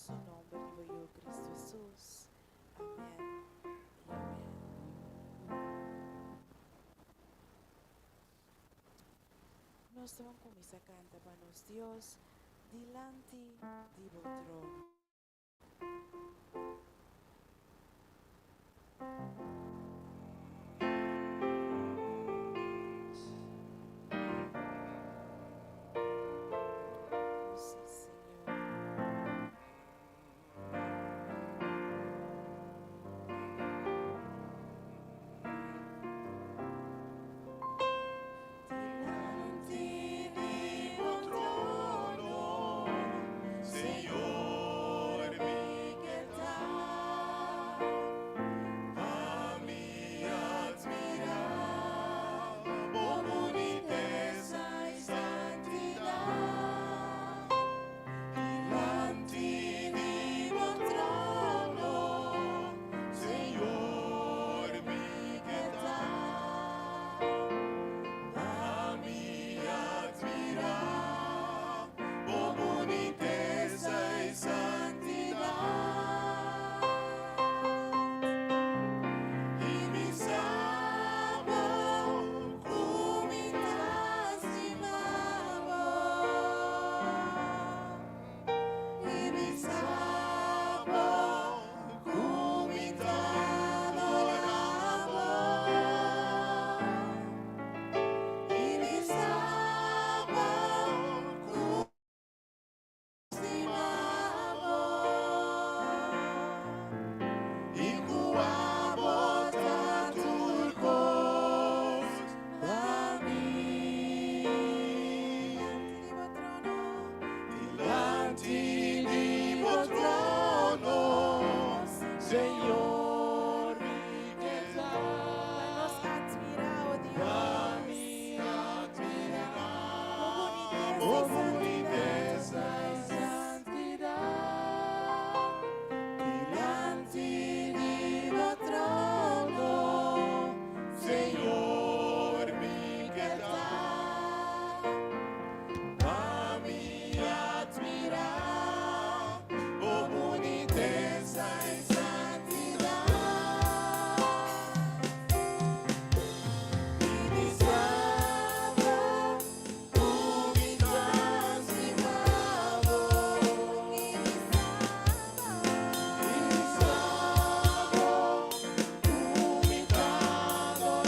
poderoso nombre de Cristo Jesús. Amén y amén. Nós vamos começar a cantar para nós, Deus, delante de vos trono. Sim, Senhor. Delante de vos trono, Senhor, me quedar. A mim admirar, por boniteza e santidade. Delante de vos trono, Senhor, me quedar. A mim admirar, por boniteza e santidade. E me sabor, comidas de amor. E me sabor, comidas do amor. E me sabor, comidas de amor. E com amor tanto gosto a mim. Delante de vos trono, Senhor, me quedar. Nos admirar, oh Deus. A mim admirar, por boniteza e santidade. Delante de vos trono, Senhor, me quedar. A mim admirar, por boniteza e santidade. E me sabor, comidas de amor. E me sabor, comidas do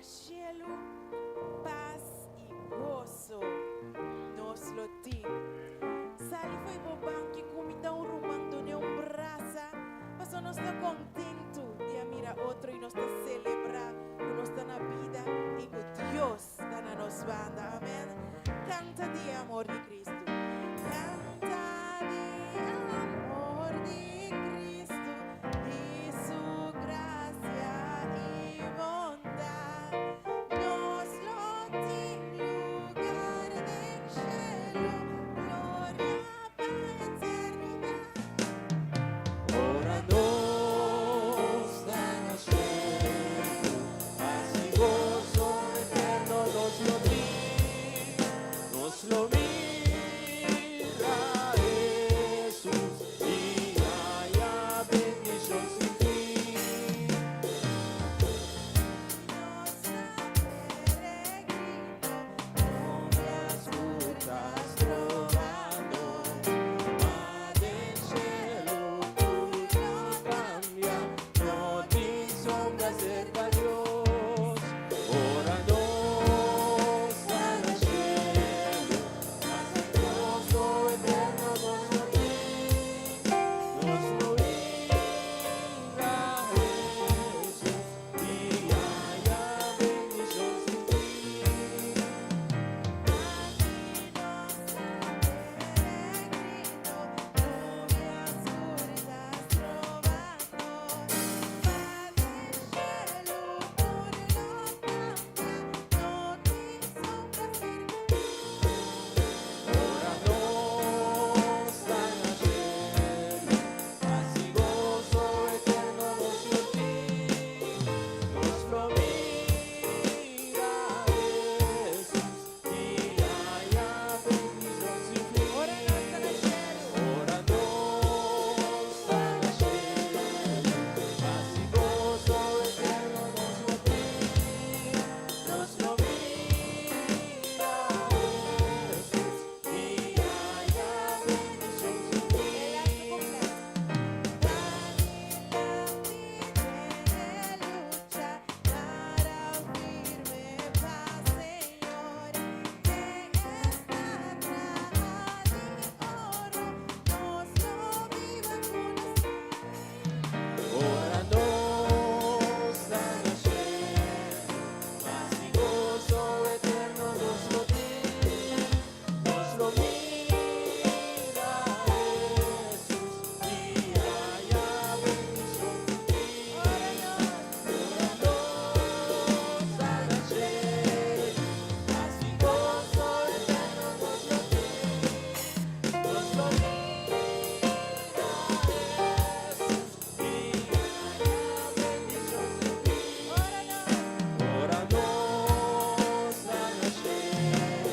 cielo, paz y gozo nos lo tem. Sali foi pro banco e comida um rumando ne um brasa, mas nós está contento de mirar outro e nós está celebrar que nós está na vida. gozo eterno nos lo di, nos lo mira Jesús y haya bendición sin fin. Estás trovando, ma del cielo tu cambia, no ti sombra cerca a Dios. Ora no sta nascendo, mas el gozo eterno nos lo di, nos lo mira Jesús y haya bendición sin fin. Ora no sta nascendo, así gozo eterno nos lo di, nos lo mira Jesús y haya bendición sin fin. Ora no sta nascendo, así gozo eterno nos lo di, nos lo mira Jesús y haya bendición sin fin. Ora no sta nascendo, así gozo eterno nos lo di, nos lo mira Jesús y haya bendición sin fin. Ora no sta nascendo, así gozo eterno nos lo di, nos lo mira Jesús y haya bendición sin fin. Ora no sta nascendo,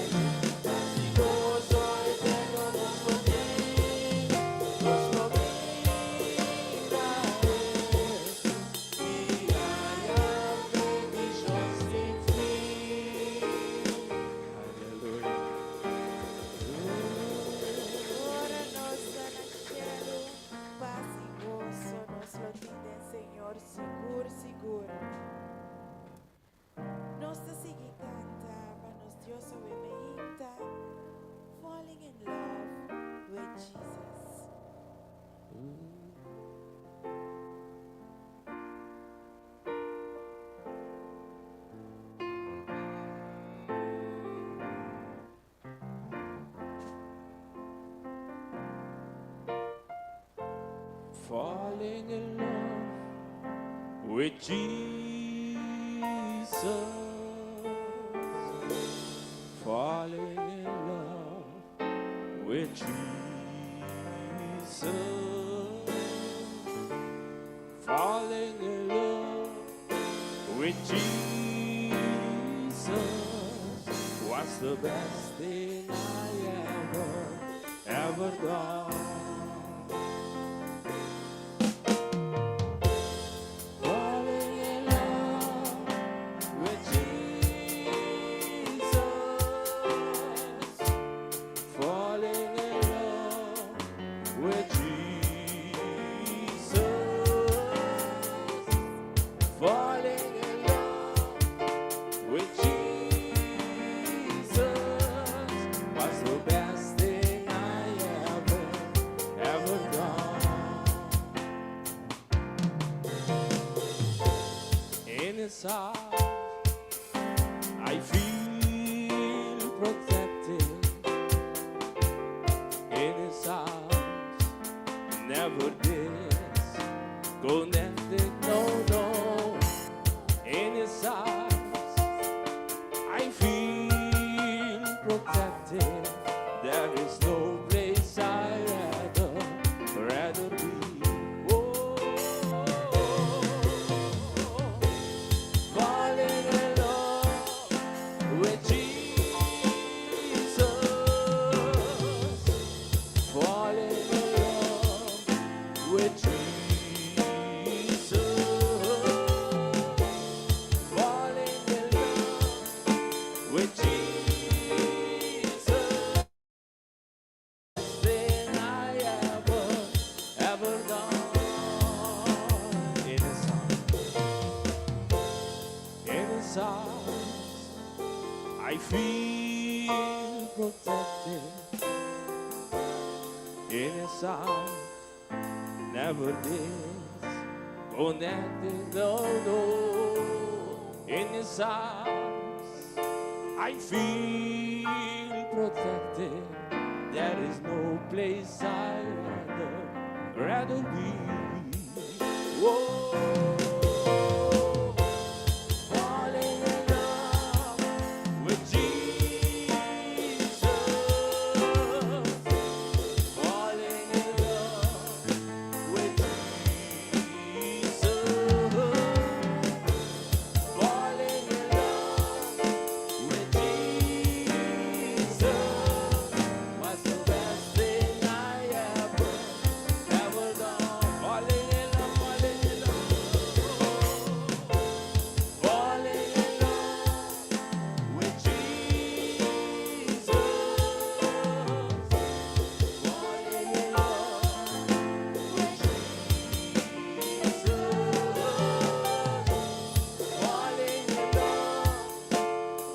así gozo eterno nos lo di, nos lo mira Jesús y haya bendición sin fin. Aleluya. Ora nossa nascendo, paz e gozo nos lo tiene, Senhor, seguro, seguro. Nossa sigue canta, para nos Dios obedita, falling in love with Jesus. Falling in love with Jesus, falling in love with Jesus, falling in love with Jesus was the best thing I ever done. Falling in love with Jesus, falling in love with Jesus, falling in love with Jesus was the best thing I ever done. In His arms, I feel protected. In His arms, never disconnected. No, no. In His arms, I feel protected. There is no place I'd rather be. Oh, falling in His arms, I feel protected. In His arms, never disconnected. No, no. In His arms, I feel protected. There is no place I'd rather be. Whoa. Falling in love with Jesus. Falling in love with Jesus. Falling in love with Jesus was the best thing I ever done. Falling in love, falling in love. Falling in love with Jesus. Falling in love with Jesus. Falling in love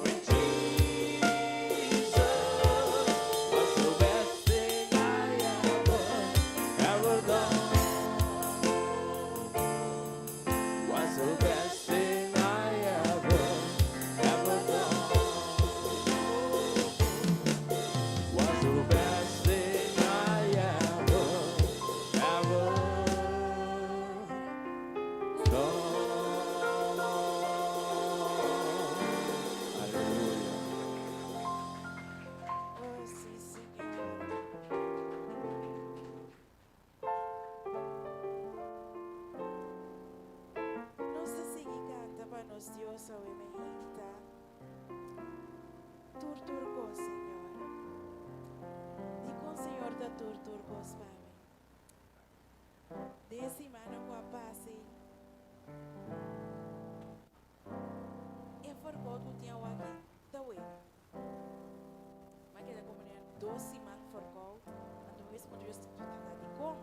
with Jesus was the best thing I ever done. Was the best thing I ever done. Was the best thing I ever done. Hallelujah. Oh, sí, Señor. Nossa sigiganta para nos Dios hoy me hita. Turturgo, Señor. Di con Señor da turturgos para mí. De semana com a paz. E forgot o tinha aqui. Da ué. Mas que da comunidade 2 semanas forgot. Ando vez quando eu estou de com.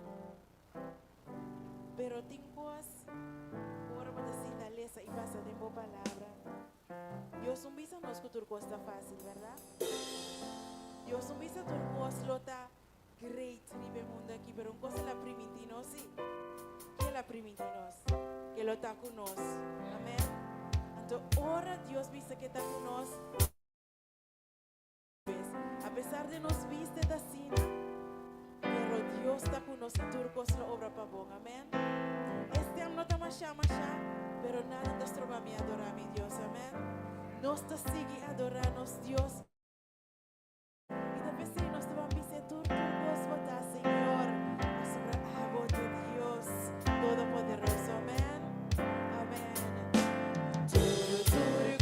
Pero tiempos ora para sintaleza y pasa de boa palavra. Dios un visa nos cultura costa fácil, ¿verdad? Dios un visa turcos lota great nivel mundo aquí, pero un cosa la primitinos sí. Que la primitinos, que lo está con nos. Amén. Entonces, ora Dios visa que está con nos. A pesar de nos viste da sina, pero Dios está con nos y turcos la obra para bon. Amén. Este año no está más pero nada nos trova a mí adorar a mi Dios. Amén. Nos te sigue adorarnos Dios. Y de vez en nos te van a decir turcos votar Señor. Sobre agua de Dios Todopoderoso. Amén. Amén.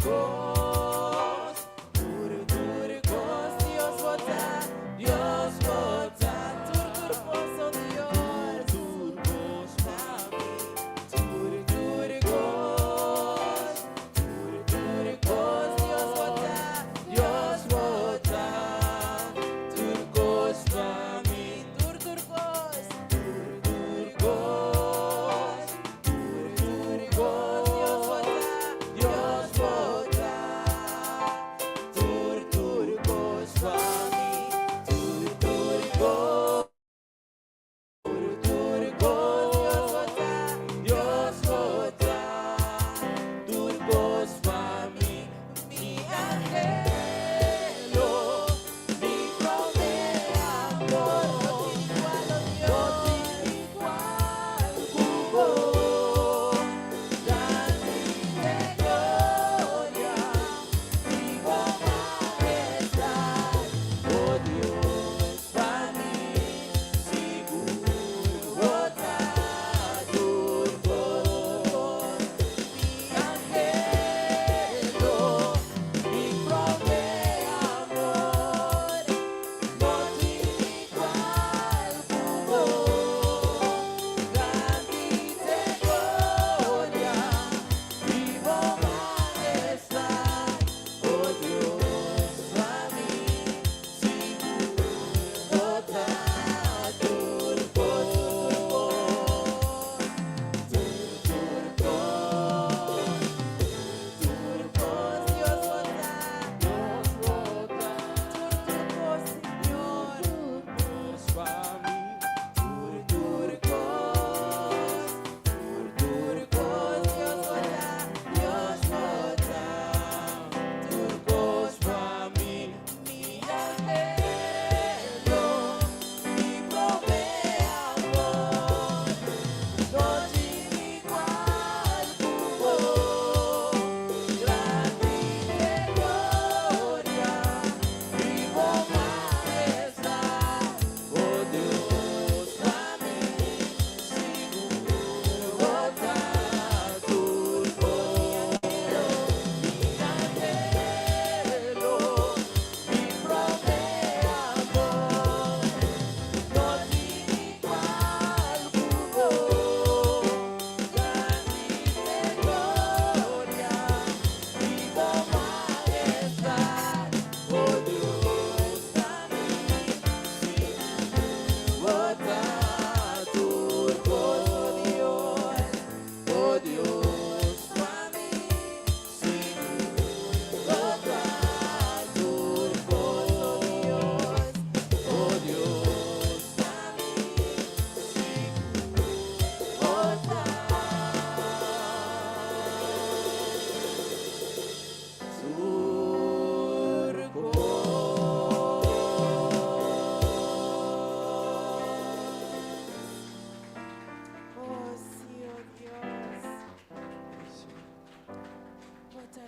Turcos, turcos, Dios vota, Dios vota, turcos, oh Dios, turcos, turcos, Dios vota, Dios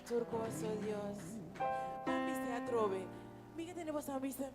turcos, oh Dios. Ambiste a trove. Miga tenemos ambiste.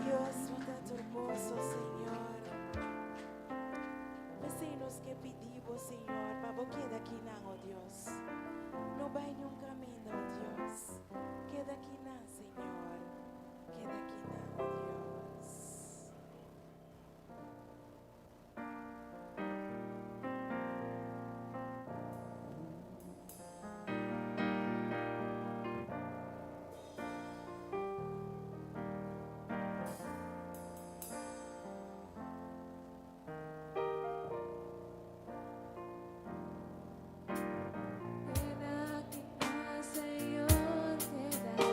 Dios, bota turcoso, Señor. Vecinos que pedimos, Señor, para queda aquí, oh Dios. No vaya un camino, oh Dios. Queda aquí, Señor. Queda aquí, oh Dios. Queda aquí, Señor, queda aquí.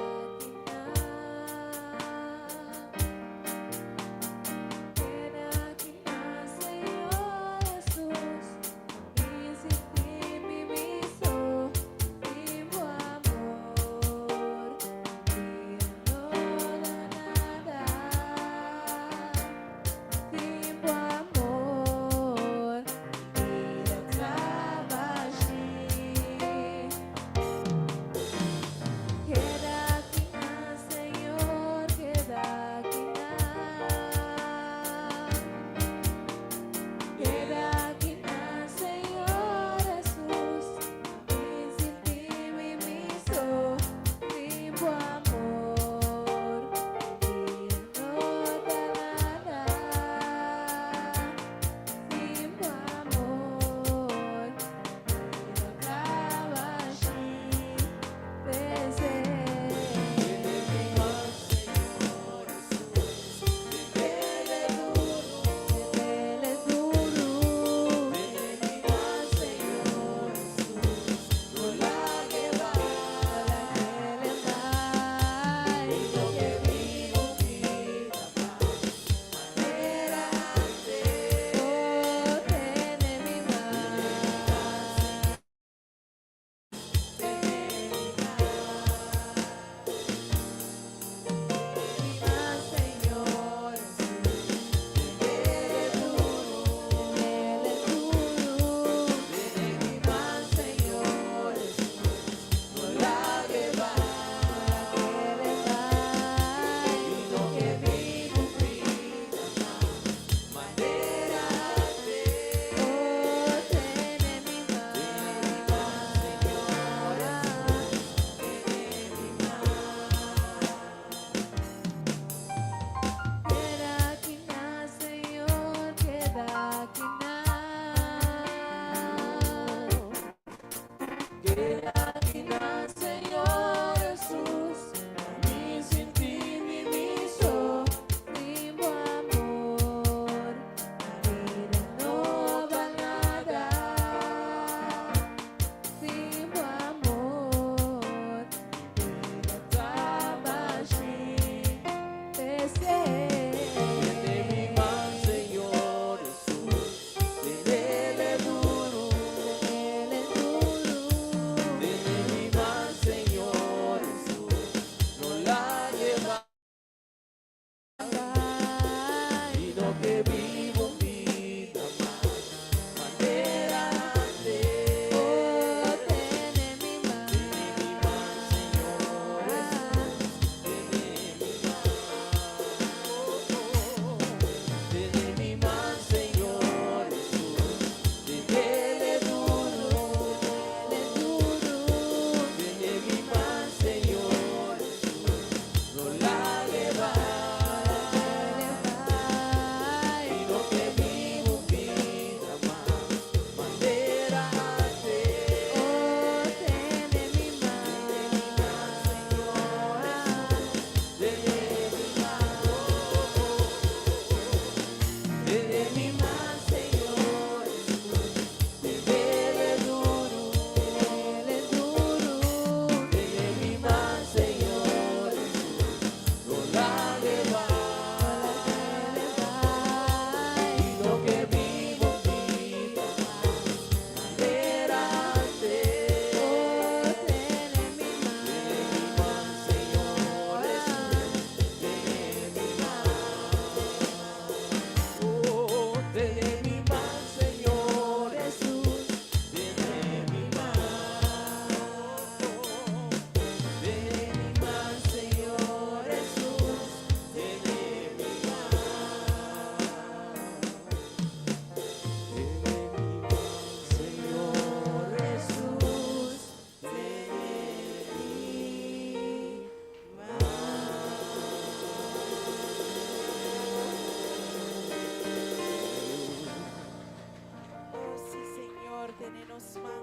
asma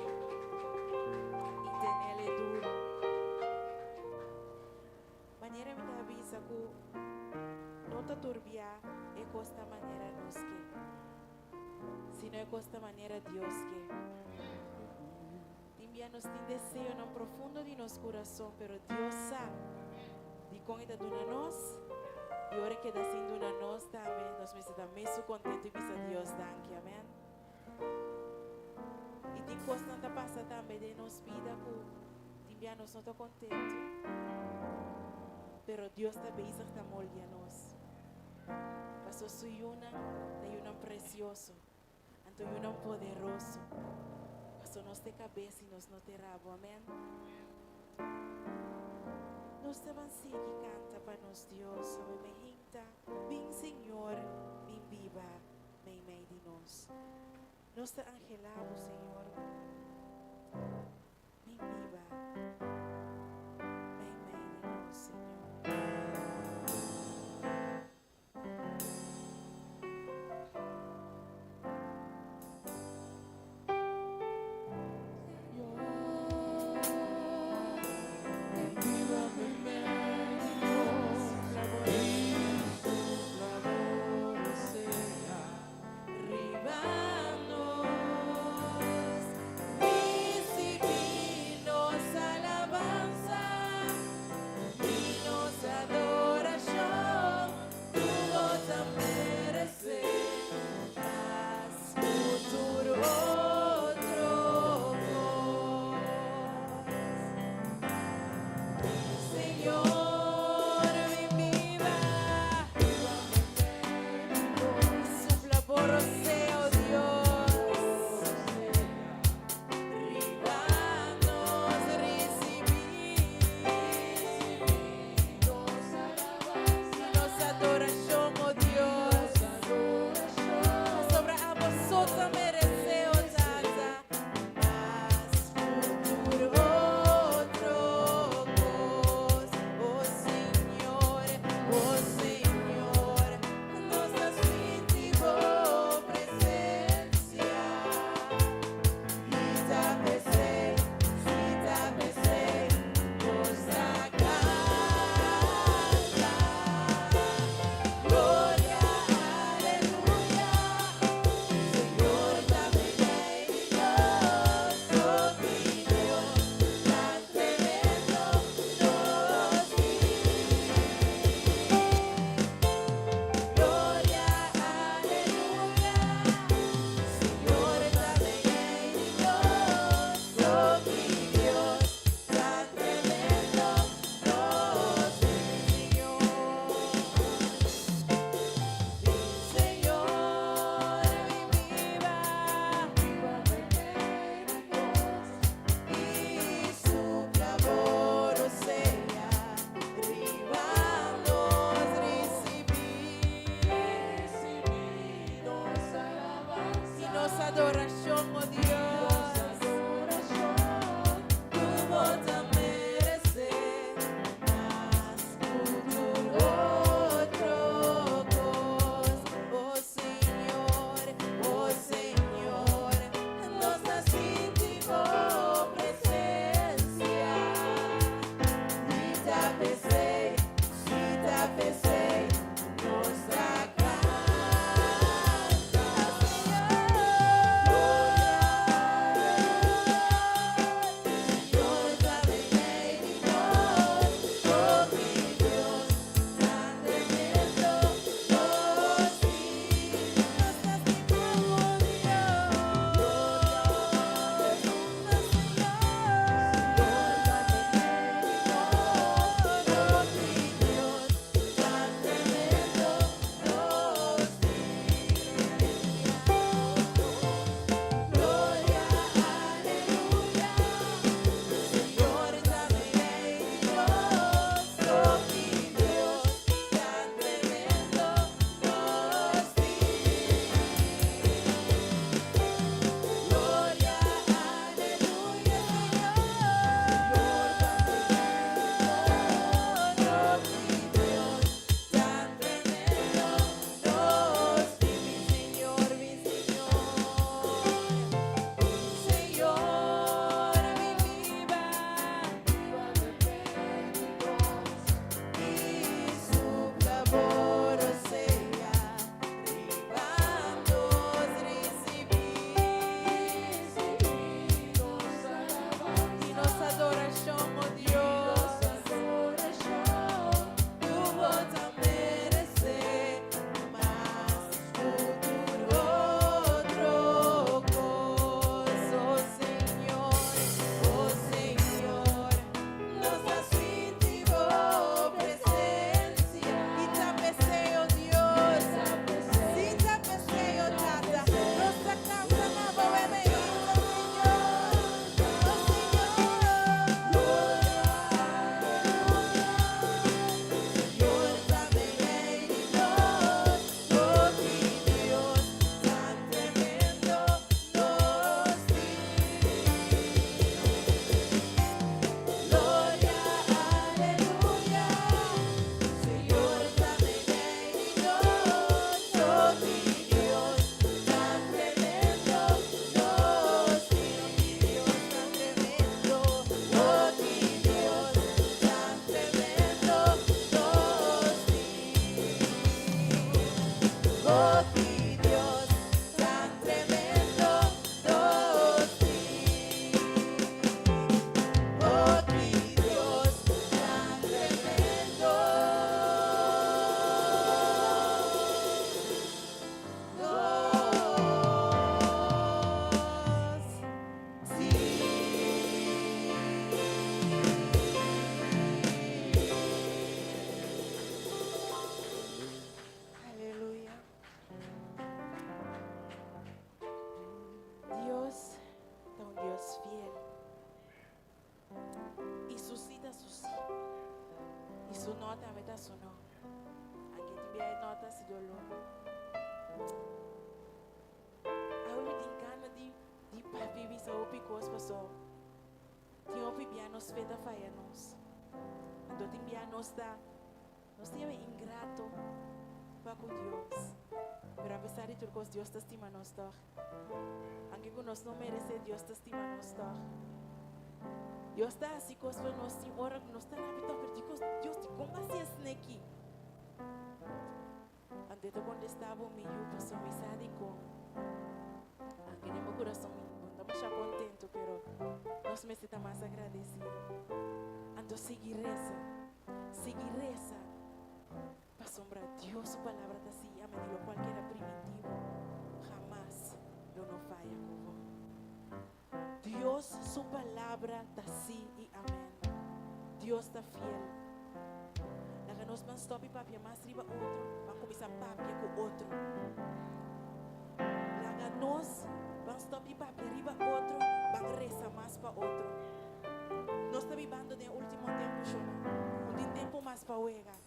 y tenerle duro. Maneira me avisa que no te turbia es costa manera nos que, sino es costa manera Dios que. Nos tem desejo no profundo de nosso coração, pero Deus sabe de como está dando nós e hora que está sendo dando nós também, nós me sentimos mesmo contentes e bisa Deus danke, amém. E tem coisa que passa também de nossa vida que também nós não estamos contentes, pero Deus também está moldeando nós. Passou sui uma precioso, anto uma poderoso. Pasó nos de cabeça e nos no de rabo, amém? Nós estamos assim que canta para nós Deus, me hinta, bem Senhor, bem viva, bem meio de nós. Nós te angelamos, Senhor, bem viva, bem meio de nós, Senhor. Gloria su nota, meta su no. Aquí te envía notas y yo lo. Ahora me encanta de papi visa o picos pasó. Tinha bia nos feta faia-nos. Então te envia nos da. Nos teve ingrato para com Deus. Pero a pesar de tudo, Deus te estima nos toch. Aunque que nós não merece, Deus te estima nos toch. Deus está assim com nós, tem hora que nós está na vida, pero Deus te como assim é snake. Ante to quando estava meio passou me sabe com. Aunque no meu coração estamos já contento, pero nós me está mais agradecido. Então seguir essa. Para sombrar Dios su palabra está así, a medio cual que era primitivo, jamás lo no falla como. Dios su palabra está así y amén. Dios está fiel. La que nos van stop y papia más arriba otro, van a comenzar papia con otro. La que nos van stop y papia arriba otro, van a rezar más para otro. No está viviendo de último tiempo, Shona. Un tiempo más para jugar.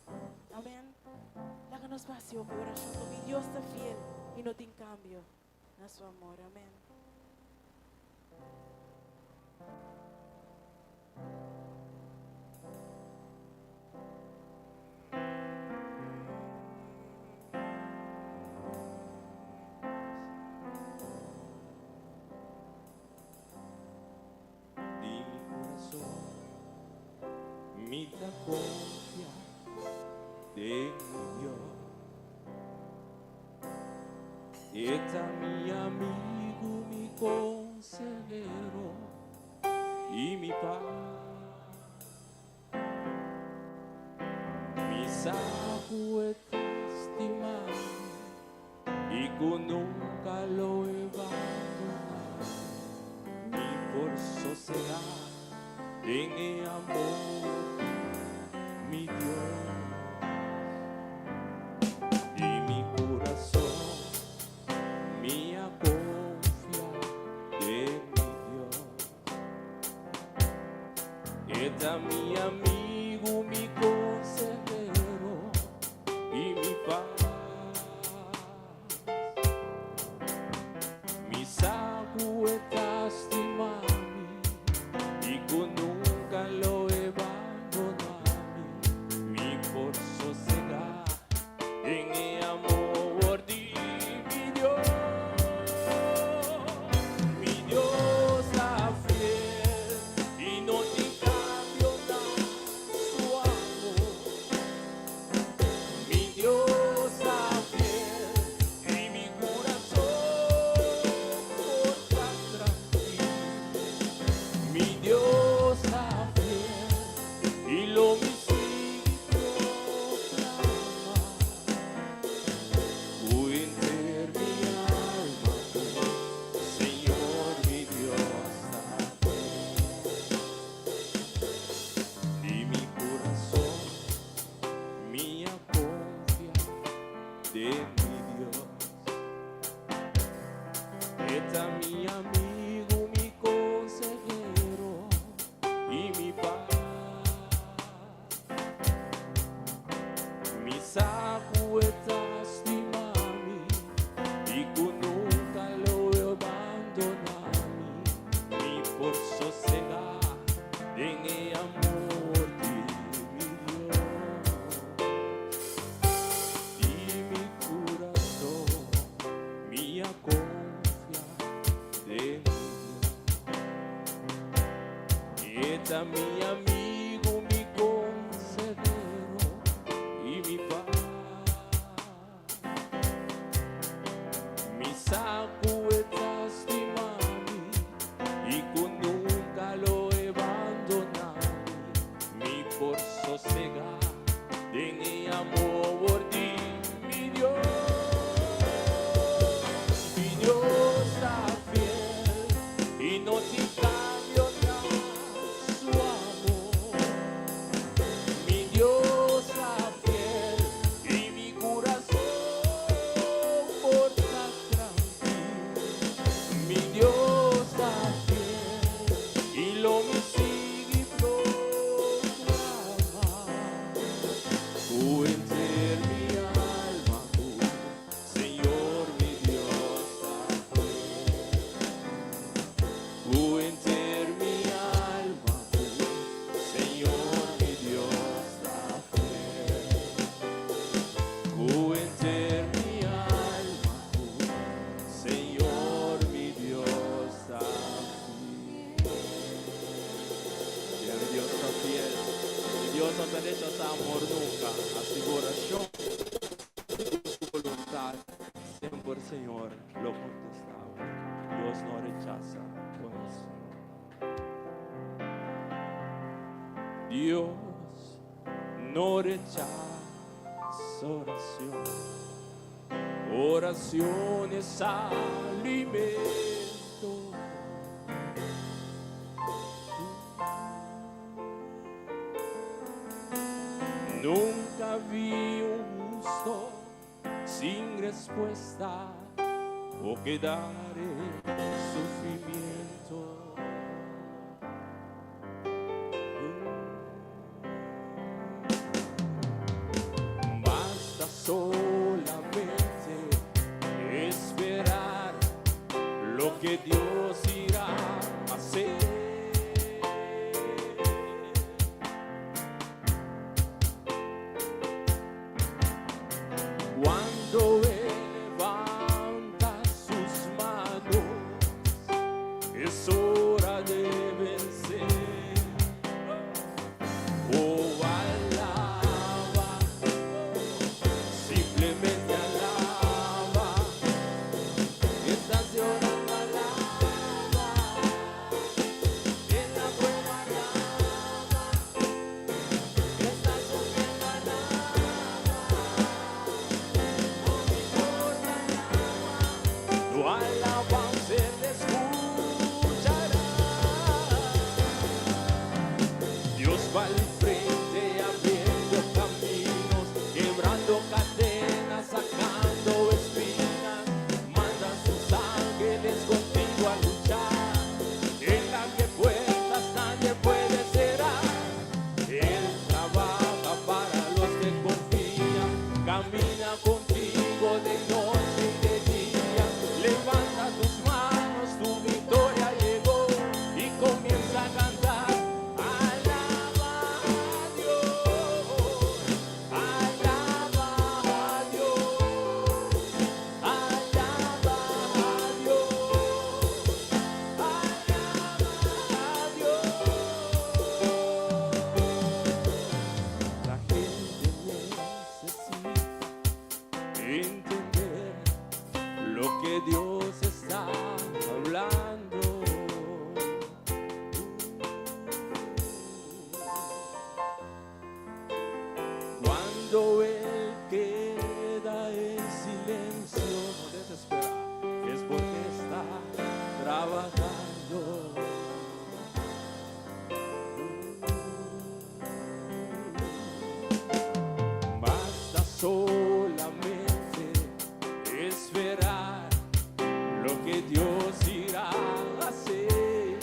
Amén. La que nos vació por oración. Mi Dios está fiel y no tiene cambio en su amor. Amén. Mi da confia de Dios. Eta mi amigo, mi consejero y mi paz. Mi saco es estimado y con nunca lo he abandonado, ni por sociedad en el amor. Mi Dios y mi corazón, mi confía en mi Dios. Está mi amigo, mi consejero y mi paz. Mi saco está estimado y con nunca lo he abandonado. Por sosegar en el amor de mi Dios está fiel y no te cambio nada su amor. Mi Dios está fiel y mi corazón está tranquilo. Mi Dios está fiel y lo mismo. Está mi amigo, mi consejero y mi paz. Mi saco está estimado y con nunca lo he abandonado, ni por sosegar en el amor de mi Dios. Y mi corazón, mi está mi amigo, mi consejero y mi paz. Mi saco está estimado y con nunca lo he abandonado, ni por sosegar en el amor de mi Dios. Mi Dios está fiel y no te cambio nada su amor. lo contestaba. Dios no rechaza oración. Dios no rechaza oración. Oración es alimento. Nunca vi un justo sin respuesta o quedar en sufrimiento. Basta solamente esperar lo que Dios irá a hacer. Cuando Él levanta sus manos, es hora de vencer. Oh, alaba, simplemente alaba. Estás llorando, alaba. En la prueba, alaba. Estás sufriendo, alaba. Tu alabanza Él escuchará. Dios va al frente abriendo caminos, quebrando cadenas, sacando espinas. Manda sus ángeles contigo a luchar. En las que puertas nadie puede cerrar. Él trabaja para los que confían, camina contigo de noche y de día. Levanta tus manos, tu victoria llegó y comienza a cantar. Alaba a Dios, alaba a Dios, alaba a Dios, alaba a Dios. La gente necesita entender lo que Dios está hablando. Cuando Él queda en silencio, no desespera, es porque está trabajando. Basta solamente esperar lo que Dios irá a hacer.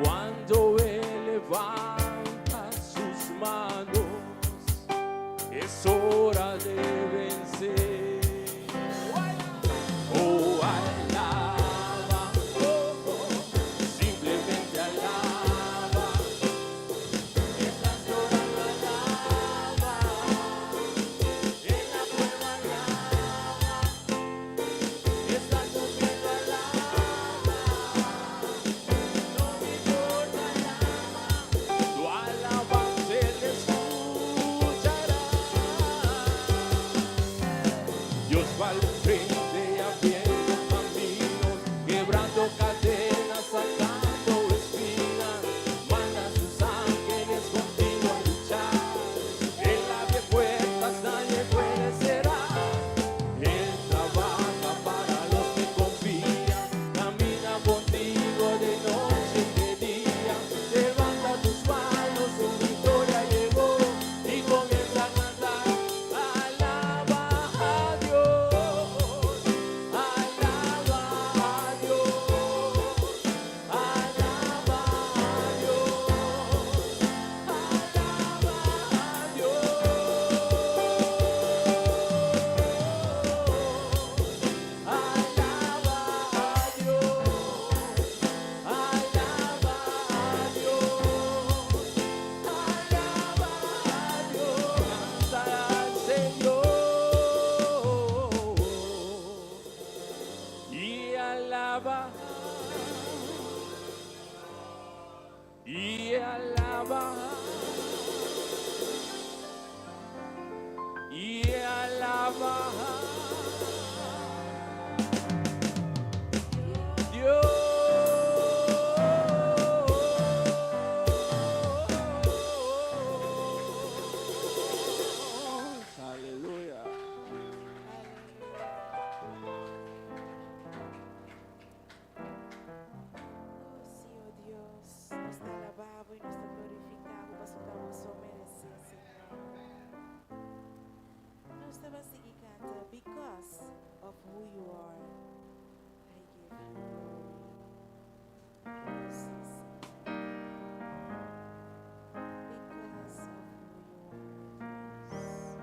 Cuando Él levanta sus manos, es hora de vencer. Oh, alaba, simplemente alaba. Estás llorando, alaba. En la prueba, alaba. Estás sufriendo, alaba. No me importa, alaba. Tu alabanza Él escuchará. who you are. I give you glory. Jesus. Because of who you are, Dios.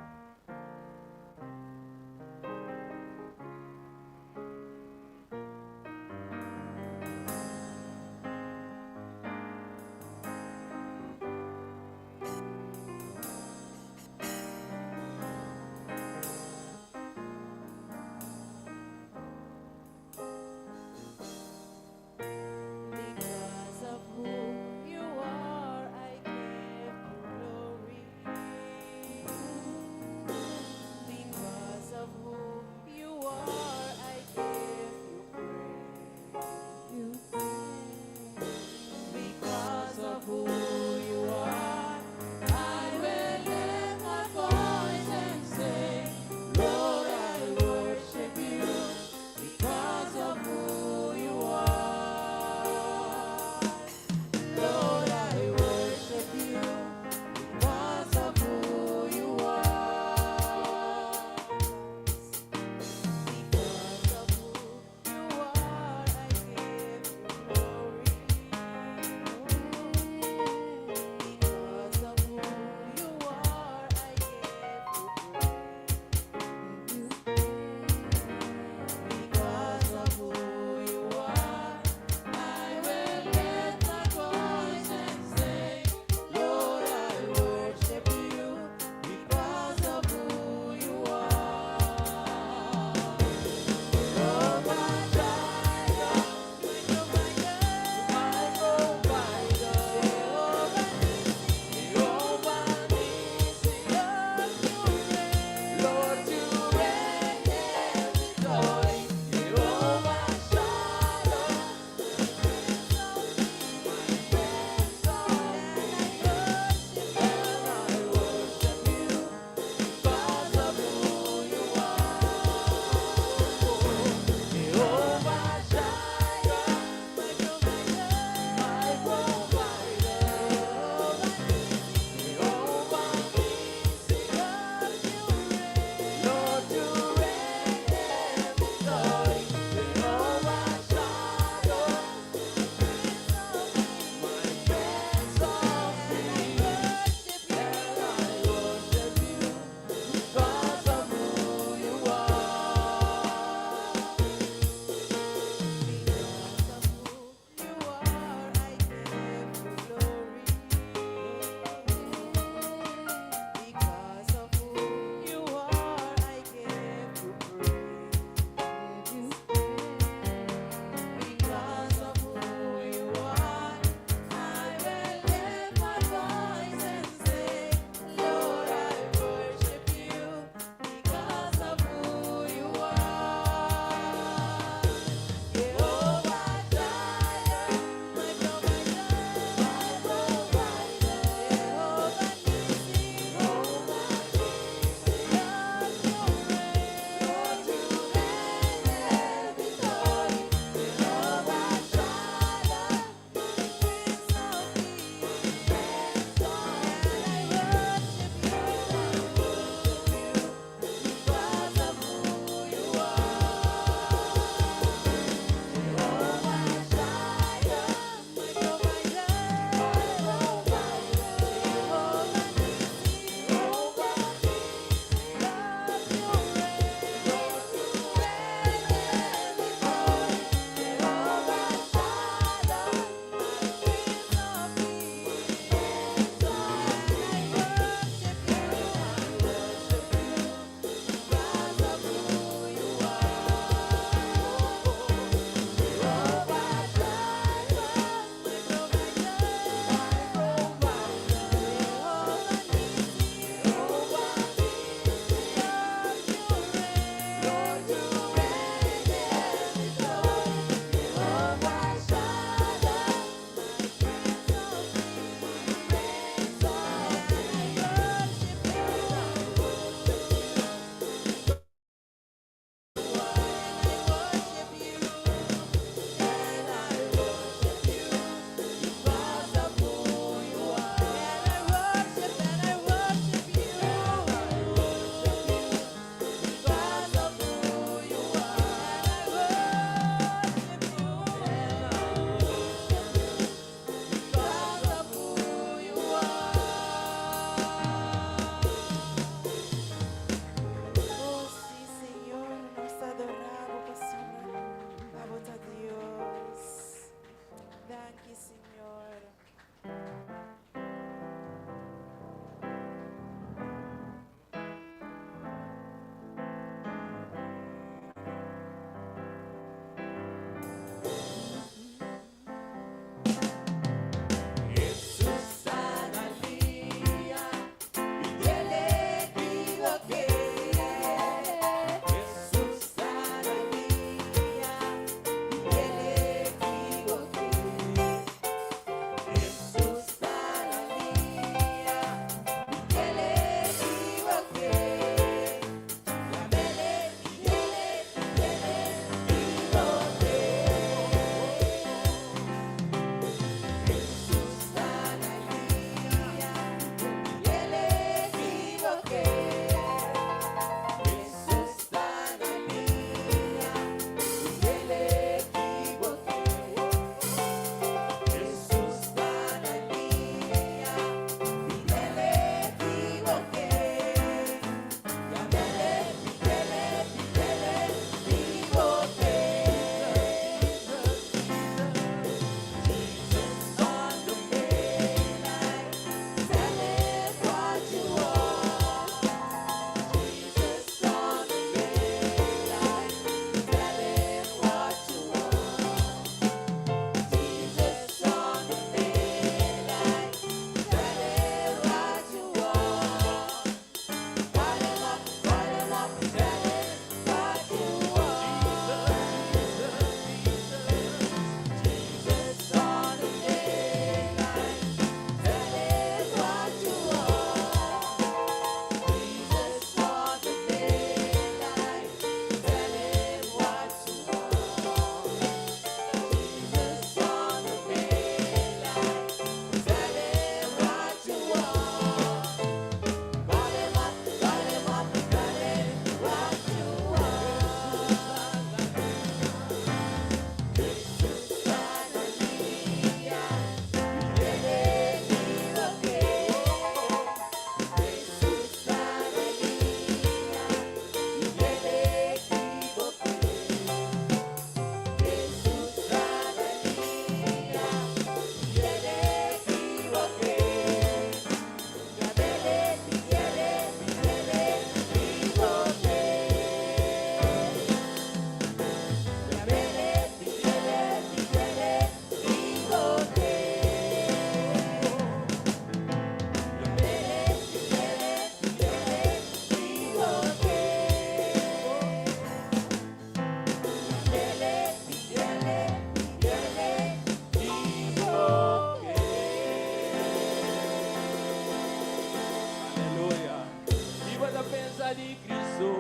pensa di Cristo?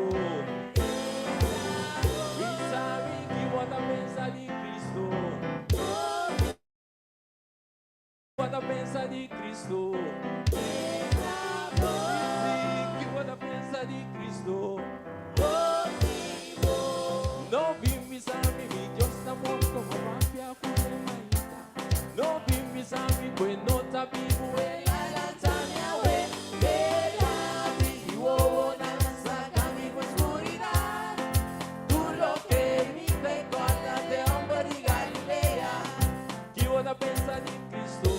Y sabe que guarda pensa di Cristo. Guarda pensa di Cristo. Que guarda pensa di Cristo. No bimbi sami mi Dios sta morto ma mafia come maita. No bimbi sami que no sta vivo e la lanza mia we. Vela mi uovo na lanza cami con oscuridad. Tú lo que mi recuerdas de hombre de Galilea. Que guarda pensa di Cristo.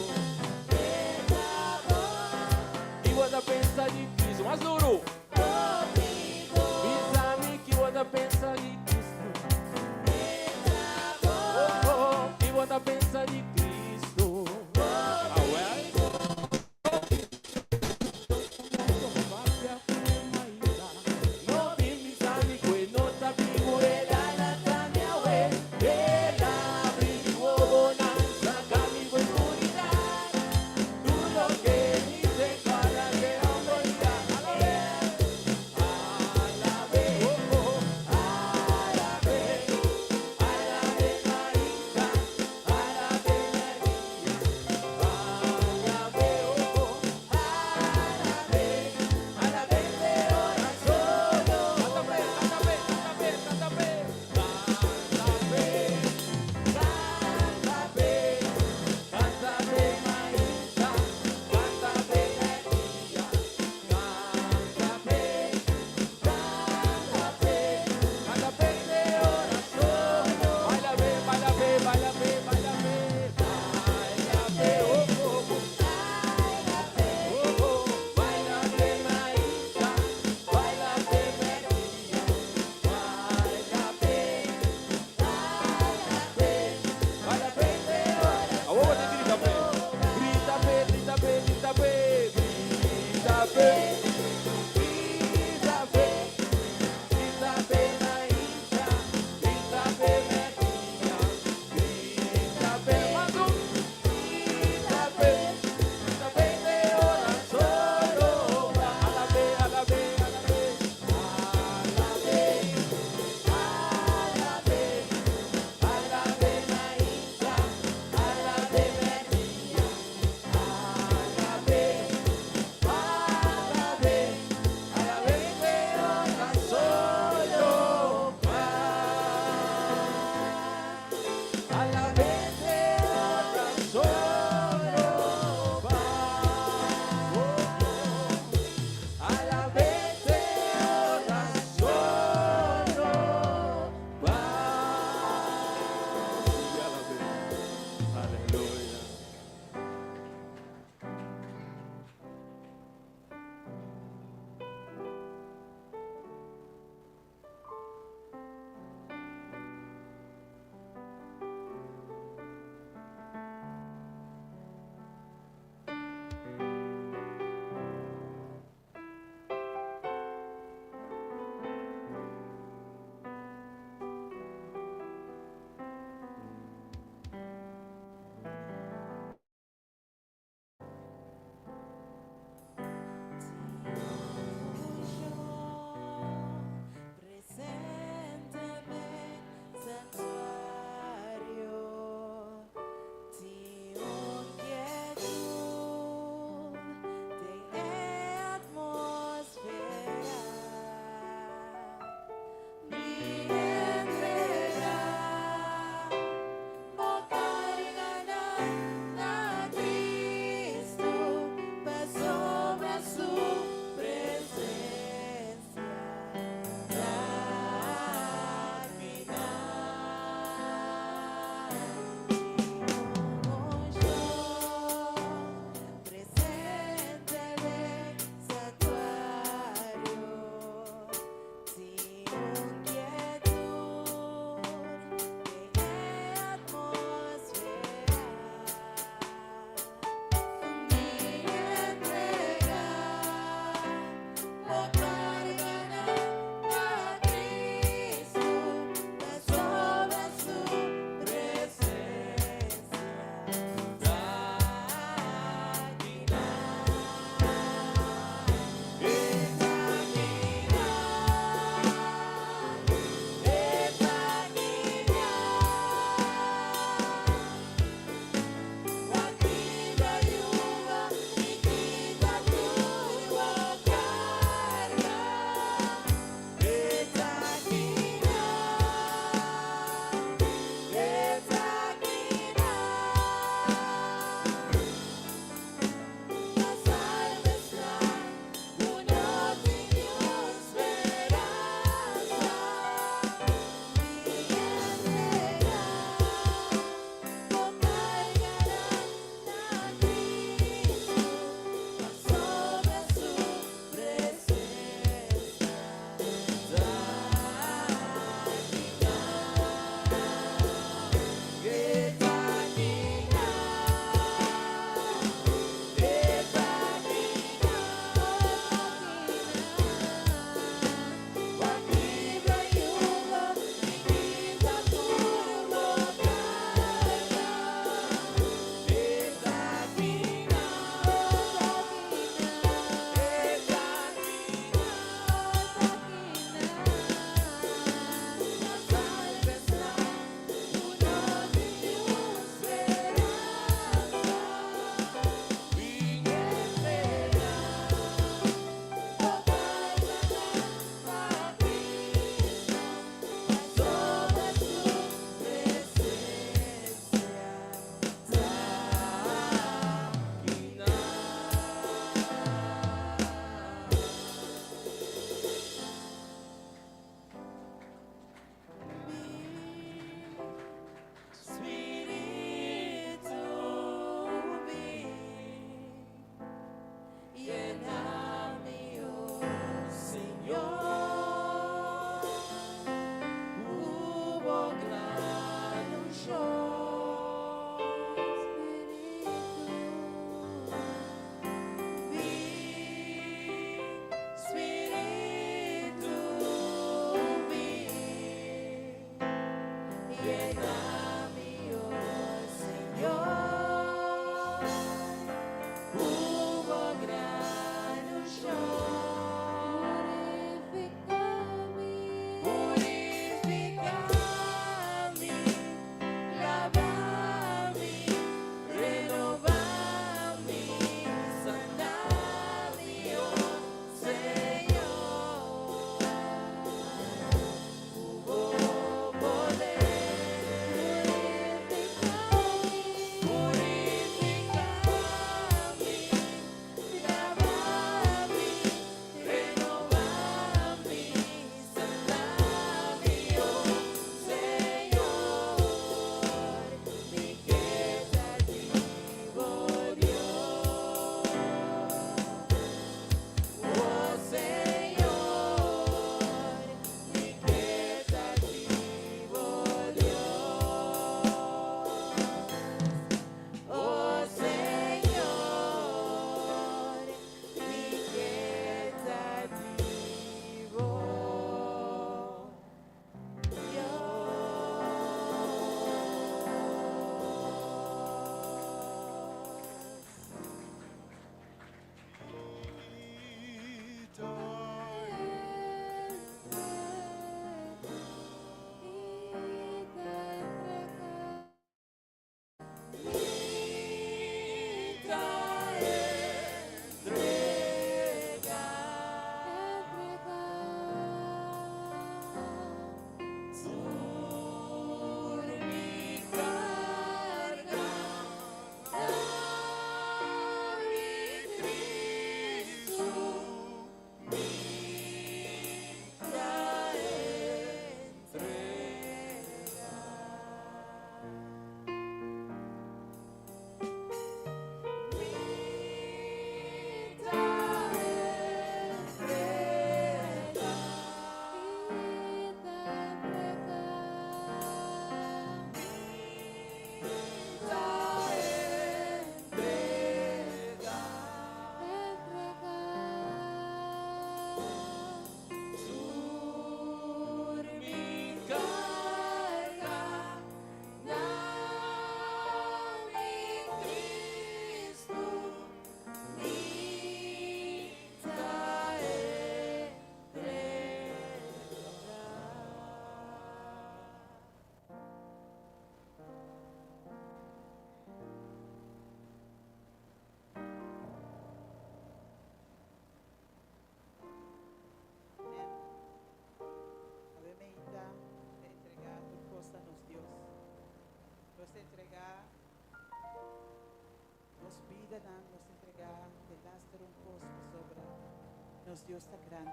Nosso Deus está grande.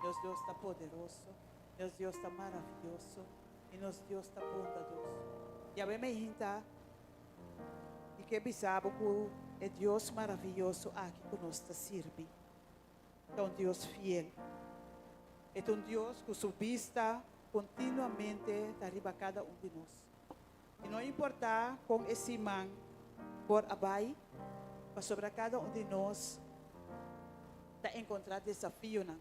Nosso Deus está poderoso. Nosso Deus está maravilhoso. E nosso Deus está bondadoso. E a minha irmã, e que bisabo que é Deus maravilhoso aqui que nós está servindo. É um Deus fiel. É um Deus que sua vista continuamente está arriba a cada de nós. E não importa com esse man por abai, para sobre cada de nós está encontrar desafio. Não?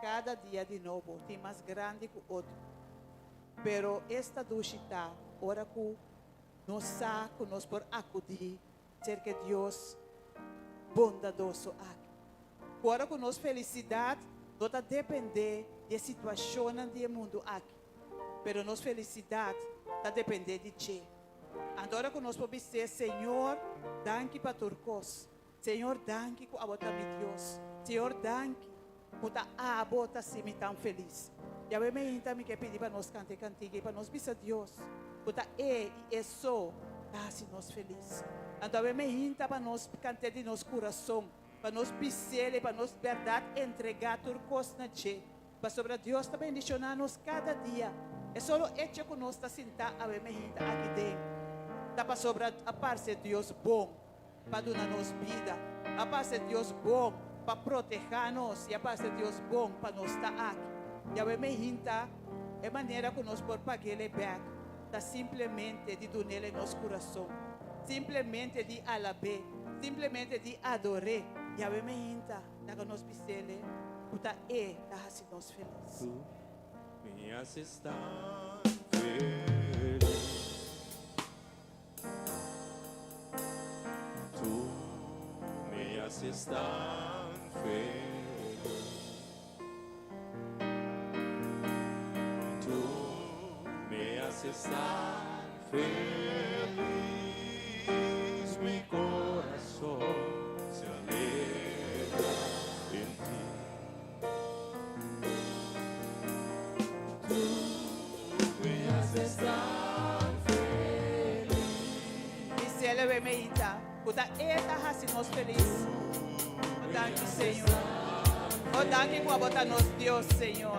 Cada dia de novo tem mais grande que o outro. Pero esta duchita, ora que nós sa, que nós por acudir, ser que Deus bondadoso aqui. Ora que nós felicidade, não está depender da situação do mundo aqui. Pero nós felicidade está depender de ti. Agora que nós podemos dizer, Senhor, danke para turcos. Senhor, danke que a bota mi Deus. Senhor, danke por a bota assim me tão feliz. E a mim também que pedir para nós cantar cantiga para nós bisa Deus. Por e só tá assim nós feliz. Então a mim para nós cantar de nosso coração, para nós pisar, para nós verdade entregar turcos na che. Para sobre Deus está bendicionando-nos cada dia. É só o hecho que nós está sentado a mim aqui dentro. Está para sobre a parte de Deus bom, para dar-nos vida. A parte de Deus bom, para proteger-nos. E a parte de Deus bom, para nós estar aqui. E a mim é maneira que nós podemos pagar ele back. Está simplesmente de donar em nosso coração. Simplesmente de alabar. Simplesmente de adorar. E a mim está que nós pisele. Está assim nós felizes. Tu me haces estar feliz. Tu me haces estar feliz. Tu me haces estar feliz. Mi corazón se alegra en ti. Tu me haces estar feliz. E se ela é meita, puta eta assim nós felizes. O danke Senhor. O danke com a bota nos Deus Senhor.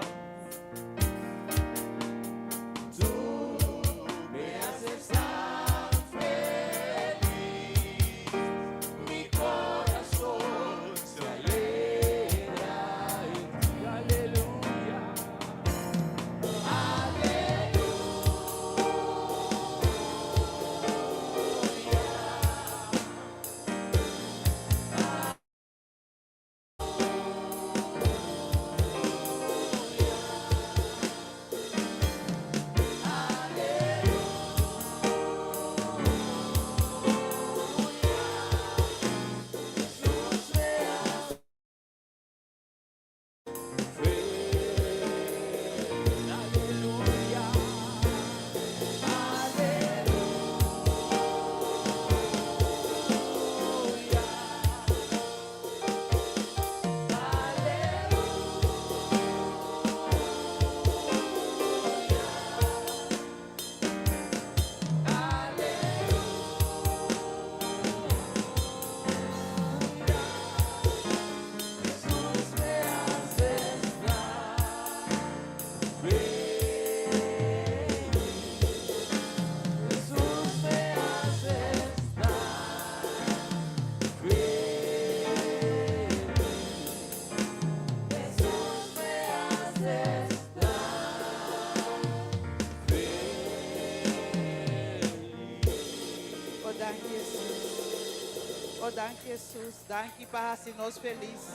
Danke Jesus, danke para se nós felizes.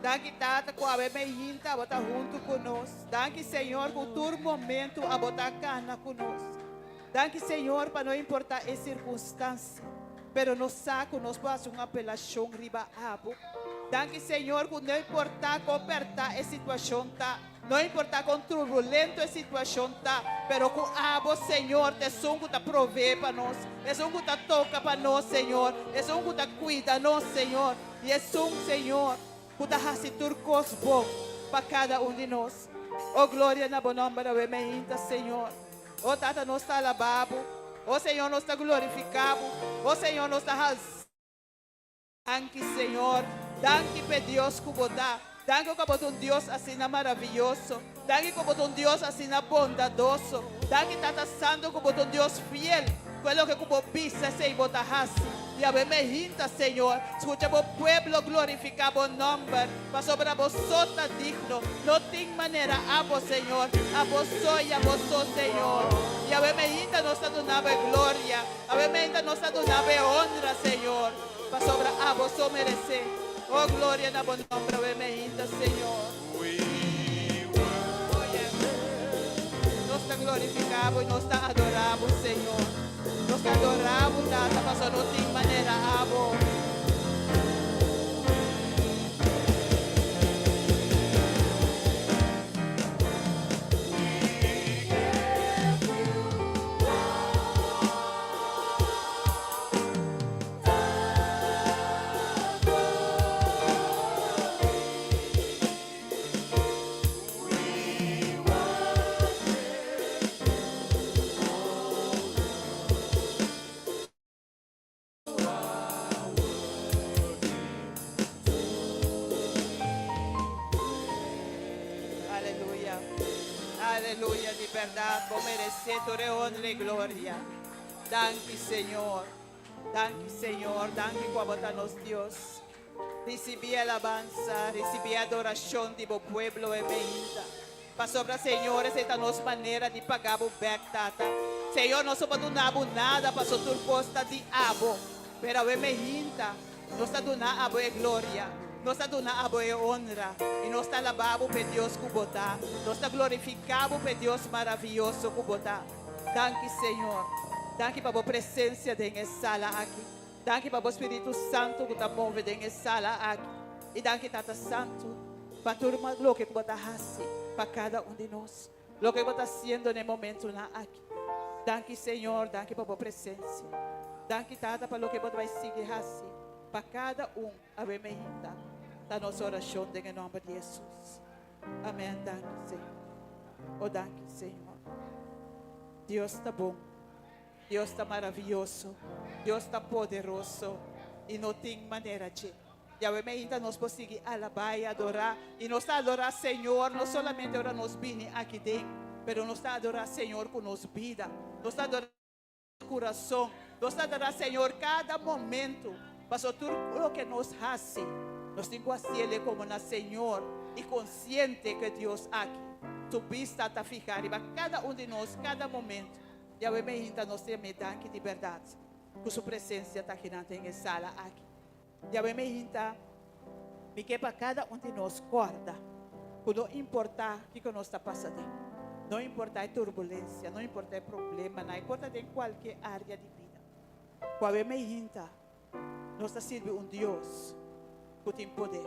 Danke tata com a bem a botar junto conosco. Danke Senhor por todo momento a botar cana conosco. Danke Senhor para não importar as circunstâncias, pero nos saco nos faz uma apelação riba abo. Danke Senhor por não importar como apertar a situação tá. Não importa quão turbulento a situação está, pero com abo, Senhor, é som que provê para nós, é som que toca para nós, Senhor, é som que cuida nós, Senhor, e é som, Senhor, que faz turcos bom para cada de nós. Oh, glória na boa nome da Bemeinta, Senhor. Oh, Tata, nós está alabado. Oh, Senhor, nós está glorificado. Oh, Senhor, nós está razão. Danke, Senhor. Danke, Deus, que botar. Danke como um Deus assim maravilhoso. Danke como um Deus assim bondadoso. Danke Tata Santo como um Deus fiel. Quello que como pisa se botarrasse. E a me hinta, Senhor. Escucha o pueblo glorificar o nombre. Para sobre vos sota digno. Não tem maneira a vos, Senhor. A vos soy, Senhor. E a me hinta nossa donava glória. A me hinta nossa donava honra, Senhor. Para sobre a vos merecer. Oh, glória na bom nome, a me hinta, Senhor. Nós te glorificamos, nós te adoramos, Senhor. Nós te adoramos, Tata, mas não tem maneira, abo. Aleluia. Aleluia, de verdade. Vou merecer toda honra e glória. Danke, Senhor. Danke, Senhor. Danke, como está nos Deus. Recibi alabanza, recibi adoração de meu pueblo e bendita. Para sobre, Senhor, essa é a nossa maneira de pagar o back, Tata. Senhor, nós não donamos nada para sua turposta de abo. Pero a me hinta, nós donamos abo e glória. Nós donamos abo e honra. E nós alabamos para Deus que botar. Nós glorificamos para Deus maravilhoso que botar. Danke, Senhor. Danke para a presença nessa sala aqui. Danke para o Espírito Santo que está movendo nessa sala aqui. E danke, Tata Santo, para tudo o que você está fazendo para cada um de nós. O que você está fazendo no momento aqui. Danke, Senhor. Danke para a presença. Danke, Tata, para o que você vai seguir fazendo para cada um. A me hinta da nossa oração em nome de Jesus. Amém. Danke, Senhor. Oh, danke, Senhor. Deus está bom. Deus está maravilhoso. Deus está poderoso. E não tem maneira de. E a me hinta nós conseguimos alabar e adorar. E nós adorar, Senhor, não somente agora nos vim aqui dentro, mas nós adorar, Senhor, com nossa vida. Nós adorar coração. Nós adorar, Senhor, cada momento. Pastor, tudo o que nós fazemos. Nós temos que fazer como na Senhor e consciente que Deus aqui. Tu vista está ficar para cada um de nós, cada momento. E a me hinta nós temos aqui de verdade. Com sua presença está aqui na sala aqui. E a me hinta, me que para cada um de nós corda. Não importa o que nós está passando. Não importa a turbulência, não importa o problema, não importa em qualquer área de vida. Com a me hinta, nós servimos Deus que tem poder.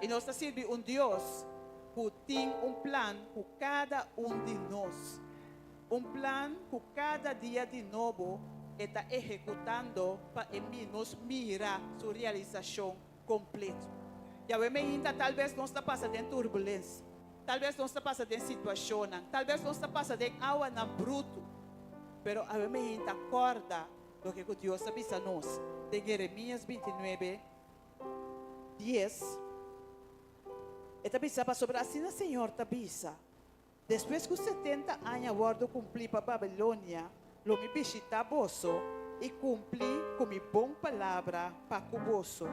E nós servimos Deus que tem plan com cada um de nós. Plan que cada dia de novo está executando para nos mirar sua realização completa. E a me talvez não está passando em turbulência. Talvez não está passando em situação. Talvez não está passando em água na bruto. Pero a me acorda do que Deus avisa nós. De Jeremias 29, 10. Esta avisa para sobre assim, Senhor, te avisa. Depois que 70 anos guardo cumprir para Babilônia, lo me visita vosso e cumprir com minha boa palavra para o vosso,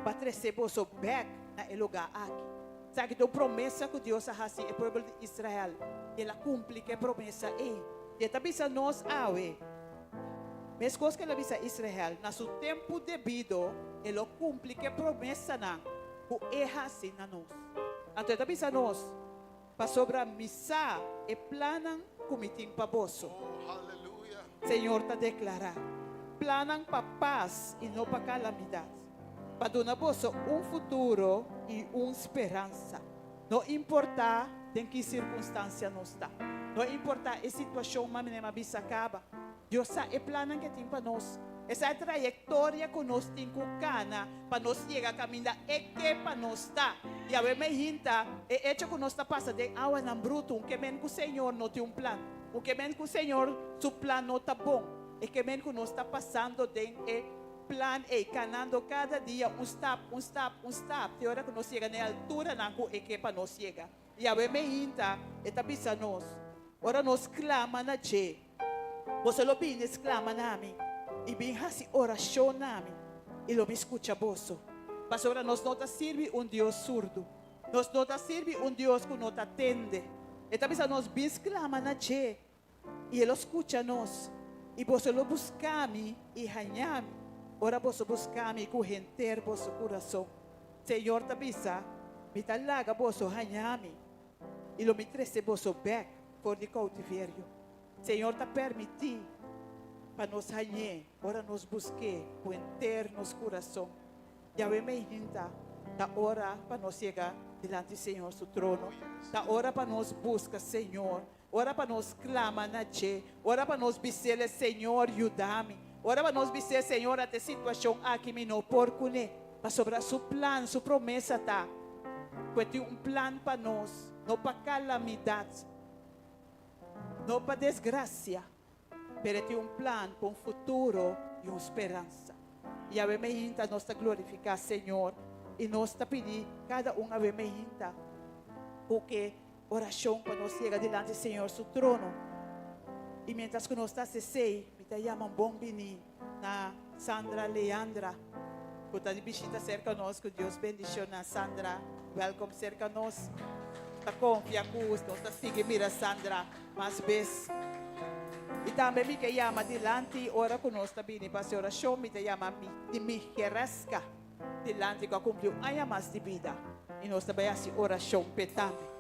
para trazer vosso back na lugar aqui. Sabe que a promessa que Deus ha assim é povo de Israel, ela cumpre que a promessa é. E esta avisa nós awe. Mas coisa que ela avisa Israel, na seu tempo devido, ela cumpre que a promessa na, que é assim na nós. Então esta avisa nós. Para sobre a missa e planam comitim para vosso. Senhor te declarar. Planam para paz e não para calamidade. Para dar vosso futuro e esperança. Não importa em que circunstância nós está. Não importa a situação que se acaba. Deus sabe o plano que tem para nós. Essa trajetória que nós temos para nós chegar a caminhar é que para nós está. E a me hinta, é hecho que nós está passando de água na bruto, que men que o Senhor não tem plano. O que men que o Senhor, seu plano não está bom. É que men que nós está passando de plan e canando cada dia um step. Tem hora que nós chega na altura na que equipa nós chega. E a me hinta, eta bisa nós. Ora nós clama na che. Você lo bem exclama na mim. E bem hasi oração na mim. E lo me escuta bosso. Pastora, nós não serve Deus surdo. Nós não serve Deus que não atende. Eta bisa nós bem exclama na che. E ele escuta nós. E você lo buscami e hanyami. Ora você buscami com renter vosso coração. Senhor tabisa, me talaga vosso hanyami. E lo me trece vosso back for de cautiverio. Senhor ta permiti para nos hanye. Ora nos busque com enter nos coração. Já me hinta da hora para nos chegar diante do Senhor seu trono. Da hora para nos buscar Senhor. Ora para nós clamar na che. Ora para nós dizer, Senhor, ajuda-me. Ora para nós dizer, Senhor, até situação aqui me não porco né. Para sobre seu plano, sua promessa tá. Que tem plano para nós, não para calamidade, não para desgraça, mas tem plano para futuro e uma esperança. E a me hinta nós está glorificar, Senhor, e nós está pedir cada a me hinta, porque oração quando nós chega diante do Senhor, seu trono. E mientras que nós está se sei, me está chamando bom bini na Sandra Leandra, que está de visita cerca nós, que Deus bendicione na Sandra, welcome cerca nós. Está confia com nós está seguindo mira Sandra, mais vezes. E também me que chama diante, ora que nós está bini para a oração, me está chamando de Mijerasca, diante que cumpriu a mais de vida. E nós também assim oração petame.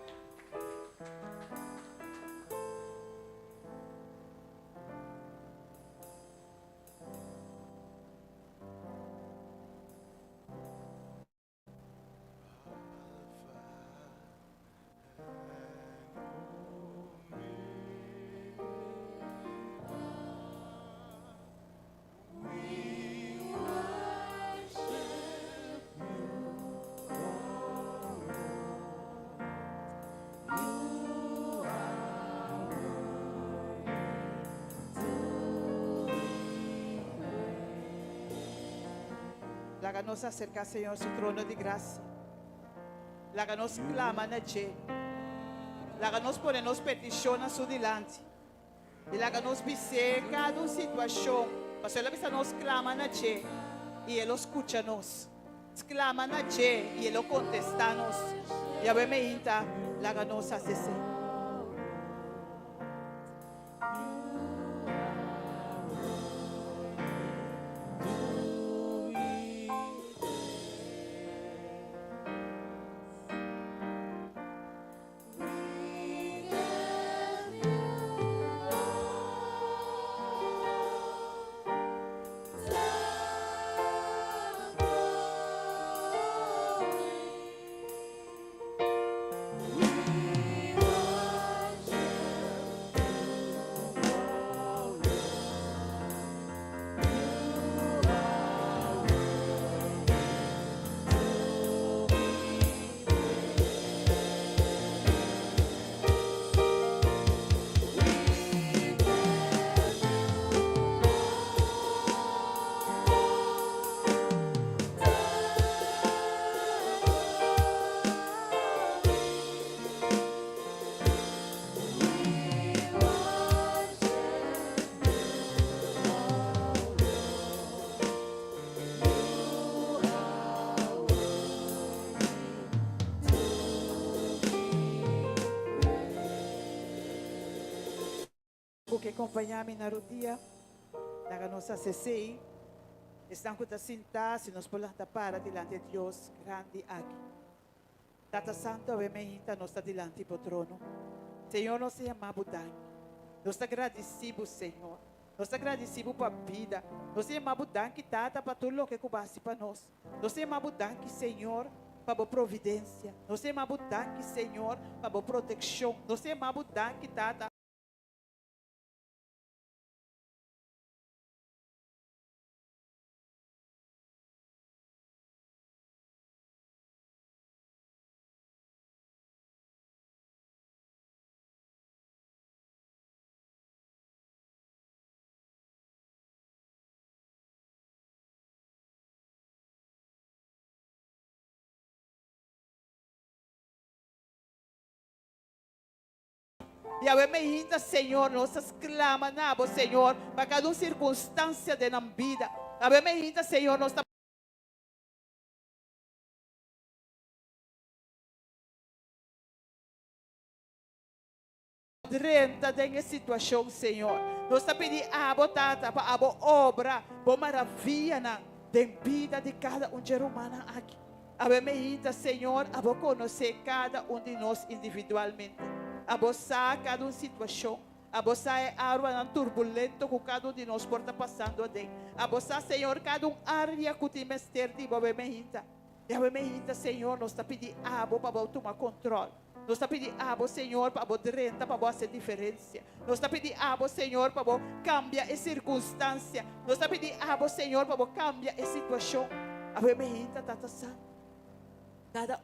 Láganos acercar, Señor, su trono de gracia. Láganos clama na che. Láganos ponernos petición a su delante. Y láganos dizer cada situación. Mas Él avisa nos clama na che. Y Él escucha nos. Clama na che. Y Él contesta nos. Y a ver me hinta. Láganos hacer. Que acompanhar-me na rodia, na nossa CCI, estão com sentados e nos podemos para diante de Deus grande aqui. Tata Santo, a minha nós está diante do trono. Senhor, nós te amamos tanto. Nós te agradecemos, Senhor. Nós te agradecemos para a vida. Nós te amamos tanto, Tata, para tudo o que cubasse para nós. Nós te amamos tanto, Senhor, para a providência. Nós te amamos tanto, Senhor, para a proteção. Nós te amamos tanto, Tata, Yahweh me hinta, Senhor, nós clama nabo, Senhor, para cada circunstância de nossa vida. Yahweh me hinta, Senhor, nós renta dessa situação, Senhor. Nós está pedindo abo tata para abo obra, boa maravilha na vida de cada ser humano aqui. Abo me hinta, Senhor, abo conhecer cada de nós individualmente. Abo sabe cada situação. Abo sabe área turbulenta que cada de nós porta passando de. Abo sabe, Senhor, cada área que tem mestre de abo me hinta. Abo me hinta, Senhor, nós está pedindo abo para tomar controle. Nós está pedindo abo, Senhor, para você renta, para fazer diferença. Nós está pedindo abo, Senhor, para você cambiar a circunstância. Nós está pedindo abo, Senhor, para você cambiar a situação. Abo me hinta, Tata Santo. Cada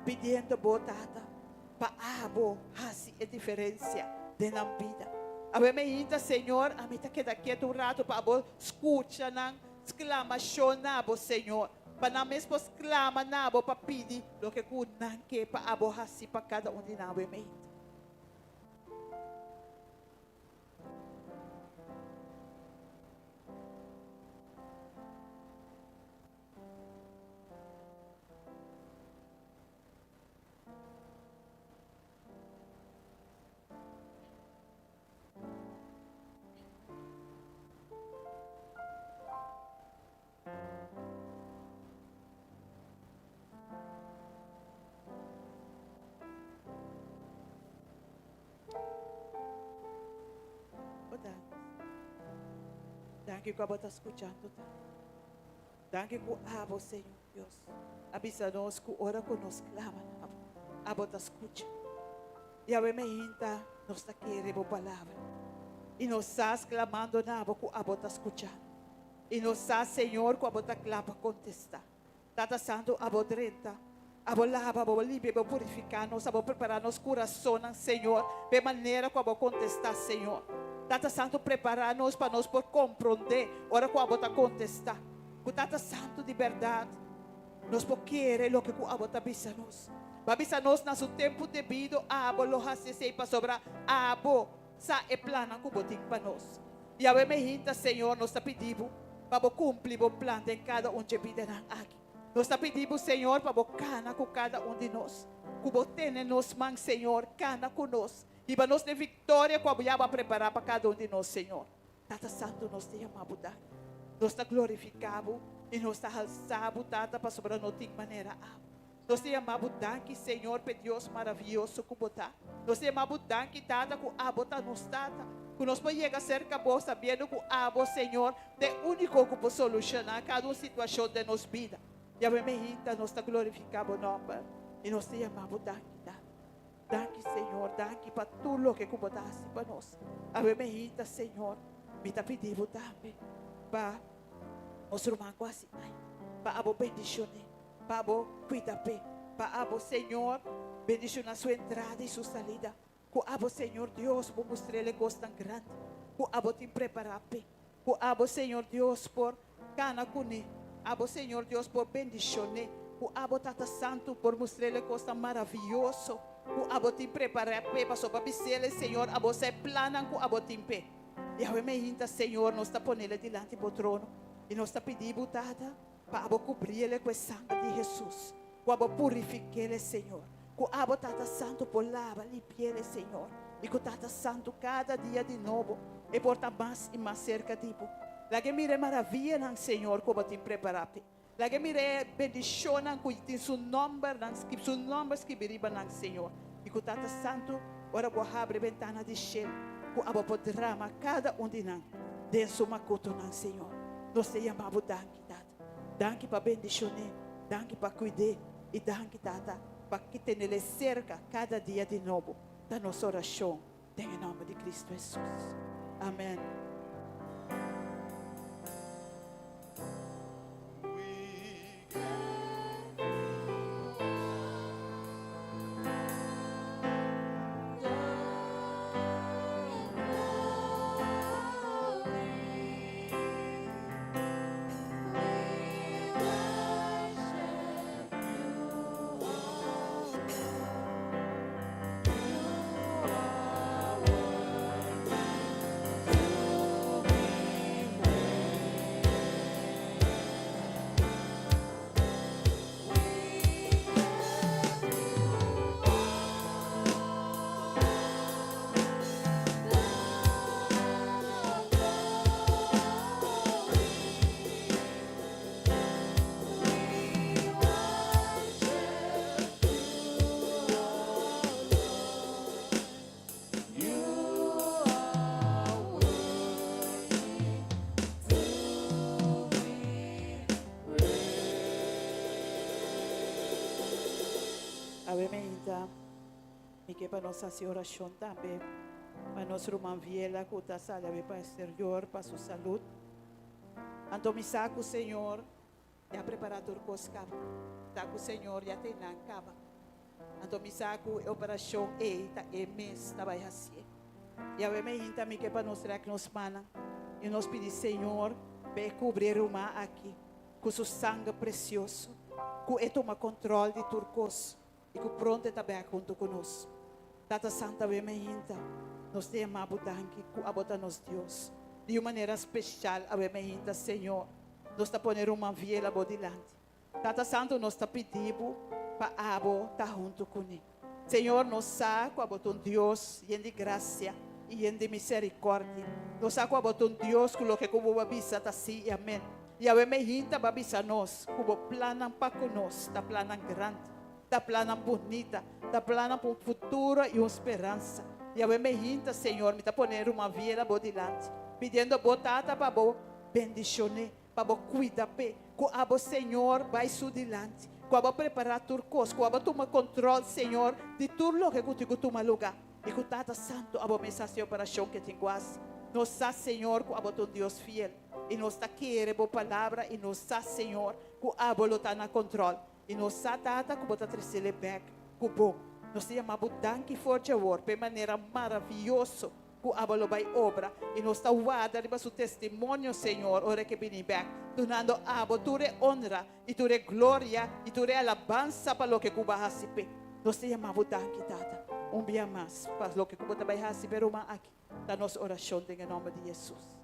pedindo boa tata para abo fazer a diferença de na vida. Abo me hinta, Senhor, a mim está quieto rato para você escutar na exclamação abo, Senhor. Para nós mesmos clama nabo para pedir o que não quer para aborrecer para cada de nós. Amém. Danke que você está escutando. Danke que abo, Senhor Deus. Avisa-nos que ora conosco, clama. Abo está escutando. E a me hinta, nós está querendo a palavra. E nós estamos clamando na abo que abo está escutando. E nós estamos, Senhor, que abo está clamando para contestar. Tata Santo, abo drenta. Abo lava, abo livre, abo purificar. Nós abo preparar nosso coração, Senhor. De maneira que abo contestar, Senhor. Tata Santo, preparar-nos para nós por compreender. Ora que abo está contestar. Que Tata Santo, de verdade, nós por querer o que abo está avisando-nos. Avisar-nos no seu tempo devido. Abo lo hace para sobrar. Abo sa e plana que abo tem para nós. E a me hinta, Senhor, nós está pedindo para cumprir o plano de cada de vida aqui. Nós está pedindo, Senhor, para cana com cada de nós. Que abo tenha nos mãos, Senhor, cana com nós. E para nós ter vitória que abo vai preparar para cada de nós, Senhor. Tata Santo, nós te amamos, nós te glorificamos e nós te alçamos, Tata, para sobrar nós de maneira abo. Nós te amamos, danke, Senhor, por Deus maravilhoso que está. Nós te amamos, danke, Tata, que abo está nos Tata. Que nós podemos chegar cerca de vós, sabendo que abo, Senhor, é o único que pode solucionar cada situação de nossa vida. E a memorita, nós te glorificamos o nome. E nós te amamos, danke, Tata. Danke, Senhor, danke para tudo o que tu botaste para nós. A memorita, Senhor, me está pedindo também para os irmãos quase, para abo bendicionar. Para abo cuidar, para abo, Senhor, bendicionar sua entrada e sua salida. Que abo, Senhor Deus, por mostrar-lhe coisas tão grandes. Que abo te preparar, que abo, Senhor Deus, por cana cune. Abo, Senhor Deus, por bendicionar. Que abo, Tata Santo, por mostrar-lhe coisas maravilhosas. Que abo te preparar, para sobreviver, Senhor, abo se plana que abo te pé. E a me hinta, Senhor, nós está ponendo diante do trono. E nós está pedindo, Tata, para cobrir-lhe com o sangue de Jesus. Que abo purifique-lhe, Senhor. Que abo, Tata Santo, por lava, limpie-lhe, Senhor. E que Tata Santo, cada dia de novo, e porta mais e mais cerca de você. Lá que mire maravilha, Senhor, que abo te preparar. Lá que mire bendição, que tem seu nome escrito, Senhor. E que Tata Santo, ora vou abrir a ventana de céu. Que abo pode derramar cada de nós. De sua macuto, Senhor. Nós te amamos, danke, Tata. Danke para bendicionar. Danke para cuidar. E danke, Tata, para que tenha cerca cada dia de novo. Da nossa oração. Em nome de Cristo Jesus. Amém. E que para nossa oração também. Para nós irmã Viela, que está salve para o exterior, para sua saúde. Então, me saco, Senhor, já preparado o cosca. Tá com o Senhor, já tem na cama. Então, me saco, a operação é mês, tá vai assim. E a me hinta me que para nós que nos mana. E nós pedimos, Senhor, para cobrir uma aqui, com seu sangue precioso, que toma controle de turcos e que pronto está bem junto conosco. Tata Santa, me hinta. Nós te amamos, danke, que abota nos Deus. De uma maneira especial, a me hinta, Senhor. Nós está poner uma viela bodilante. Tata Santo, nós está pedindo para abo estar junto com ele. Senhor, nós sabemos que abota Deus e de graça e de misericórdia. Nós sabemos que abota Deus que o que como babisa está assim, amém. E a me hinta babisa nós, como planan para conosco, está planan grande, está planan bonita, está planan para um futuro e uma esperança. E a me hinta, Senhor, me está poner uma viela bodilante, pedindo botata para bo bendicionar, para bo cuidar, que abo Senhor vai sudilante, que abo preparar turcos, que abo tomar controle, Senhor, de tudo o que tu toma lugar. E que Tata Santo abo mensagem para chão que tem quase. Nós sabemos, Senhor, que abo um Deus fiel. E nós está querendo boa palavra e nós sabemos, Senhor, que abo lo está na controle. E nós sabemos, Tata, que bota trecele back, que bom. Nós te chamamos danke forte amor, de maneira maravilhosa, que abo lo vai obra. E nós está guardando para seu testemunho, Senhor, ora que vem back. Donando abo, tu re honra, e tu re glória, e tu re alabança para lo que tu vai receber. Nós te chamamos danke, Tata. Dia mais, para lo que tu vai receber uma aqui. Da nossa oração, em nome de Jesus.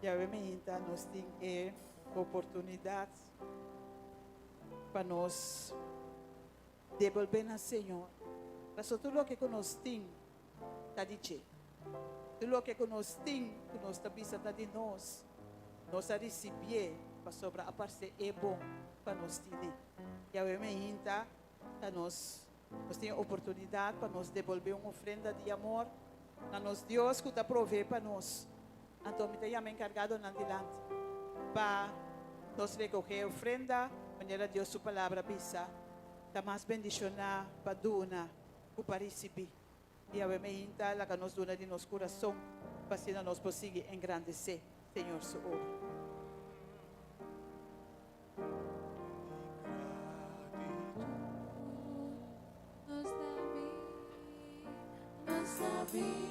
Já nós temos oportunidade para nós devolver ao Senhor. Para tudo o que nós temos, está de che. Tudo o que nós temos, que nós está está de nós a receber para sobrar a parte é bom para nós ter. Já nós temos oportunidade para nós devolver uma oferenda de amor a nós Deus que está provê para nós. Então, eu me encargado na dilante para nós recoger a ofrenda, maneira Deus sua palavra bisa, está mais bendicionar para dona, para receber. E a me inta la que nos dona de nosso coração, para assim nós possamos engrandecer, Senhor, sua obra. Não sabia.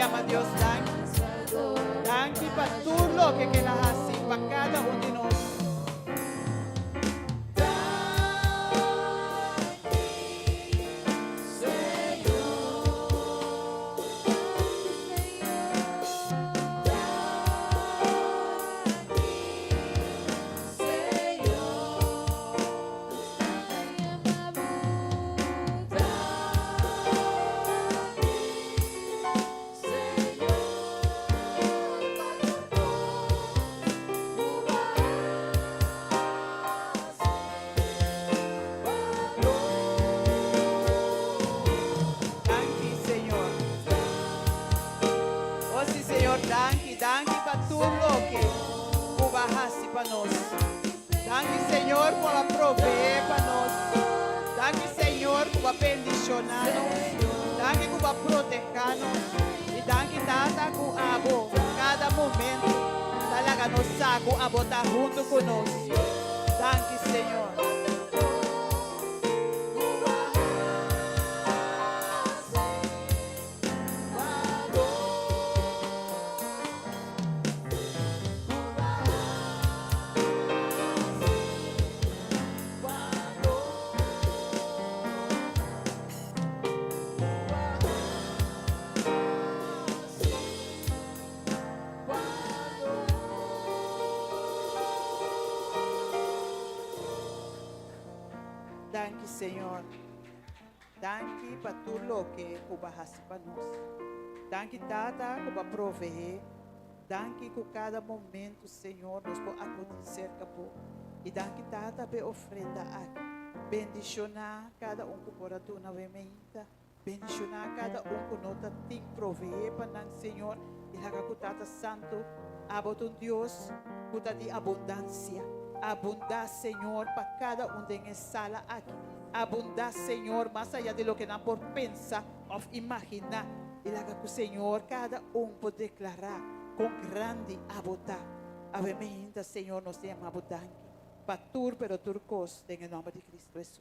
Llama Dios danke. Danke para todo lo que queda así, para cada uno de nosotros. Danke para tudo que tu barraste para nós. Danke, Senhor, por prover para nós. Danke, Senhor, por bendicionar-nos. Danke ku ba protejanos. E danke tata ku abo. Cada momento. Talaga nos saco a botar junto conosco. Danke, Senhor. Danke, Senhor. Danke para tudo lo que bahas para nós. Danke, Tata, para prover. Danke por cada momento, Senhor, nos pode acontecer, capô. E danke, Tata, para ofrenda aqui. Bendicionar cada que por tu na vementa. Bendicionar cada que nota tem prover para nós, Senhor. E laga com Tata Santo, abotum Deus, cuta de abundância. Abundar, Senhor, para cada de sala aqui. Abundar, Senhor, mais allá de lo que não por pensar ou imaginar. E lá que o Senhor, cada pode declarar com grande abotar. Ave minha, Senhor, nos tem abundante. Para tur, pero turcos, em nome de Cristo Jesus.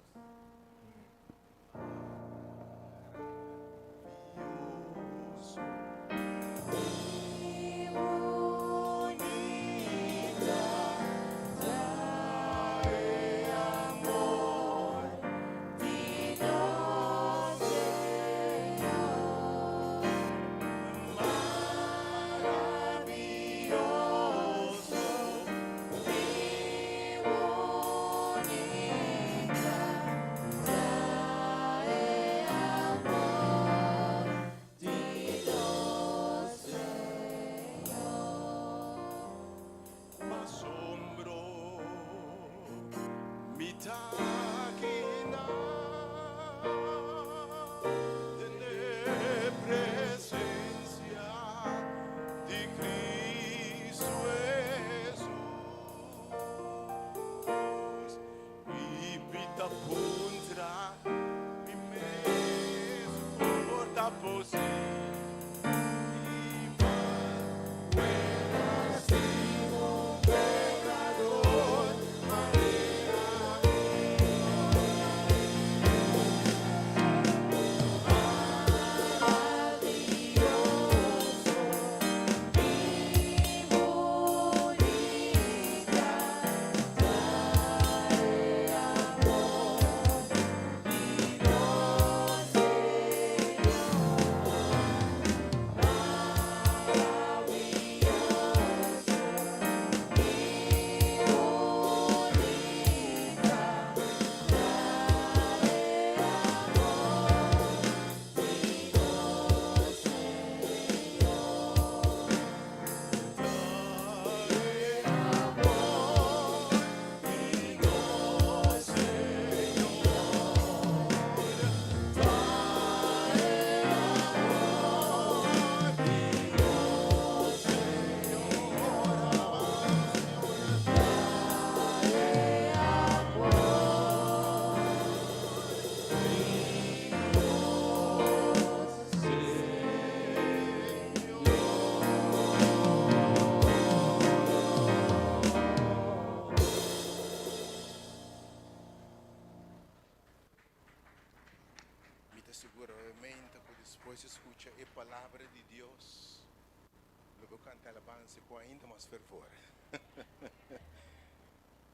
Seguramente que depois escuta a palavra de Deus, eu vou cantar alabança com ainda mais fervor.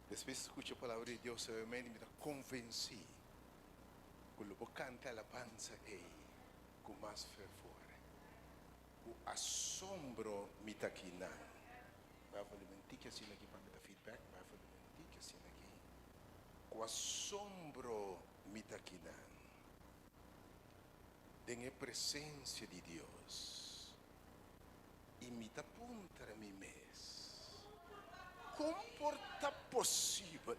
Depois escuta a palavra de Deus, eu me convenci que eu vou cantar alabança com mais fervor. O assombro me está aqui não. Vai falar mentir que assim aqui para me dar feedback, vai falar mentir que assim aqui. O assombro me está aqui não. Tem a presença de Deus e me apunta a mim mesmo. Como é possível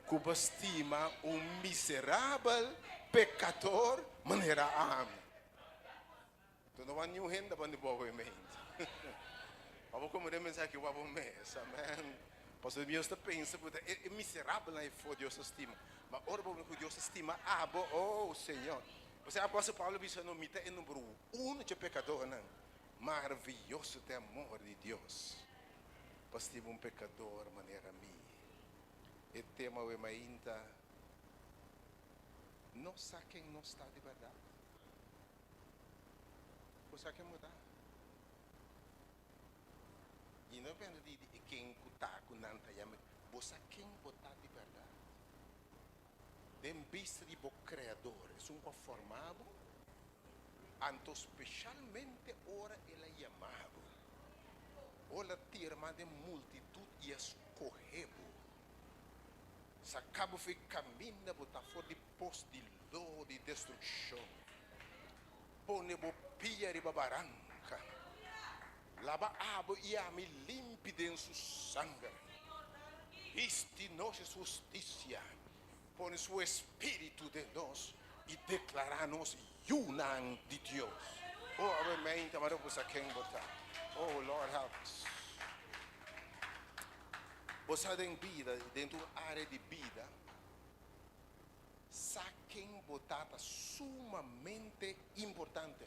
que você estima miserável pecador maneira amo? Então não há nenhuma renda para depois mente. Vamos comer mensagem que vamos mês, amém. Pois Deus está pensando que é miserável na for Deus estima, mas ora que Deus estima, oh Senhor. Você apóstolo Paulo disse no mita é número 1 de pecador, não? Maravilhoso é amor de Deus. Pois tive um pecador maneira mim. E tema o ainda não sabe quem não está de verdade. Você quer mudar? E não é de quem está com nanta yame. Você quem botar de verdade? Dem vista de bo criador, é um formado. Anto especialmente ora ele chamado. Ora tirma de multitud e escorrebo. Sacabo foi caminho botar fora de posto de dor, de destruição. Pone bo pia de babaranca. Lava abo e a me límpida em seu sangue. Isti nossa justiça. Pone seu espírito de nós e declarar-nos unan de Deus. Oh, amém, tamara você quem botar. Oh, Lord help us. Você tem vida, dentro da área de vida, saquem botar sumamente importante.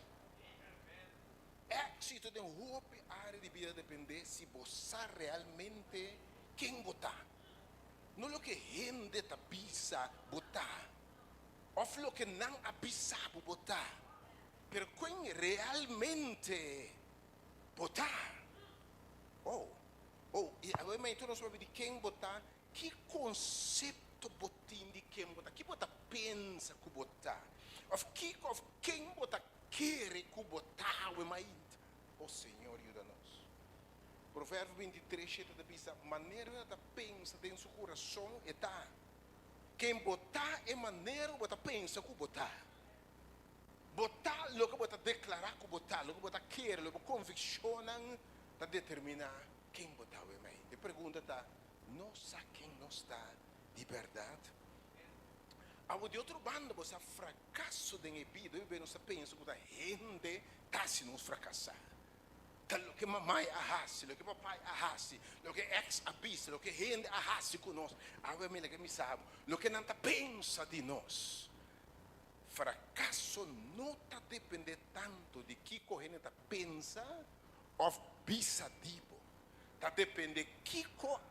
Éxito de uma área de vida depende se você realmente quem botar. Não o que gente tapisa botar. Of lo que não abisabu botar. Pero quem realmente botar. E agora tu não sabe de quem botar. Que conceito botin de quem botar? Que botar pensa que botar? Of quem botar quer que botar? Oh Senhor, ajuda-nos. Provérbio 23, 7 da bisa. Maneira da pensa dentro do seu coração é tá. Quem botar é maneira botar pensa que botar. Botar, lo que botar declarar que botar, lo que botar quer, lo que conviccionam, para determinar quem botar o e-mail. E pergunta tá, não sabe quem não está de verdade? Ao de outro bando, você fracasso de vida, e você pensa que a gente está se nos fracassar. Lo que mamãe arrasse, lo que papai arrasse, lo que ex abisse, lo que gente arrasse conosco. Agora me que me sabe, lo que não pensa de nós. Fracasso não está depende tanto de que corrente está pensa ou bisa dibo. Está depende de que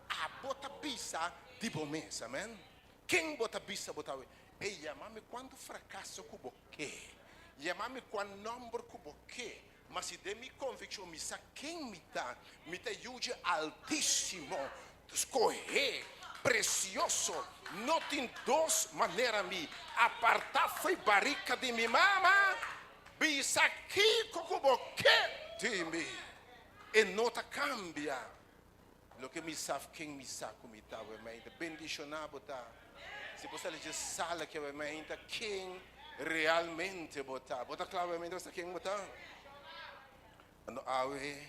a bota bisa dibo mesmo, amém? Quem bota bisa bota e chamame quando fracasso cubo que, chamame quando número cubo que. Mas se de minha convicção me sa quem me ajude altíssimo, escorrer, precioso, não tem duas maneiras me apartar foi barrica de minha mama, bisa aqui como que de mim, e nota cambia, lo que me sabe quem me sabe como está, bendicionado tá, se você lhe sala que vai quem realmente botar claramente você quem botar. Ano awe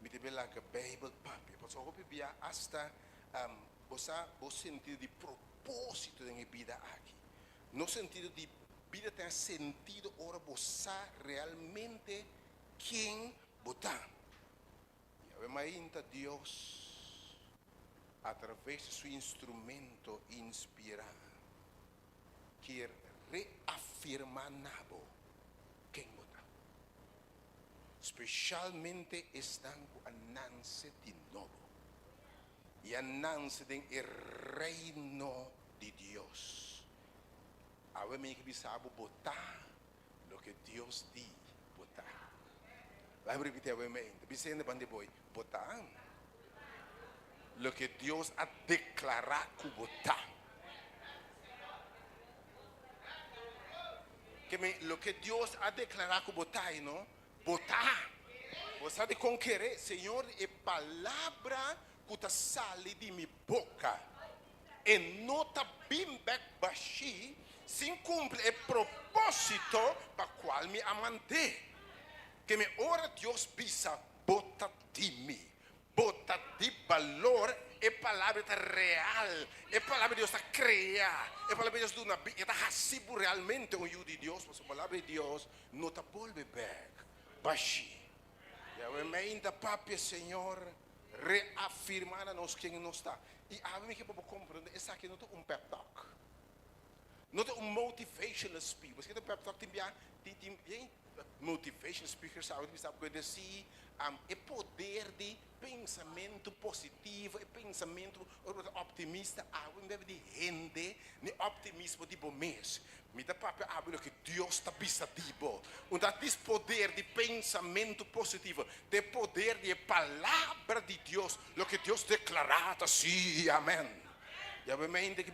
mitibela ka Bible papi. Pois eu hope bia hasta o sentido de propósito da vida aqui. No sentido de vida tem sentido ora você realmente quem botar. E ainda Deus através de seu instrumento inspirar quer reafirmar nabo quem botar. Especialmente estão com a ananse de novo. E a ananse do reino de Deus. Agora me que sabe botar o que Deus diz botar. Vai repetir agora me. Dizendo bande boy botar. O que Deus a declarar que botar. Que o que Deus a declarar que botar, não? Botar, você de conquerer, Senhor, é palavra que está sale de minha boca, e não está bem back baixi, sem cumprir o propósito para qual me amante. Que me ora Deus pisa, bota de mim, bota de valor, é palavra real, é palavra de Deus está criar, é palavra de Deus do nabi, está recibo realmente um de Deus, mas a palavra de Deus não está volve back. Baixi. E agora ainda papi, Senhor, reafirmar a nós quem não está. E a mim que eu compreendo, essa aqui não é um pep talk. Not een motivational speaker. Misschien een pep talk die motivational speakers zou we kunnen zien e poder de pensamento positivo, e pensamento optimista. We hebben die gente, die optimismo die bomes. Met de papa hablo que Dios está pisativo. En dat is poder de pensamento positivo, de poder de palabra de Dios, lo que Dios declarado, sí, amén. Ja, we meenden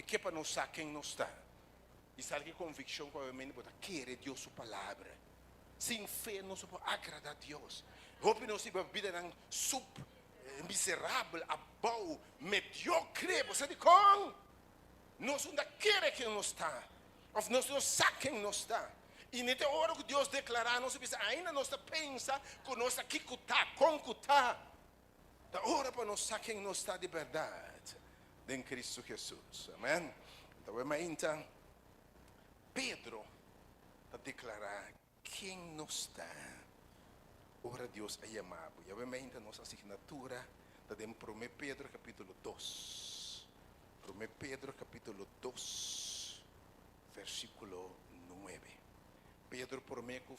que para nos quem não está. E sabe que convicção que we meenden para querer Deus sua palavra. Sem fé não se pode agradar a Deus. Hope não se bebida nang miserável, abau, mediocre, você de com. Nós não querer quem não está. Of nós não sabe quem não está. E nessa hora que Deus declarar, nós ainda nós pensa que nós aqui cutá, concutá. Da hora para nós saber quem não está de verdade. Em Cristo Jesus. Amém? Então, então Pedro a declarar quem não está. Ora Deus é amado. E obviamente a nossa assinatura está em 1 Pedro capítulo 2. 1 Pedro capítulo 2, versículo 9. Pedro promete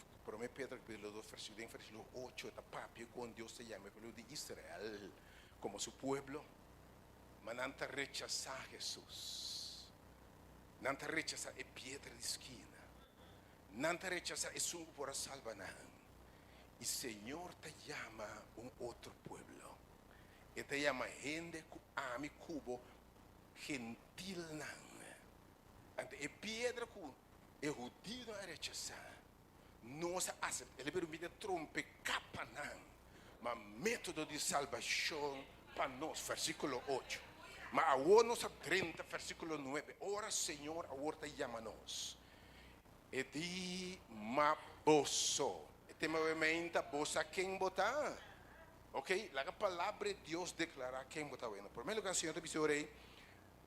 Pedro capítulo 2, versículo 8. Está papi con Dios se llama el pueblo de Israel como su pueblo. Mas não te rechazar Jesus. Não te rechazar é pedra de esquina. Não te rechazar é sumo para salvar. E Senhor te chama outro pueblo. E te chama gente que ama cubo gentil não. Ante é pedra que é judío a rechazar. Não se aceita. Ele permite trompe capa não. Mas método de salvação para nós, versículo 8. Mas agora nos 30, versículo 9. Ora, Senhor, agora te chama-nos. E di ma boso. E tem movimento, bosa quem botar. Ok? A palavra de Deus declara quem botar. Bueno, primeiro lugar, Senhor, te visorei.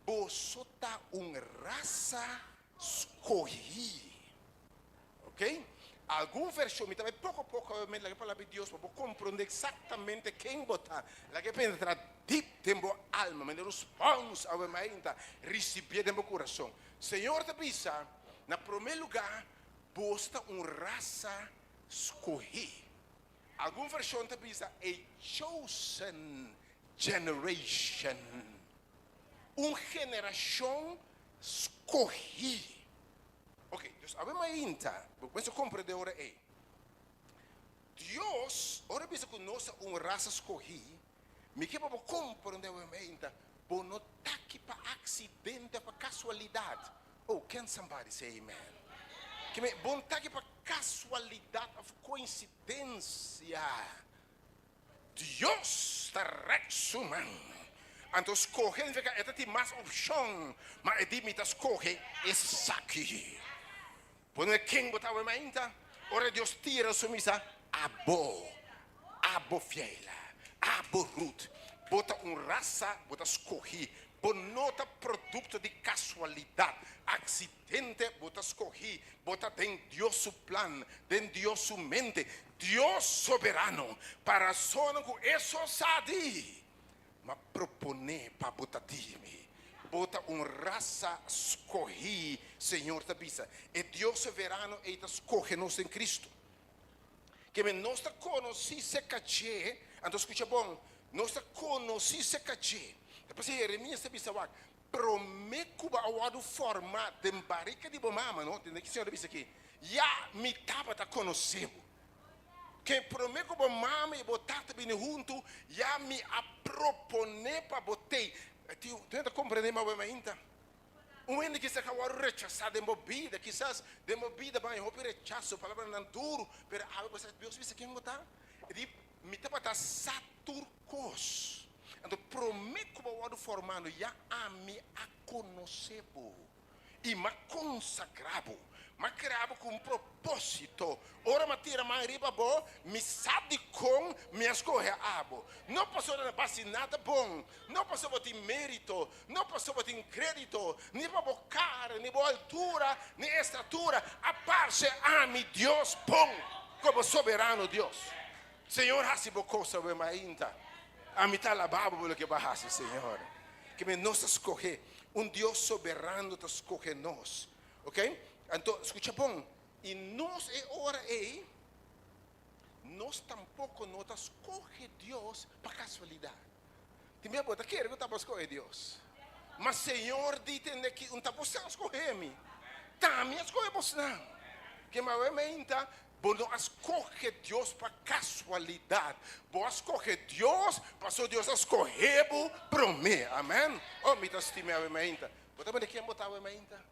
Boso tá raça escolhi. Ok? Algum versão, me também pouco a pouco, a palavra de Deus, para compreender exatamente quem botar. La que penetra deep dentro alma, me responde a mente, receber dentro coração. Senhor, te pisa, na primeiro lugar, bosta raça escolhi. Algum versão te pisa, a chosen generation. Geração escolhi. Ok, dus abbiamo ainda, questo comprende ora è. Deus, ora pensa che nós raça escolhi, me que para compreender ainda, por não tá aqui para acidente, para casualidade. Oh, can somebody say amen? Que me bom tá aqui para casualidade, of coincidência. Deus está rexumando. Então escolher é ter mais opção, mas é de me escolher esse aqui. Quando quem botava ainda, ora Deus tira a sua missa, abo fiel, abo Ruth, bota raça, bota escolhi, nota produto de casualidade, acidente, bota escolhi, bota dentro de Deus su plan, dentro de Deus su mente, Deus soberano, para zona com isso sabe, mas propone para botar time. Bota raça escolhi, Senhor, te avisa. E Deus soberano e te escolhe-nos em Cristo. Que nós te conhecemos caché, então escuta bom, nós te conhecemos caché. Depois Jeremias te avisa, prometo que ao formar de barrica de bomama, não? Tem que Senhor avisa aqui. Já me estava te conhecendo. Que prometo que bomama e botar te bem junto, já me apropone para botei. Tenta compreender mais ainda. Ainda que se acabou rechazar de movida, quizás de movida vai houve rechazo, palavra não duro, pero você Deus disse quem botar, ele me tá para saturcos. Então prometo que vou formando já a me a conhecer e me consagrado. Mas criado com propósito. Ora, matira mais riba bom, me sabe com me escolhe abo. Não passou na base nada bom. Não passou por mérito. Não passou por crédito. Nem para cara, nem para altura, nem estatura. A parte a mi Deus bom, como soberano Deus. Senhor, há sido coisa bem ainda. A mitad la baba pelo que bajasse, Senhor. Que me nos escolhe. Un Dios soberano te escoge nos. Ok? Entonces, escucha bom. Y nos ahora nos tampoco no te escoge Dios para casualidad. Timia bota quer que tá escolher Deus. Mas Senhor dite que um tá buscando escolher me. Tá me escolher não. Que mas menta, bom não escolhe Deus para casualidade. Bom escolhe Deus, passou Deus escolher para mim. Amém. Oh, me tá estima a menta. Bota me quem botar a menta.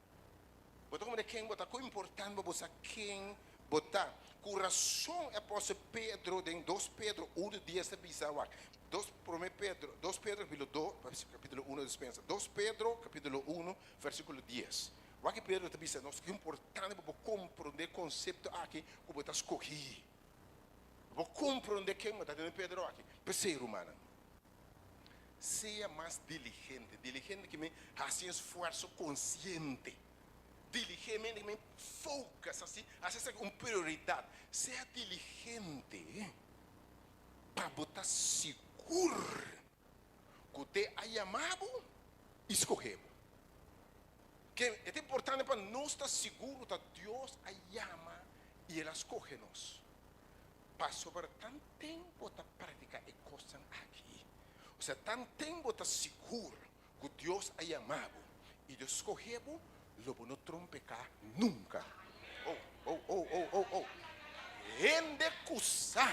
Bota me quem botar com importante você quem botar. Coração é apóstolo Pedro em 2 Pedro 1:10 da Bisawak. 2 Pedro capítulo 1 dispensa. 2 Pedro capítulo 1 versículo 10. O que Pedro te diz, nós que é importante para compreender o conceito aqui como está escolhido. Para compreender quem está dentro de Pedro aqui. Terceiro, humana. Seja mais diligente. Diligente que me faz esforço consciente. Diligente que me foca, assim, uma prioridade. Seja diligente para botar seguro que te ha chamado e escolheu. Que é importante para nós estar seguros que Deus a chama e Ele escolhe nos. Para sobre tanto tempo de praticar e coisas aqui. Ou seja, tanto tempo de seguro que Deus a chamado e Deus escolheu, lobo não trompecar nunca. Gente cusa,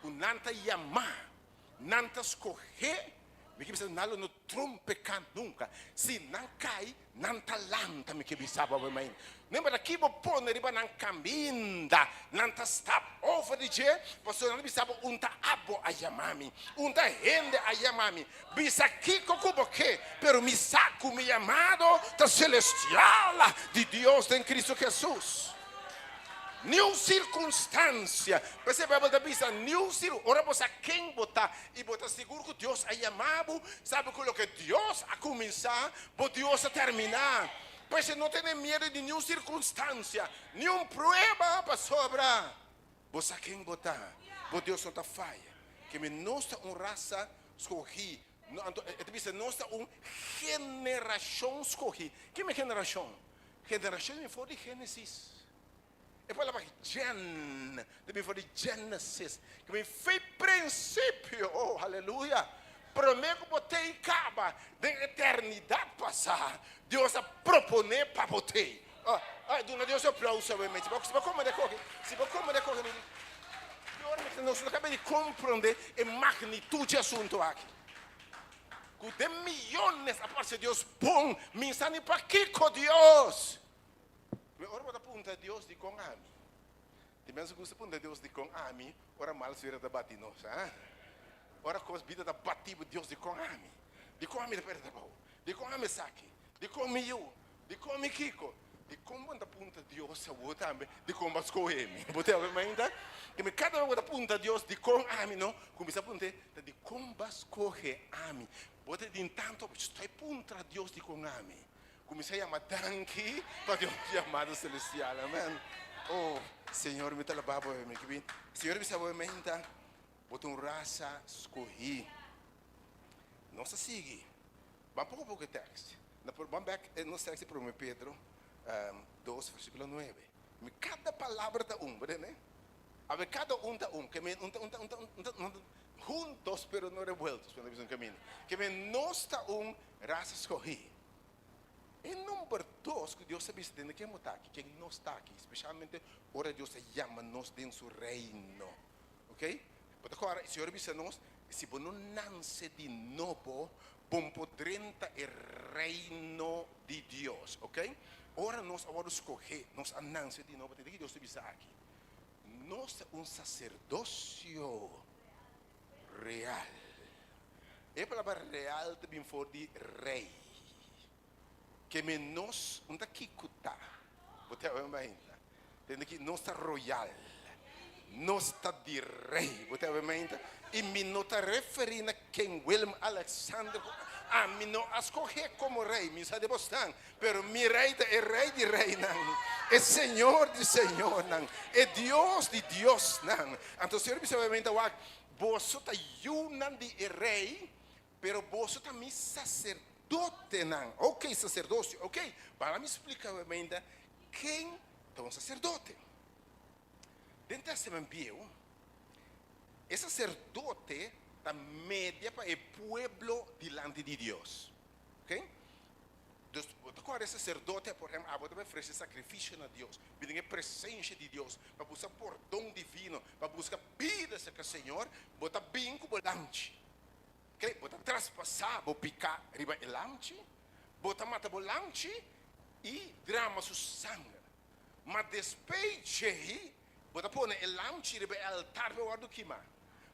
que não te chamar, não te escolher, me que bisa nalo no trompecar nunca. Se não cai, não te lanta, me que bisa ba mãe. Lembra daqui vou pôr riba não caminda, não te stop over de je, você não bisa ba unta abo a chamami, unta rende a chamami. Bisa aqui como que, pero me saco me chamado da celestial de Deus em Cristo Jesus. Nenhuma circunstância, percebe a Bíblia diz, nenhuma circunstância, ora você quem botar e botar seguro que Deus a chamado, sabe que o que Deus a começar, pode Deus a terminar, pois não tem medo de nenhuma circunstância, nenhuma prova para sobrar, você quem botar, pode Deus não está falha, que me nossa raça escolhi, nossa geração escolhi, que é geração? Geração me foi de Gênesis. É para falar gen, também foi de Gênesis, que me fez princípio, oh, aleluia. Prometo que botei caba da eternidade passada. Deus a proponer para botei. Dona Deus aplauso obviamente. Se você como decorre, nós acabamos de compreender a magnitude do assunto aqui. Que de milhões a parte de Deus bom, me ensina para que com Deus. Ora bota punta Deus de com ami. Ti pensa que punta Deus de com ami, ora mal sfera da bati nos, Ora cos vida da bati Deus de com ami. De com ami da perda bom. De com ami saki. De com mi eu. De com mi kiko. De com bota punta Deus a outra também. De com mas coemi. Bote a ver ainda. Que me cada bota punta Deus de com ami não. Começa a punta de com bas corre ami. Bote de tanto estou punta Deus de com ami. Comecei a chamar danke para Deus chamado celestial, amém. Oh, Senhor, me tala babo, me que bem. Senhor, me sabe me ainda, botou raça escolhi. Nossa sigue. Vamos pouco texto. Vamos back no texto para o Pedro 2 versículo 9. Me cada palavra da né? A ver cada da que me juntos pero no revueltos, quando dizem caminho. Que me nós está raça escolhi. E número 2, que Deus sabe de quem está aqui, quem não está aqui, especialmente ora Deus chama nós dentro do seu reino, ok? Porque agora, o Senhor disse a nós, se você não nasce de novo, você poderá o reino de Deus, ok? Ora nós agora escolher, nós nasce de novo, tem que Deus disse aqui, nós sacerdócio real. E a palavra real também for de rei. Que me nos não está aqui cuta, você vai ver ainda, tem aqui não está royal, não está de rei, você vai ver ainda, e me não está referindo a quem William Alexander, me não escolhe como rei, me sabe bastante, pero mi rei é rei de rei não, é Senhor de Senhor não, é Deus de Deus não, então Senhor me sabe ainda você está junando de rei, pero você também sacerdote sacerdote não. Ok, sacerdócio, ok. Para me explicar ainda quem é um sacerdote. Dentro do Testamento Viejo, esse sacerdote da média para o pueblo diante de Deus. Ok? Agora, esse sacerdote, por exemplo, vai oferecer sacrifício a Deus, pedir a presença de Deus, para buscar perdão divino, para buscar vida com o Senhor, botar bem com o lanche. Okay? Botar traspassar, botar picar riba o lanche, botar matar o lanche e drama su sangue. Mas despeje, botar pôr o lanche riba o altar para o guardo queimar.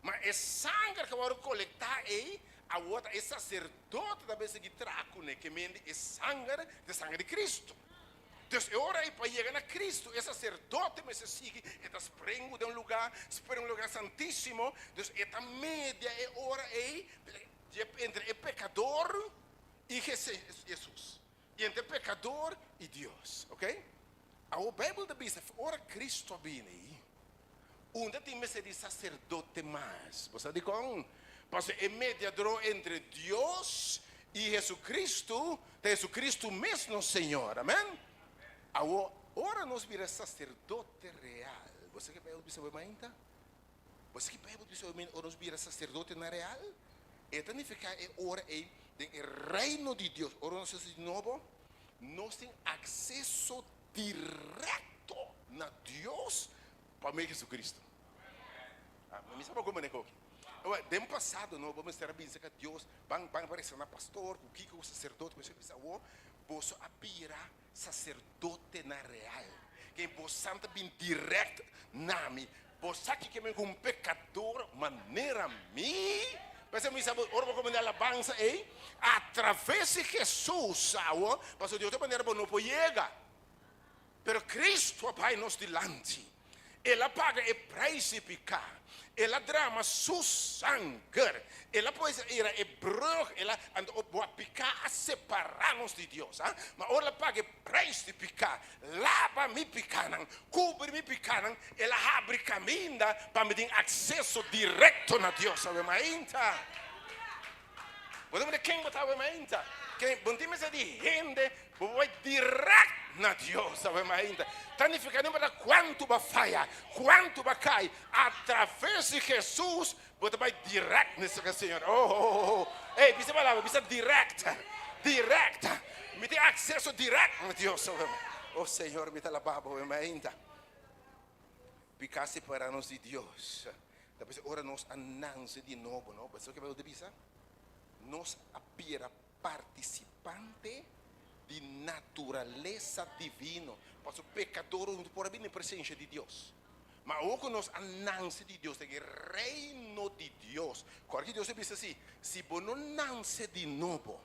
Mas é sangue que vai coletar aí, a outra é sacerdote da vez que trago, né, que mende é sangue de Cristo. Então, é hora aí para chegar a Cristo, é sacerdote, mas se sigue, é desprengo de lugar santíssimo. Então, esta média é hora aí entre o pecador e Jesus. E entre o pecador e Deus, ok? A Bíblia diz, ora Cristo vem aí. Onde tem mais de sacerdote mais? Você diz com? Porque é mediador entre Deus e Jesucristo, de Jesucristo mesmo Senhor, amém? Agora nós vira sacerdote real. Você que Bíblia diz ainda? Você que Bíblia diz nós vira sacerdote na real? Então significa é hora é o reino de Deus. Ora nós de novo, nós temos acesso direto na Deus para meio Jesucristo. Me sabe como é que Dentro passado, nós vamos ter a bênção que Deus vai aparecer na pastor, o que o sacerdote, você pensa, você abrirá sacerdote na real. Que você santa bem direto na mim. Você que vem com um pecador, maneira mim. Mas me sabe, ora como na alabança é, através de Jesus, porque Deus de maneira não pode chegar. Pero Cristo vai nos delante. Ela paga o preço de pecar. Ela drama su sangue. Ela pode ir a brug. Ela vai picar a separar-nos de Deus. Mas ela paga o preço de pecar. Lava me pecar. Cobre me pecar. Ela abre caminho para me ter acesso direto na Deus. Sabe mais? Podemos dizer quem botar mais? Quem bontima se de gente vai direto na Deus, sabe mais? Significa não para quanto vai falhar, quanto vai cair, através de Jesus, você vai direto nesse Senhor. Ei, você vai lá, você direta, me tem acesso direto a Deus, sabe? Oh Senhor, me dá a baba, ainda. Ficar separados de Deus. Depois, ora nós anamos de novo, não? Mas o que vai dizer? Nós apenas participante de natureza divina. Porque o pecador não pode vir na presença de Deus. Mas o nós anamos de Deus, é o reino de Deus. Quando Deus diz assim, se você não nasce de novo,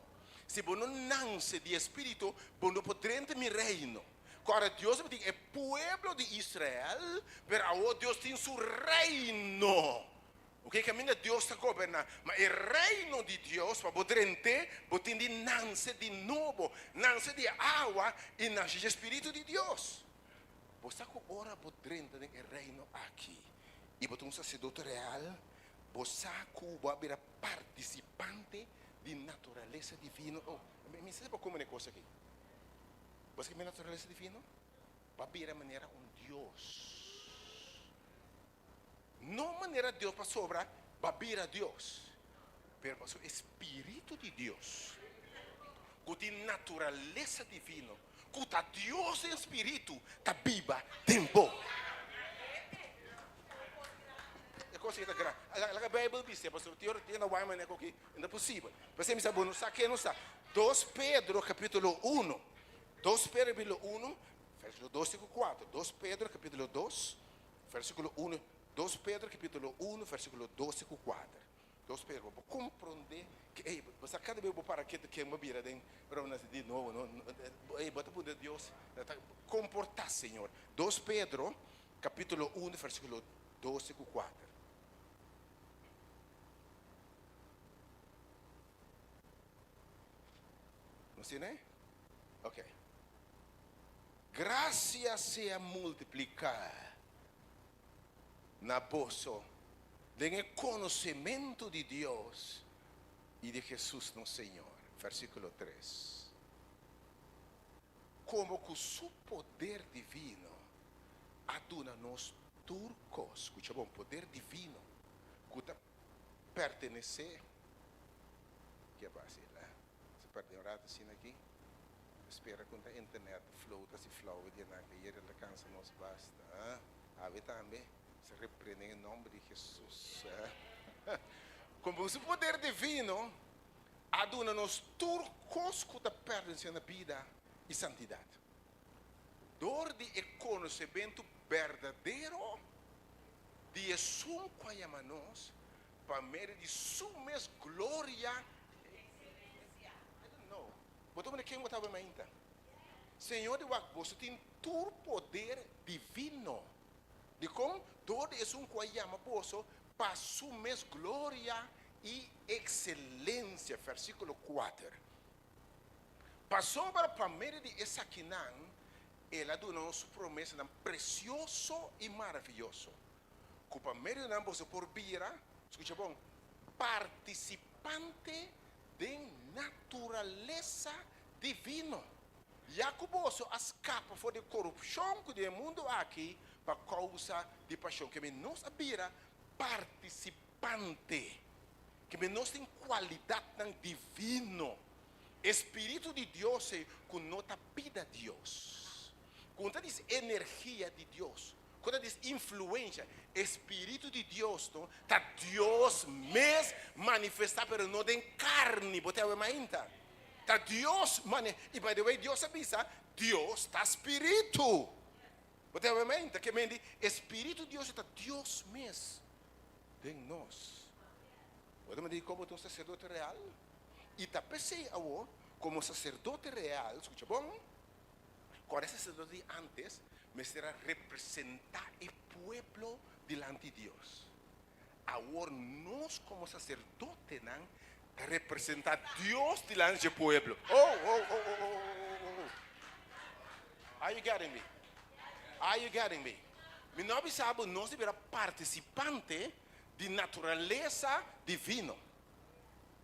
se você não nasce de Espírito, você não pode entrar no reino. Agora Deus diz, é o povo de Israel, mas Deus tem seu reino. O que caminha Deus está governando, mas o reino de Deus para poder entrar, você tem de nascer de novo, nascer de água e nascer de Espírito de Deus. Você agora pode entrar no reino aqui e você é um sacerdote real. Você vai ser participante de natureza divina. Me sabe como é coisa aqui? Você que é natureza divina? Vai ser a maneira Deus. Não maneira Deus para sobrar, para vir a Deus, mas para o Espírito de Deus, que tem natureza divina, que está Deus em Espírito, está viva, tempo. É coisa que está a Bíblia diz, mas o teor tem uma maneira que não é possível. Você me sabe, não está aqui, não está. 2 Pedro capítulo 1, 2 Pedro capítulo 1, versículo 2 e 4. 2 Pedro capítulo 2, versículo 1. 2 Pedro capítulo 1, versículo 12 e 4. 2 Pedro, para compreender que, você cada vez para que uma vira de novo, bota por Deus, comportar, Senhor. 2 Pedro capítulo 1, versículo 12 e 4. Não sei, né? Ok. Graças seja multiplicar na vosso de conhecimento de Deus e de Jesus nosso Senhor. versículo 3. Como con su poder divino, aduna-nos turcos. Escucha bom, poder divino. Que pertenece. Que fácil, né? Se perde um rato assim aqui. Espera quando a internet flota, se flauta, de nada, e ele alcança nos basta. A ver também. Se repreende em nome de Jesus. Como o poder divino, aduna-nos turcos que pertencem à vida e santidade. Dor de conhecimento verdadeiro de Jesus que chama-nos para meio de sua mesma glória. I don't know. Botou me quem botava ainda. Senhor de você tem todo poder divino. De como dor de Jesus que chama você para sua mesma glória e excelência. Versículo 4. Passou para meio de Esaquinan, ele deu sua promessa precioso e maravilhoso. Que para meio de você por vira, escucha bom, participante de natureza divina. Já que você escapa de corrupção que do mundo aqui, para causa de paixão, que nós vira participante, que nós tem qualidade divino. Espírito de Deus é que nota vida de Deus. Quando diz energia de Deus, quando diz influência, Espírito de Deus, está Deus mesmo manifestar, pero não tem carne, bote a ainda. Está Deus, e by the way, Deus avisa, Deus está Espírito. Bote a ainda, que me diz, Espírito de Deus está Deus mesmo em nós. Podemos dizer como um sacerdote real? E está pensei como sacerdote real, escucha bom? Con ese sacerdote antes me será representar el pueblo delante de Dios. Ahora nos como sacerdote representar a Dios delante del pueblo. Oh. Are you getting me? Are you getting me? Mi novio sabe, nós deverá participante de naturaleza divina.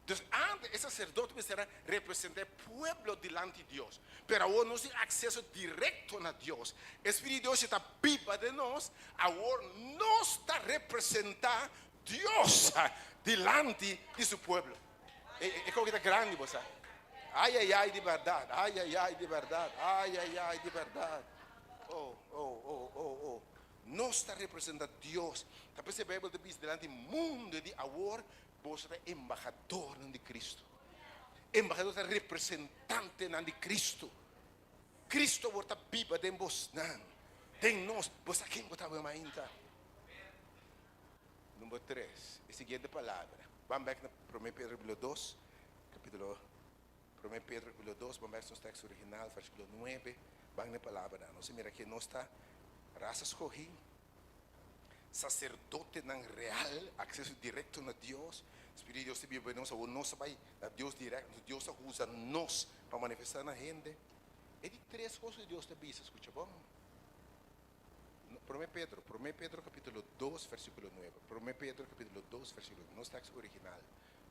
Entonces, antes el sacerdote será representar el pueblo delante de Dios. Pero ahora no tiene acceso directo a Dios. El Espíritu de Dios está viva de nosotros. Ahora no está representando Dios delante de su pueblo. Es como que está grande, ¿vos sabes? Ay, de verdad. Ay, de verdad. Ay, de verdad. Oh. No está representando Dios. Talvez a Bíblia diz delante do mundo de ahora. Você é embajador de Cristo. Embajador é representante de Cristo. Cristo está vivo em vós. Tem nós. Você quem está vendo ainda? Número 3. A seguinte palavra. Vamos back na 1 Pedro 2. Capítulo 1 Pedro 2. Vamos back no texto original. Versículo 9. Vamos na palavra. Não se mira que nós está. Raça escorri. Sacerdote real, acceso directo a Dios. Espíritu de Dios se vive en nosotros, no sabe a Dios directo, Dios usa nos para manifestar a la gente. Es de tres cosas que Dios te avisa, escucha, vamos. 1 Pedro capítulo 2, versículo 9. 1 Pedro capítulo 2, versículo 9. No está original.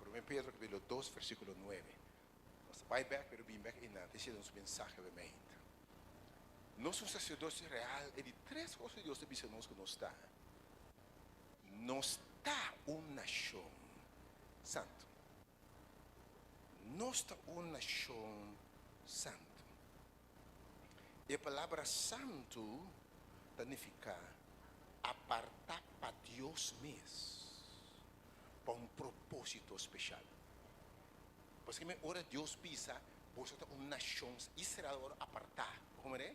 1 Pedro capítulo 2, versículo 9. Nos vai back, pero bien back in esse é o nosso mensaje de mente. Nosso sacerdote real é de três coisas que Deus te avisa nos que não está. Não está uma nação santo. Não está uma nação santo. E a palavra santo significa apartar para Deus mesmo, para um propósito especial. Porque me ora Deus pisa, você está uma nação, Israel apartar, como é?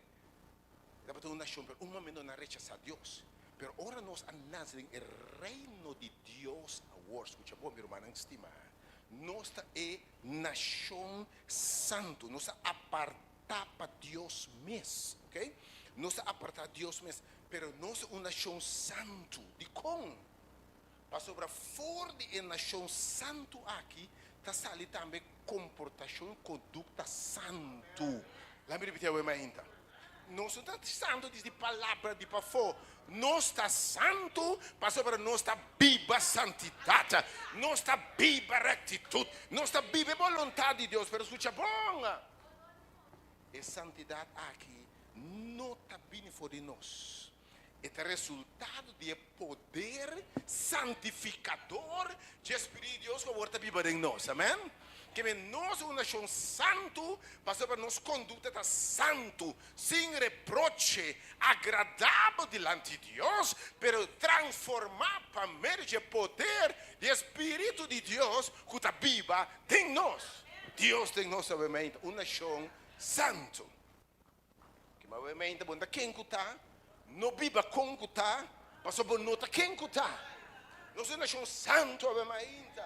Dá para ter uma nação, pero um momento não rechaça a Deus. Pero ahora nos andas en el reino de Dios. Ahora, escucha, mi hermana estima. Nuestra nación santo. Nos aparta para Dios mismo. ¿Ok? Nos aparta a Dios mismo. Pero no es una nación santo. ¿De cómo? Para sobre fora de nación santo aquí, está saliendo también comportación, conducta santo. La mira, me não está santo desde palavra de pafô. Não está santo, passou para não está viva santidade, não está viva rectitude, não está viva vontade de Deus. Pero escucha bom, a santidade aqui não está vindo fora de nós. É resultado de poder santificador de Espírito de Deus que volta viva em nós, amém? Que nós uma nação santo, passou para nós conduta está santo, sem reproche, agradável diante de Deus, pero transformar para meio de poder de Espírito de Deus que está viva em nós. Deus tem nós, obviamente, uma nação santo. Que obviamente, quando quem está, não viva com está, passou por nota quem está. Nós somos uma nação santo, obviamente.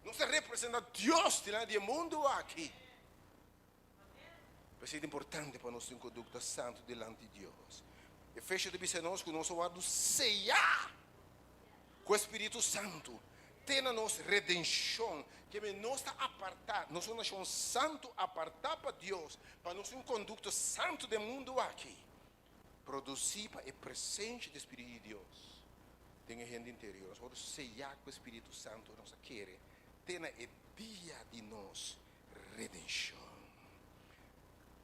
Nós representamos Deus diante do mundo aqui. Mas é importante para nós ter conduta santo diante de Deus. E fecha de dizer nós que nós vamos ceiar com o Espírito Santo. Tem a nossa redenção, que nós está apartado. Nós somos uma nação santo apartada para Deus, para nós ter conduta santo do mundo aqui. Produzir a presença do Espírito de Deus. Tem a gente interior. Nós vamos ceiar com o Espírito Santo. Nós queremos. Tem o dia de nós redenção.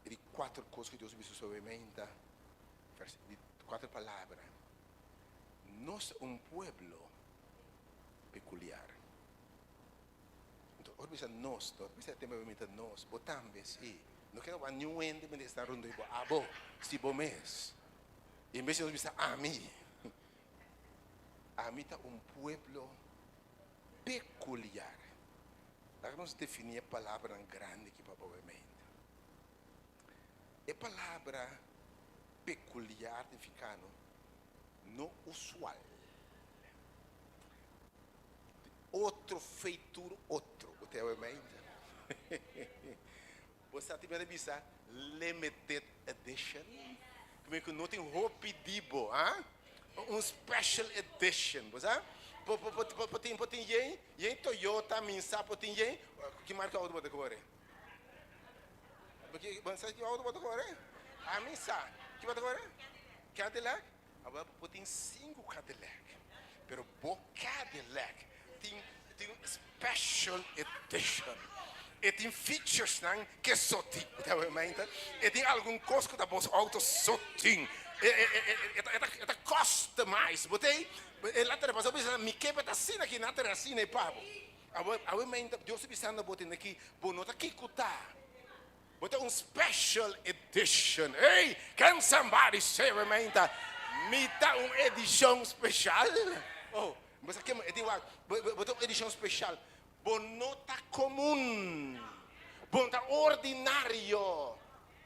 E de 4 coisas que Deus me submenta, 4 palavras. Nós um pueblo peculiar. Então, hoje nós, hoje tem nós, botamos, sim. Não quero que nenhum ente me está rondo e abo, se bom mês. E em vez de nós dizer a mim está um pueblo peculiar. Lá nós definir a palavra grande que provavelmente. A palavra peculiar de ficano não usual. Outro feitura, outro. Você Você tem que pensar limited edition. Como é que não tem roupa dibo, special edition, você? Potin yen Toyota minsa potin yen que marca auto bota agora. Porque você que auto bota agora? A minsa que bota agora? Cadillac. Agora potin 5 Cadillac. Pero bo Cadillac tem special edition. E tem features não que só tem, tá vendo? E tem algum coisa que da vossa auto só tem. É customize, botei. Lá tem passou pensando, me quebra assim aqui, não tem assim nem pavo. Agora mente Deus pensando botei aqui, bonota aqui cuta. Botei special edition. Hey, can somebody say mente? Me dá edição especial. Oh, mas aqui é de botei edição especial. Bonota comum. Bonota ordinário.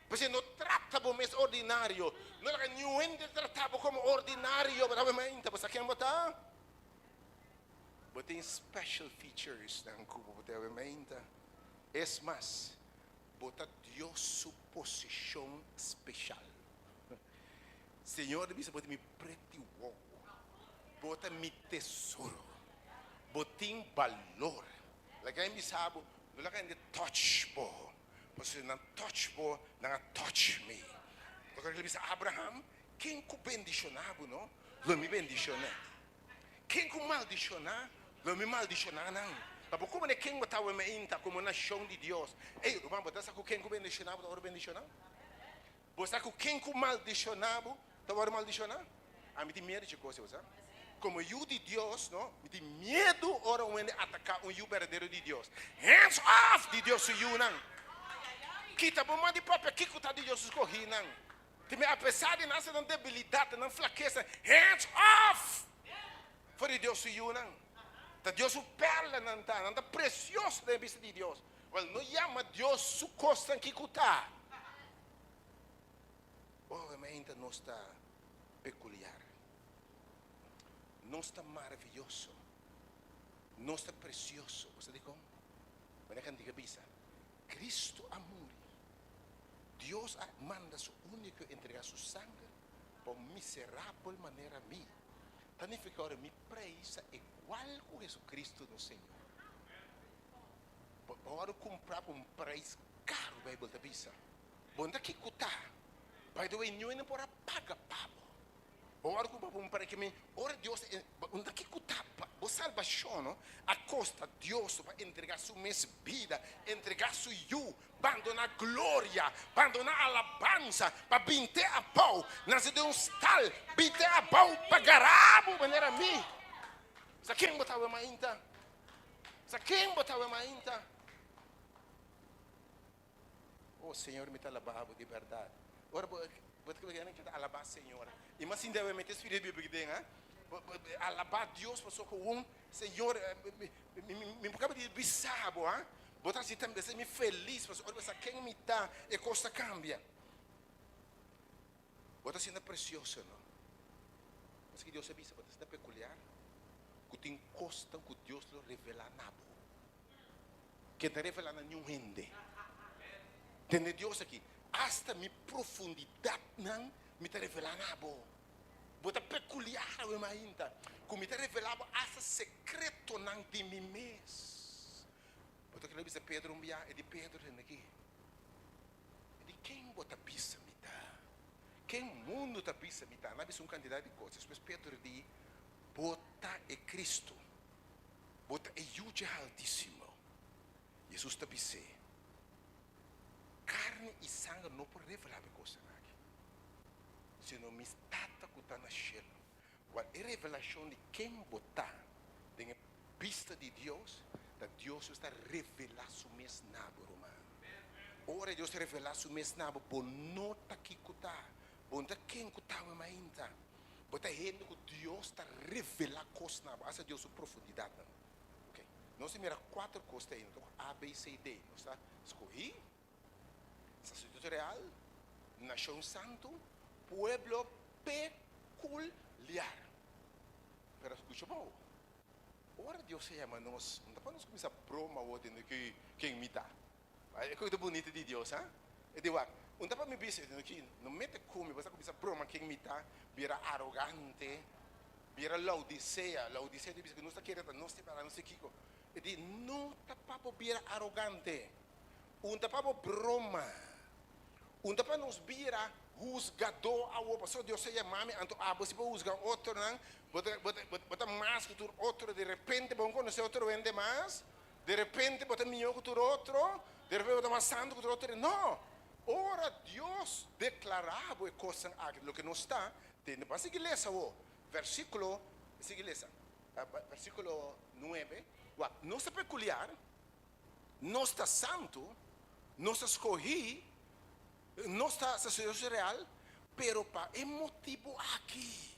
Porque não trata como mês ordinário. Não é nenhum tratado como ordinário. Mas você quer botar? Botem special features na cubo. É mais, botar Deus sua posição especial. Senhor, você bota me preto wow. Bota me tesouro. Botem valor. Lagay me sabo. Não lagay de touch po. Você não touch po, não touch me. Porque ele diz Abraham, quem que bendicionava, não? Não me bendicionar. Quem que maldicionar, não me maldicionar não. Mas como é quem estava me inta como nação de Deus? Ei, o vamos botar com quem que bendicionava, agora bendicionar? Você com quem que maldicionava, agora maldicionar? A mim tem medo de coisa, você? Como eu de Deus, não? Me tem medo ora quando atacar um eu verdadeiro de Deus. Hands off de Deus you não. Kita bom de própria que está de Deus escorri não. Apesar de nascer na debilidade, na fraqueza, hands off. For de Deus you não. Tá Deus o perla não tá precioso da vista de Deus. Well, não chama Deus su costa que está. Obviamente não está peculiar. Não está maravilhoso. Não está precioso. Você diz como? Mas não diga bisa. Cristo amor. Deus manda su único entregar su sangre por miserável maneira a mim. Significa agora mi preço igual com Jesucristo no Senhor. Agora comprar por um preço caro, Bíblia da bisa. Bom daqui cutar. By the way, não por paga pabo. Ora que papo para que me ora Deus onde que cutapa, o salvação a costa Deus para entregar sua vida, entregar sua abandonar glória, abandonar alabança, para binte a pau, nasce de stal, binte a pau para garabo, maneira mim. Sa quem botava mainta? Sa quem botava mainta? Oh Senhor, me alabado de verdade. Ora buat kebagian kita alabar Senhor. E mas ainda vai meter espírito bíblico dentro, alabar Deus para socorrer Senhor, me acaba de bisabo, botar se também me feliz, para ora quem me dá e costa cambia. Botar se ainda precioso, não? Mas que Deus avisa, botar se ainda peculiar, que tem costa que Deus lo revela nabo, que te revela na nenhum rende. Entende Deus aqui? Hasta mi profundidade não me te revelava. Bota peculiar o mainta. Como me te revelava hasta secreto não de mim mesmo. Bota que ele disse Pedro e de Pedro aqui. De quem bota pisa me dá? Quem mundo tá pisa me dá? Não é um candidato de coisas. Mas Pedro diz, bota é Cristo. Bota é Yude Altíssimo. Jesus tá pisa. Carne e sangue não pode revelar a coisa aqui. Senão me está na chela. Qual é a revelação de quem botar na pista de Deus, que Deus está revelando o mesmo nabo, romano. Ora Deus revelar o mesmo nabo, por nota que cuta, por nota quem cuta o mainta. Bota gente que Deus está revelando coisas nabo, essa Deus sua profundidade. Ok? Nós temos 4 coisas aí, A, B, C e D. Nós está escolhi. Sacerdote real, nação santo, pueblo peculiar. Pero escucha bom. Ora Deus se chama nós, não para nós começar a broma o de que quem me dá. É coisa bonita de Deus, hein? É de lá. Não dá para me dizer que não mete como você começa a broma quem me dá, vira arrogante, vira Laodicea diz que não está querendo, não está para não sei que. É de não tá para vira arrogante. Não tá para broma. Não para nos vira juzgador a outra pessoa. Deus se chama, então você pode juzgar outro, não? Bota mais que tu outro, de repente, bom, quando você outro vende mais, de repente, bota melhor que tu outro, de repente, bota mais santo que tu outro. Não! Ora, Deus declarava coisas aqui, o que não está, tem para seguir essa, versículo 9, não está peculiar, não está santo, não está escolhido, não está sacerdote real, pero para é motivo aqui,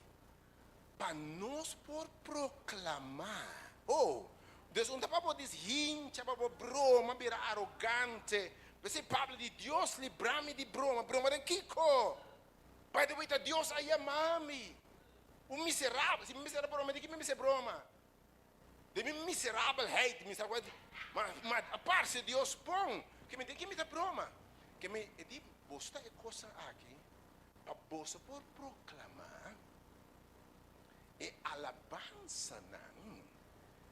para nós por proclamar. Deus não está para deshincha, para broma, para arrogante. Você Pablo de Deus livrar-me de broma de Kiko. Pai de vida Deus aí amame. O miserável, se miserável broma, de que me miserável broma? De mim miserável hate, miserável. Mas a parte de Deus bom, que me dá broma. Que me diz, bosta é coisa aqui, para você por proclamar, e alabança não,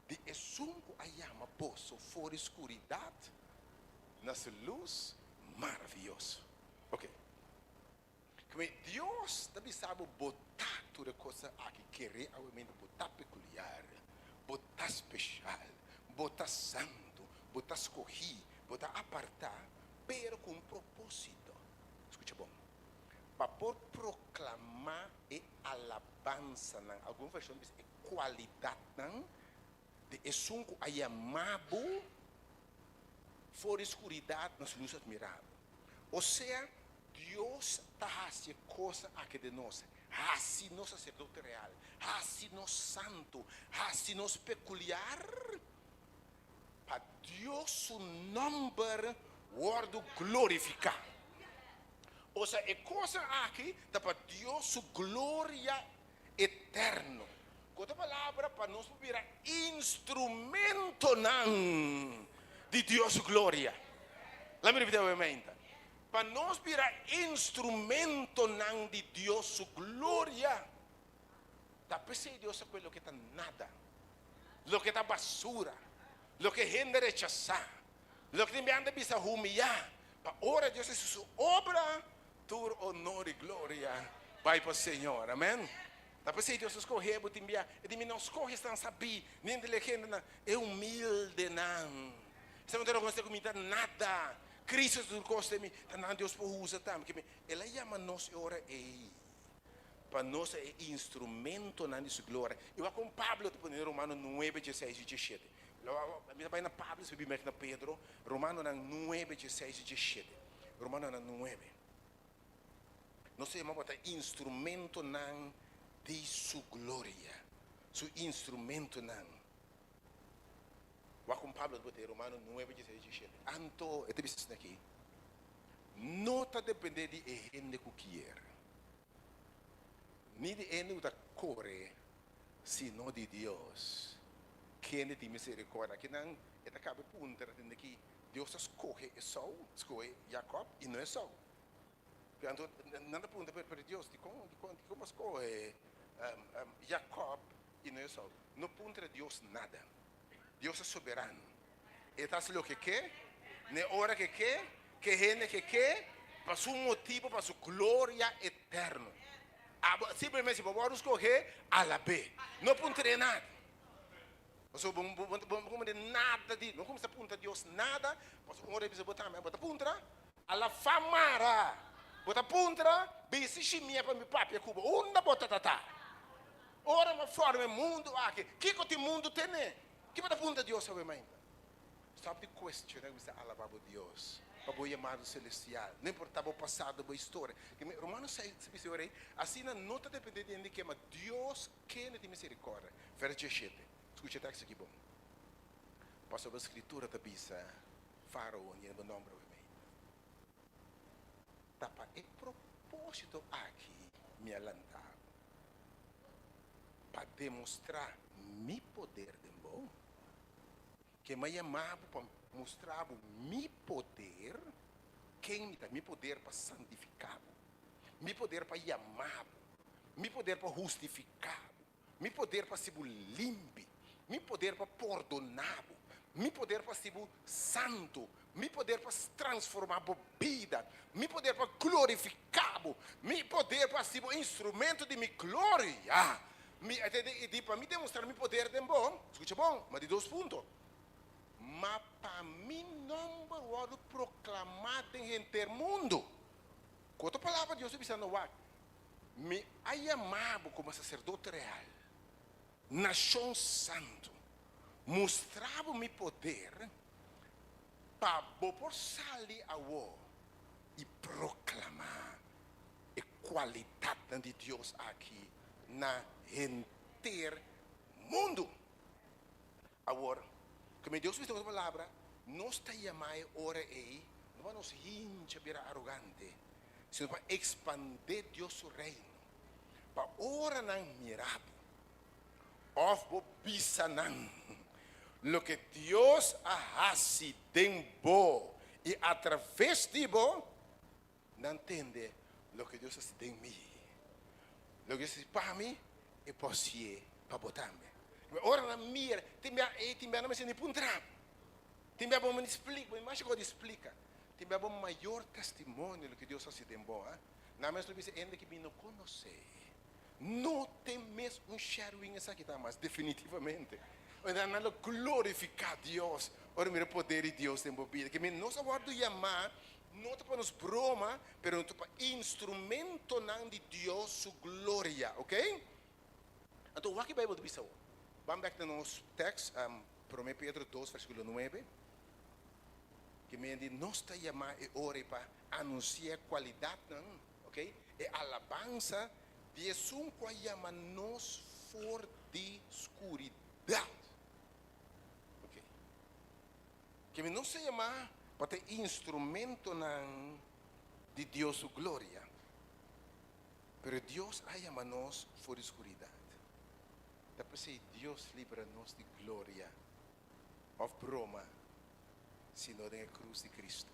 de essungo a chama poço for escuridade, nas luz maravilhoso. Ok. Que Deus também sabe botar toda coisa aqui, querer realmente botar peculiar, botar especial, botar santo, botar escorrer, botar apartar, pero com propósito. Escucha bom. Para por proclamar e alabança, alguma versão diz qualidade, de essungo a chamado for escuridade nas luzes admiráveis. Ou seja, Deus está fazendo coisa aqui de nós. Assim nós sacerdote real, assim nós santo, assim nós peculiar. Para Deus o nome word glorificar. Ou seja, é coisa aqui para Deus sua glória eterna. Outra palavra para nós virar instrumento não de Deus glória. Lá me repita obviamente. Para nós virar instrumento não de Deus glória. Tá pensando Deus aquilo que está nada, lo que está basura, lo que gente rechazar, lo que me anda a humilhar. Para ora Deus é sua obra Tur honor e glória vai para o Senhor. Amém? Dá para ser Deus escorrer, botar enviar. E de mim não escorre, estão saber. Nem de legenda, é humilde, não. Você não tem que comentar nada. Cristo do costa me, não Deus por usa também. Ela chama nós ora aí. Para nós é instrumento na sua glória. Eu com Pablo, em Romano 9, 16 e 17. Eu vai na Pablo, se bem na Pedro, Romano 9, 16 e 17. Romano 9. Nós chamamos de instrumento de sua glória. Su instrumento Eu com Pablo, em Romano 9, 16 e 17. Anto, é isso aqui. Não está dependendo de gente que quer. Ni de ene da corre, sino de Deus. Quem de misericórdia, que não é da cabe punta, que Deus escolhe Esau, escolhe Jacob e não Esau. Portanto, não da punta para Deus, de como escolhe Jacob e não Esau. Não punta de Deus nada. Deus é soberano. Ele faz o que quer, na hora que quer, que gente que quer, para seu motivo, para sua glória eterna. Simplesmente vamos escolher a la B. Não punterei nada. Nada de. Não como se apunta Deus nada. Mas uma hora você botar puntra. A la famara. Bota puntra. Bisi chimia para meu papi Cuba. Onda bota tata. Ora uma forma mundo aqui. Que o mundo tem? Que bota punta Deus sabe mãe. Stop the question. Você alabar Deus. Para o chamado celestial, não importava o passado, a história. Romanos 6, assim não está dependendo de que Deus que não tem misericórdia. Verso 17. Escute o texto aqui, bom. Passou a escritura da Bisa, Faraó, e o nome do homem. Tapa, e propósito aqui, me alantar, para demonstrar meu poder de bom, que me chamava para mostrava meu poder, quem me dá meu poder para santificar, meu poder para chamar, meu poder para justificar, meu poder para ser limpo, meu poder para perdonar, meu poder para ser santo, meu poder para transformar a vida, meu poder para glorificar, meu poder para ser instrumento de minha glória, para me demonstrar meu poder de bom, escute bom, mas de 2 pontos. Mas para mim não vou proclamar em todo mundo. Com outra palavra, Deus está dizendo, me chamado como sacerdote real, nação santo, mostrava meu poder para por sair a o e proclamar a qualidade de Deus aqui na inteiro mundo. Agora, como Deus me deu uma palavra, não está chamando ora aí, não vamos hincha para arrogante, sino para expandir Deus seu reino. Para ora não mirar, of bisa não, lo que Deus hace tempo e através de bo, não entende lo que Deus hace em mim. Lo que Deus hace para mim é possível para botar-me. Ora na mira, timbia não me sente puntra. Timbia bom me explica, mas chegou de explica. Timbia bom maior testemunho do que Deus faz de bom, na mesma vez ainda que me não conhece. Não tem mesmo sharing essa aqui tá, mas definitivamente. Ainda não glorificar Deus. Ora mira o poder de Deus tem bobida, que me não só guardo chamar, não para nos broma, pero para instrumento não de Deus sua glória, ok? Então, o que a Bíblia diz? Vamos back to nosso texto, 1 Pedro 2, versículo 9. Que me diz, nós está chamando e ora para anunciar qualidade, ok? E alabança de um que chama nós for de escuridão. Ok? Que me não se chama para ter instrumento de Deus sua glória. Pero Deus chama nós for escuridão. Depois se Deus livra-nos de glória, of broma, sino da cruz de Cristo.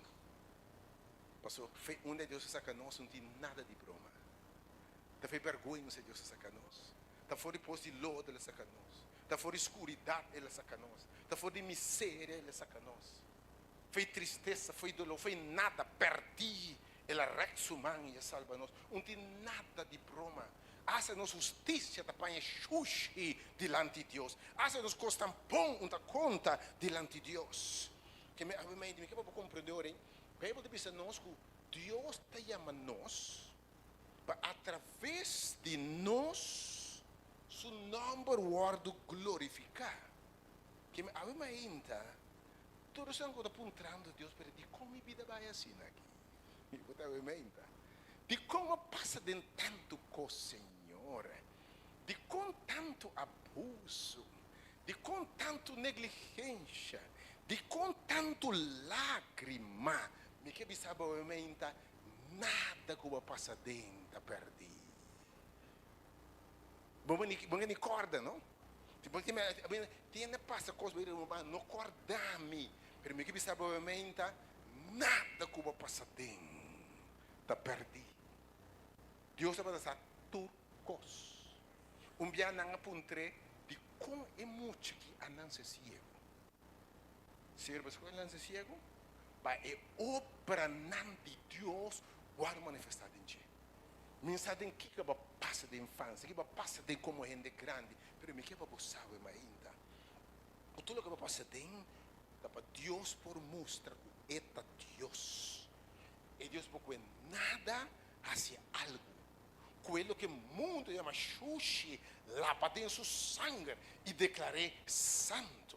Pastor, onde Deus saca nós, não tem nada de broma. Está foi vergonha se Deus saca nós. Está fora de pós de lodo, Ele saca nós. Está fora de escuridão, Ele saca nós. Está fora de miséria, Ele saca nós. Foi tristeza, foi dolor, foi nada, perdi. Ela rex humano e salva-nos. Não tem nada de broma. Hace-nos justiça da panha xuxi delante de Deus. Hace-nos costam bom uma conta delante de Deus. Que me que eu vou compreender, hein? A Bíblia diz nós que Deus te chama nós para através de nós seu nome word glorificar. Que me ainda todos estão apontando a Deus para de como vida vai assim aqui. De como passa de tanto com o Senhor, de com tanto abuso, de com tanto negligência, de com tanto lágrima, me que sabe nada que vai passar dentro perdi. Bom que corda, não? Tipo que tiene passa coisa não corda-me, pero me que sabe nada que vai passar dentro perdi. Deus vai dar turcos. Dia não apuntre de como é muito que ananse ciego. Ser você ananse ciego, vai é obra de Deus vai manifestar em ti. Mensagem que vai passar de infância, que vai passar de como gente grande, pero me que vai saber ainda. O tudo que vai passar de para Deus por mostrar que é Deus. E Deus porque nada hace algo. Quello que o mundo chama xuxi, lava dentro su sangue e declarei santo.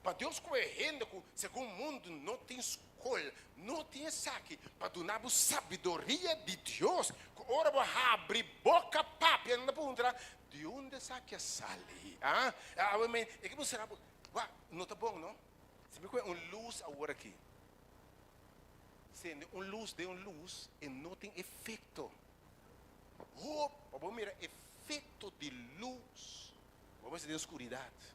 Para Deus que é gente que, segundo o mundo, não tem escola, não tem saque, para dar a sabedoria de Deus, que ora vai abrir boca papi, não perguntar de onde saque sale. É que você não está bom, não? Se me conhece luz agora aqui. Luz de luz e não tem efeito. Vamos mirar efeito de luz. Vamos ver de escuridade.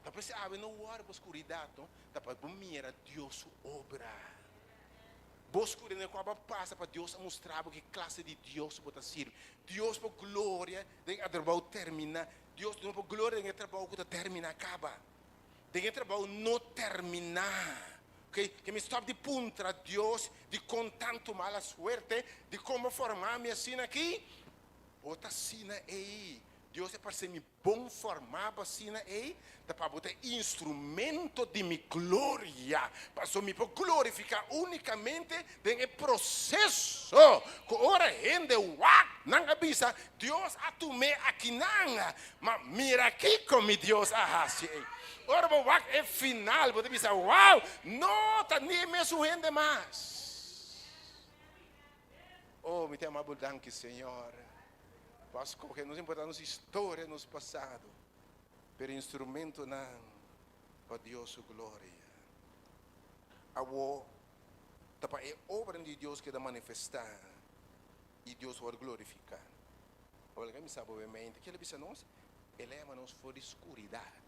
Depois se abre no ar para escuridade, depois vamos mirar Deus obra. Vos escuridade quando passa para Deus mostrar que classe de Deus pode ser. Deus por glória, de que trabalho termina. Deus por glória, de que trabalho que termina acaba. De que trabalho não terminar. Que me stop de punta Deus de com tanto mala suerte de como formar minha sina aqui bota sina aí Deus é para ser me bom formar para sina aí para botar instrumento de minha glória para só me glorificar unicamente em processo que ora gente não avisa Deus atume aqui não mas mira aqui como Deus arrasta ora o é final, você pensa, uau, não está nem mesmo gente mais. Oh, me tem amado, danke, Senhor. Pastor, que nos importa nossa história, nosso passado, pero instrumento não, para Deus sua glória. Agora, é obra de Deus que dá manifestar e Deus vai glorificar. Olha, que me sabe bem, que ele pensa nós, ele ama-nos por escuridade.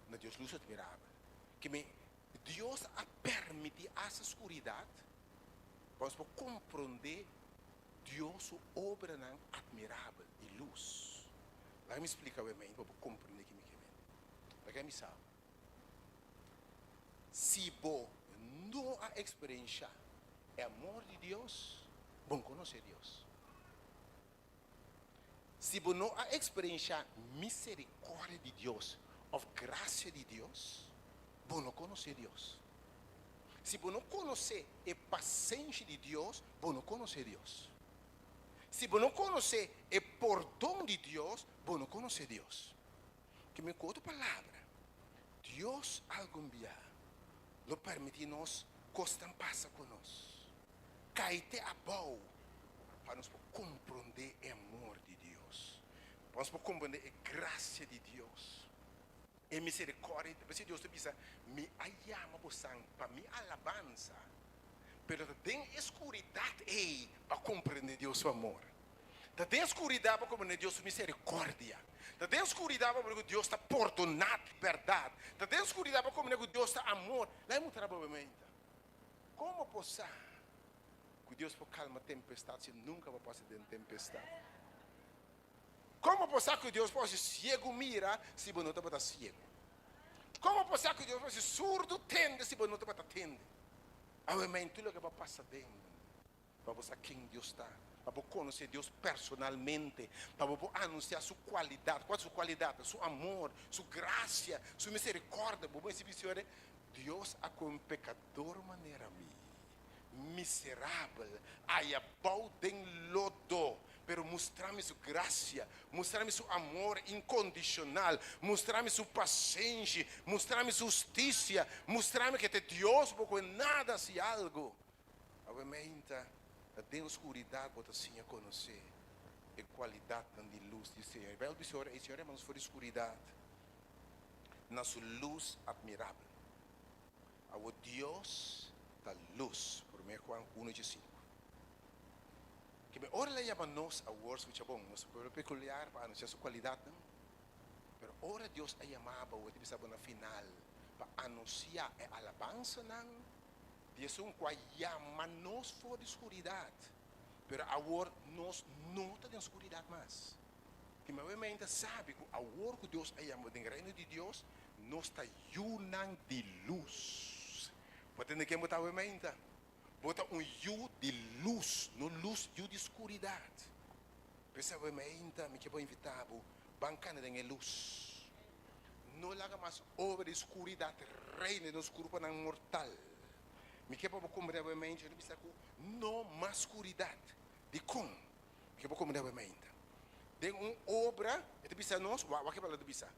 Na Deus luz admirável. Que Deus a permitir essa escuridade para compreender Deus obra não admirável e luz. Lá me explica bem, para compreender que me quer. Para que me sabe. Se você não a experiência é amor de Deus, bom conhecer Deus. Se você não a experiência misericórdia de Deus, of graça de Deus, você não conhece Deus. Se você não conhece a paciência de Deus, você não conhece Deus. Se você não conhece o perdão de Deus, você não conhece Deus. Que me conta a palavra. Deus algum dia lo permite nos costam passa conosco. Caite a boa para nos compreender o amor de Deus. Para nos compreender a graça de Deus. E misericórdia, porque Deus te diz, me ayama você para me alabança, pero tem escuridade para compreender Deus seu amor. Tem escuridade para compreender Deus sua misericórdia. Tem escuridade para compreender que Deus está perdonado, verdade. Tem escuridade para compreender que Deus está amor. Lá é muito trabalho. Como possa que Deus for calma a tempestade se nunca vai passar de tempestade? Como possa que Deus possa cego mira se você não está cego? Como possa que Deus possa surdo tende se você não está tende? Amém, tudo que vai passar dentro. para saber quem Deus está, para conhecer Deus personalmente, para anunciar sua qualidade. Qual é a sua qualidade? Seu amor, sua graça, sua misericórdia. Deus a como pecador maneira mim, miserável, aí abau den lodo, pero mostrar-me sua graça, mostrar-me seu amor incondicional, mostrar-me sua paciência, mostrar-me sua justiça, mostrar-me que Deus porque nada se algo. Obviamente, tem escuridade, bota assim a conhecer a qualidade de luz do Senhor. Vai dizer, o Senhor, mas for escuridade, na sua luz admirável. O Deus da luz, por 1 Juan 1:5. Que me ora le llama nos a words which are bom, nos pueblo peculiar para anunciar sua qualidade, não? Pero ora Deus a chamava o tipo na final para anunciar a alabança, não? Deus qual chama nos for de escuridade, pero agora nos nota de escuridade mais. Que me obviamente sabe que agora que Deus a chama do reino de Deus, nos está junando de luz. Pode entender que botar obviamente? Bota yu de luz, não luz yu de escuridade. Pensa obviamente, me quero invitar bancana de luz. Não laga mais obra de escuridade, reina no escuro para mortal. Me quero compreender obviamente, não mais escuridade. De como? Me quero compreender obviamente. De uma obra, eu pensa nós, o que fala de pensa?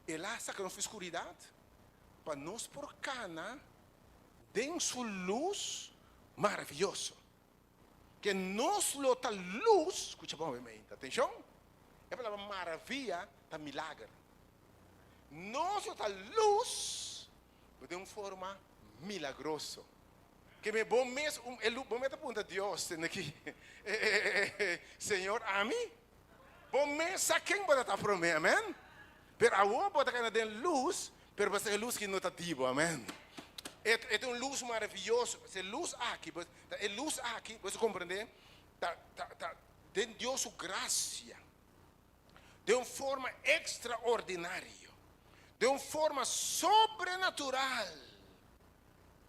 Ela saca nossa escuridade para nós por cana, de sua luz maravilhoso. Que nos lota luz, escucha bom, atenção. É a palavra maravilha da milagre. Nos lota luz de uma forma milagrosa. Que me bom mesmo, bom mesmo aponta a Deus aqui. Senhor, a mim. Bom mesmo, quem pode estar para mim, amém? Pero agora pode estar de luz, pero vai ser luz que não está vivo, amém? É uma luz maravilhosa. Essa luz aqui, a luz aqui, você compreende? De Deus sua graça, de uma forma extraordinária, de uma forma sobrenatural.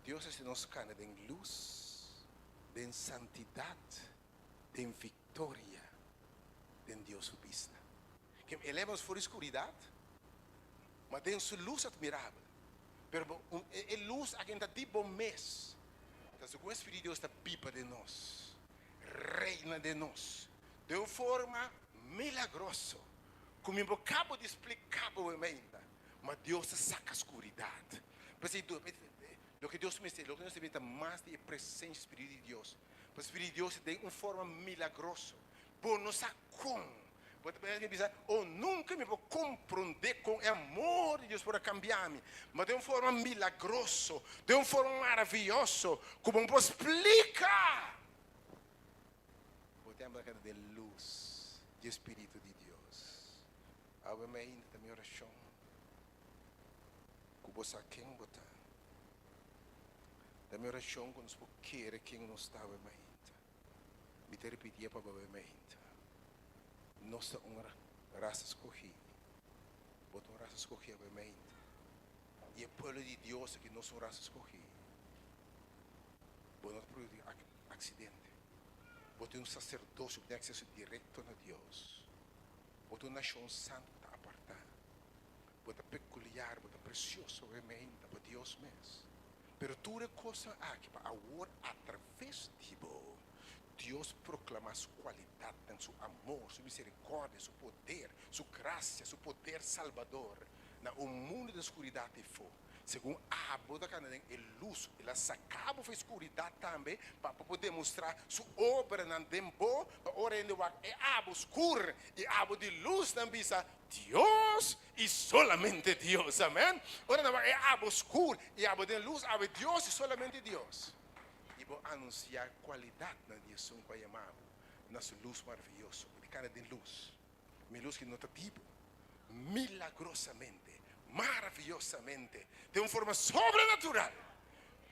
Deus se nos cana de luz, de santidade, de vitória, de Deus sua vista. Que eleva-nos por escuridade, mas tem sua luz admirável. Pero a luz a quem está de bom mês. Então, o Espírito de Deus está pipa de nós, reina de nós, de uma forma milagrosa. Como eu acabo de explicar, mas Deus saca a escuridade. O que Deus me diz, o que nós temos mais de presença do Espírito de Deus. O Espírito de Deus tem uma forma milagrosa. Por não saber como. Ou nunca me vou compreender com o amor de Deus para cambiar-me, mas de uma forma milagrosa, de uma forma maravilhosa, como eu posso explicar. Botamos a cara de luz, de Espírito de Deus. Obviamente, da minha oração, que você quem botar. Da minha oração, quando você quer quem não está, obviamente. Me te repetia para obviamente. Nossa raça escolhida, botou uma raça escolhida obviamente, e o povo de Deus que não são raça escolhida, botou um acidente, botou um sacerdócio que tem acesso direto a Deus, botou uma nação santa apartada, botou peculiar, botou precioso obviamente para Deus mesmo, pero tudo coisa aqui para agora através de vos. Deus proclama sua qualidade, seu amor, sua misericórdia, seu poder, sua graça, seu poder salvador. No mundo da escuridade for. Segundo a boda que é luz, ela sacava a escuridade também para poder mostrar sua obra no tempo, para orando é abo escuro e abo de luz também, Deus e somente Deus, amém? Ora não é abo escuro e abo de luz, abo Deus e somente Deus. E vou anunciar qualidade na direção que eu chamava, na sua luz maravilhosa, de cara de luz, minha luz que não está tipo, milagrosamente, maravilhosamente, de uma forma sobrenatural.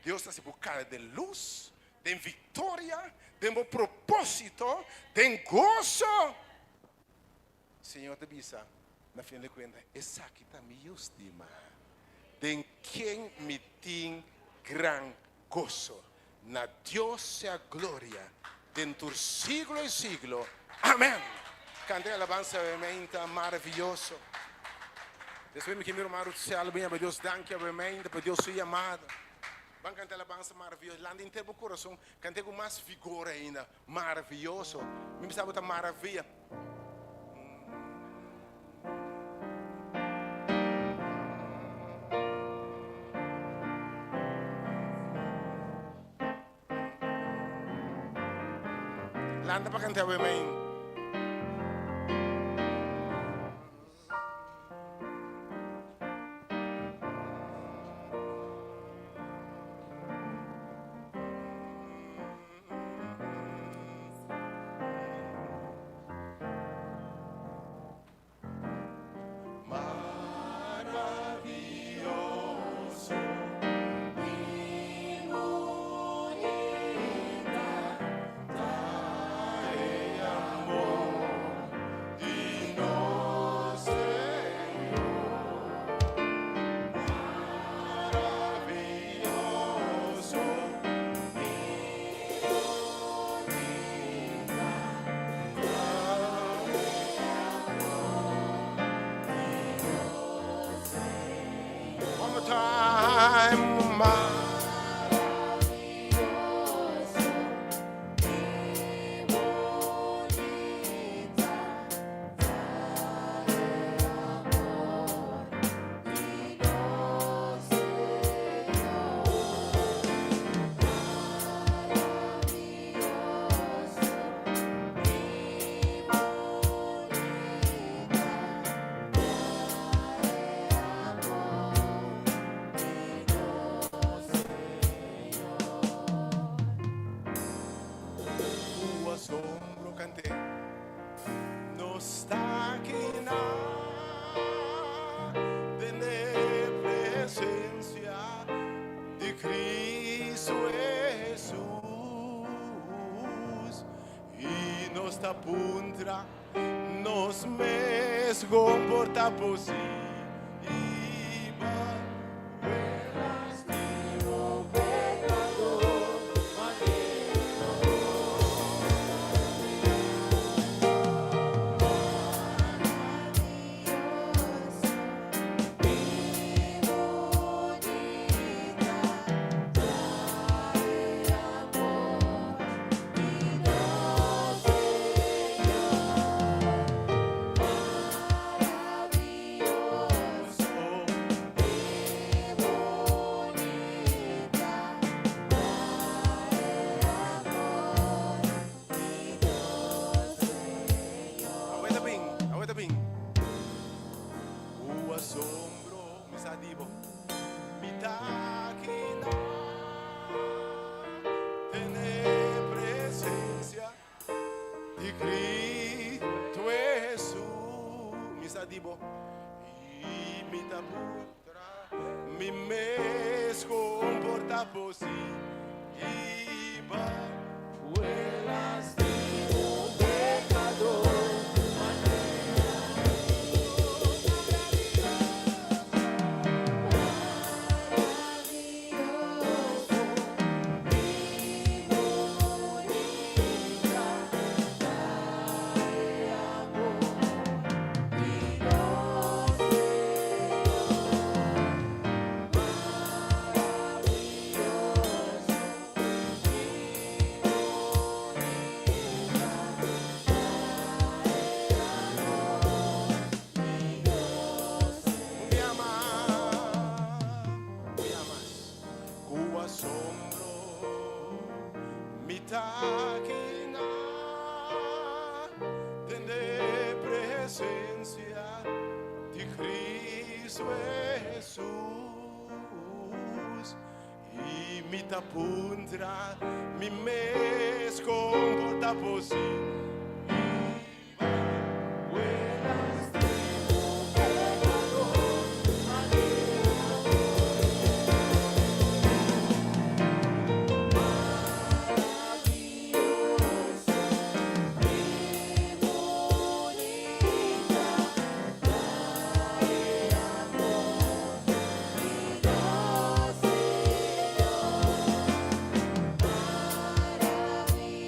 Deus está se buscando de luz, de vitória, de um propósito, de gozo. Senhor, te avisa, na final de contas, essa aqui está minha estima, de quem me tem gran gozo. Na Deus sea glória dentro siglo e siglo. Amén. Cante alabanza veramente maravilhoso. Depois me quero amar o céu, bem, para Deus danke veramente, para Deus sua amado. Vamos cantar alabanza maravilhosa. Lá dentro do coração, cante com mais vigor ainda. Maravilhoso. Me sabe outra maravilha. Landa para cantar veramente. One more time, tu asombro cante. No está aquí nada de presencia de Cristo Jesús y nos tapuntra, nos mes comporta por sí. Aguenta bem. O asombro, me sadivo, me taquina, tener presencia de Cristo Jesús, me sadivo, y me taputra, mi mes comporta por sí, y va, vuelas de un pecador. Tener presencia de Cristo Jesús y mi tapuntra, mi mes comporta por sí.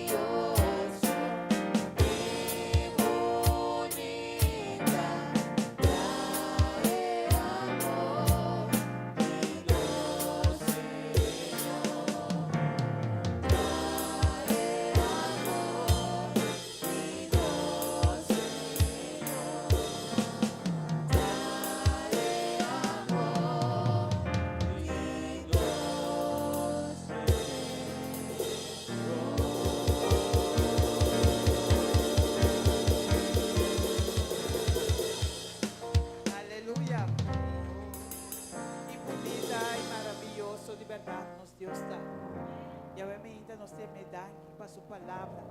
Maravilloso. liberdade nos Deus dá. Yahweh me ainda nos tem me danke para sua palavra.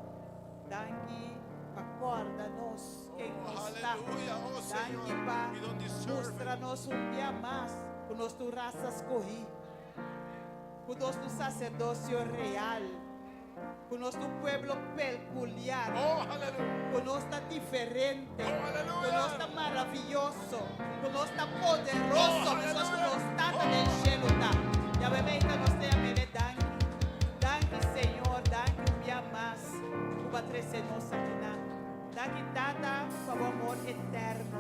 Danke para acorda-nos quem nos está. Aleluia, oh Danke Senhor. para We don't deserve it. mostrar-nos dia mais com nossa raça escorrida, com nosso sacerdócio real, com nosso pueblo peculiar, Oh, aleluia. con nostra differente, Oh, alleluia. con nostra maravilloso, con nostra poderoso, Oh, con nostra alleluia. stata nel cielo da. Ya bebenta nos te amere danki. Danki Señor, danki un día más. Cuba 13 nos aquina. Danki tata para o amor eterno.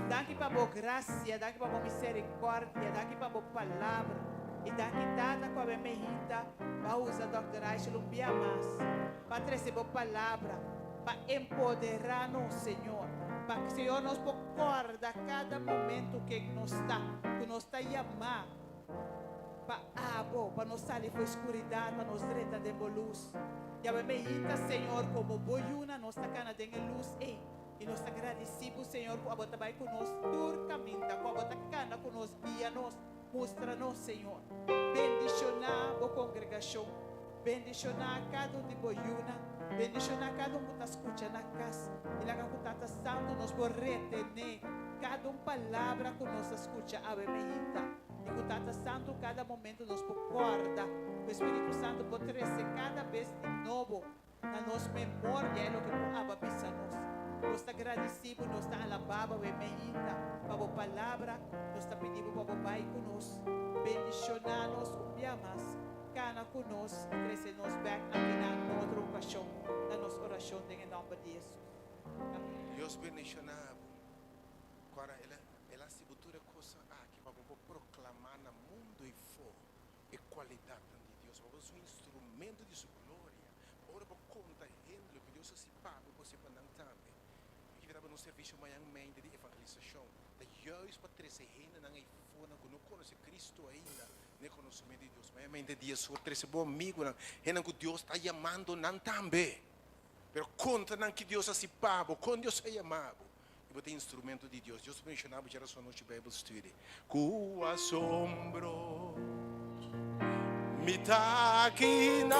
Danki para a gracia, danki para a misericórdia, danki para a palavra. E danki tata com a bemehita, para usar Dr. Aichel um dia mais. Para trazer a palavra, para empoderar-nos, Senhor. Para que o Senhor nos acorda a cada momento que nos está chamando. Para nos sair da escuridão, para nos direita de luz. E a bemehita, Senhor, como boiuna, nos está cana de luz. E nós agradecemos, Senhor, por a trabalhar conosco, por caminho, por a cana conosco, guia-nos. Mostra-nos, Senhor. Bendicionar a congregação. Bendicionar cada um de boiuna. Bendicionar cada um que está escutando na casa. E lá que está santo, nos por retener cada palavra que nos escuta a bebida. E que está santo, cada momento nos acorda. O Espírito Santo pode trazer cada vez de novo na nossa memória. É o que ababisa-nos. Nós agradecemos, nós alabamos a bebida para a palavra. Nós pedimos para o Pai conosco. Bendicionar-nos um dia mais. Cana conosco. Trazer-nos back aqui na outra ocasião. Na nossa oração em nome de Jesus. Amém. Deus bendicionado. Agora, ela se botou coisa aqui para proclamar no mundo e fora a qualidade de Deus. Vamos um instrumento de sua glória. Ora, para contar o que Deus se paga para você para não também. Que estava no serviço amanhã de evangelização. Da juiz para trazer gente na iPhone que não conhece Cristo ainda, nem conhecimento de Deus. Mas amanhã de dia só trazer bom amigo, gente que Deus está chamando não também. Pero conta não que Deus se paga, quando Deus é chamado. E botar instrumento de Deus. Deus mencionava já sua noite Bible Study. Com assombro, me taquina.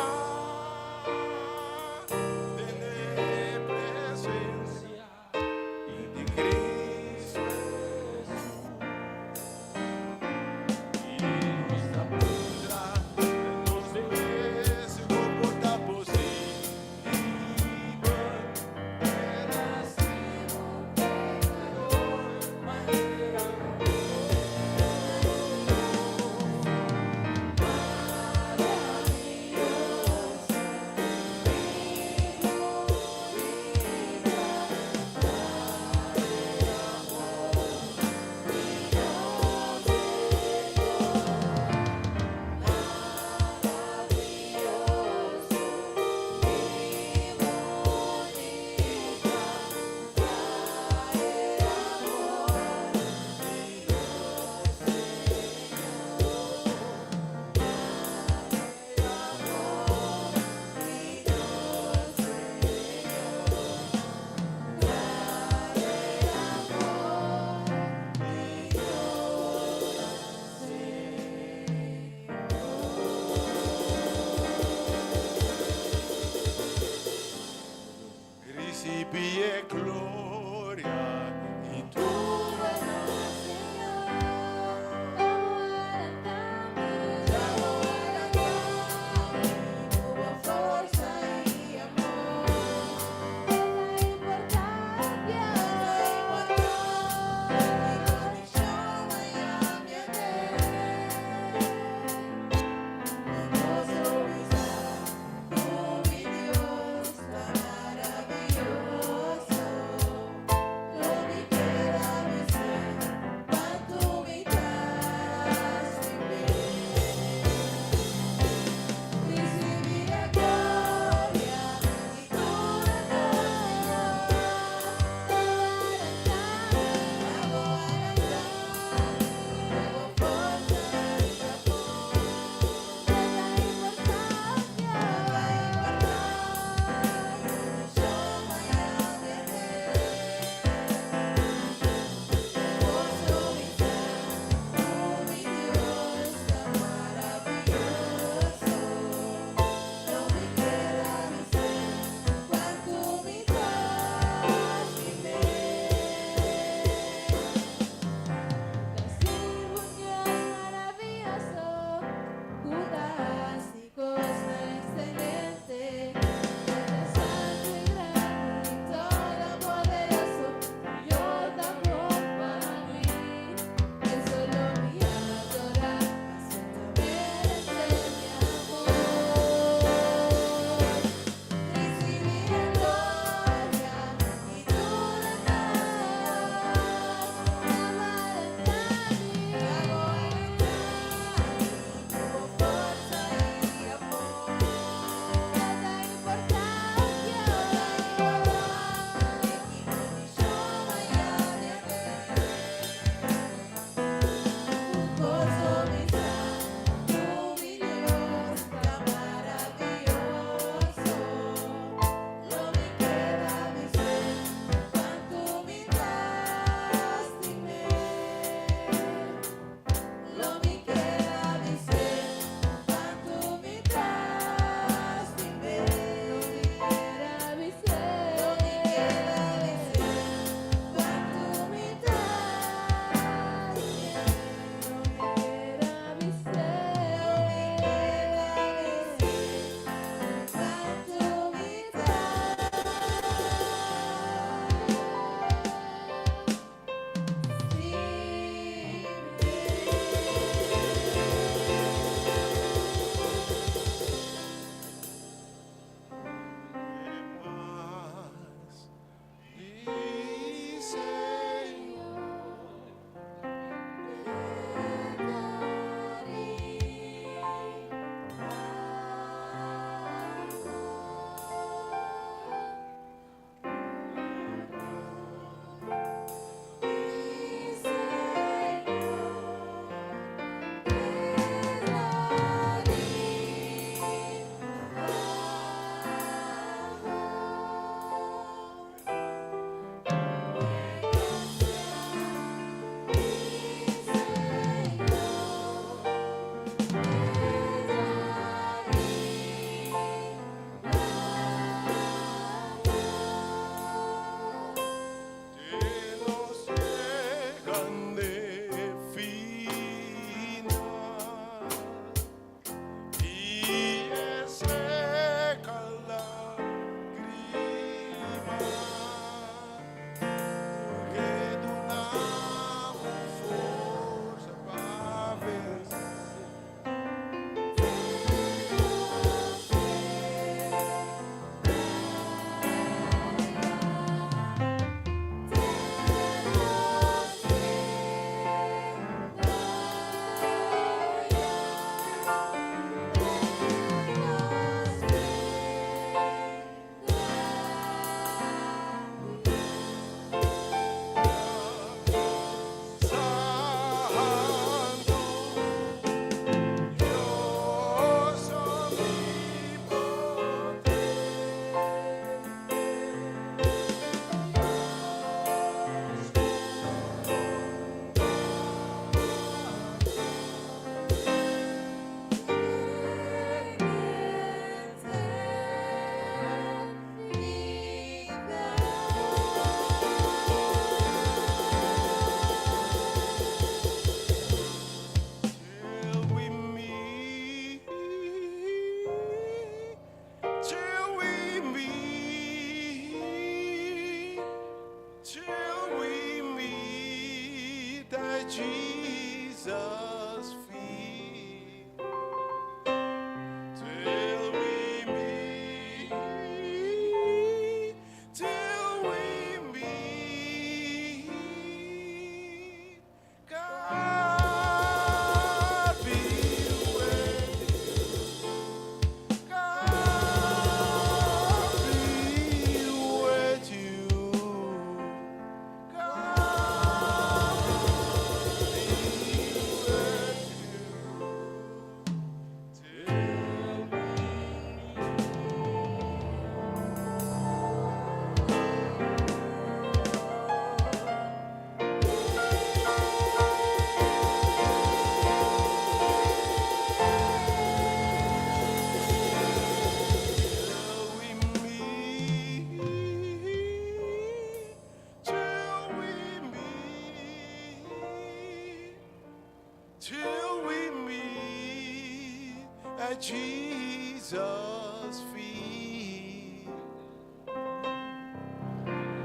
till we meet at Jesus' feet.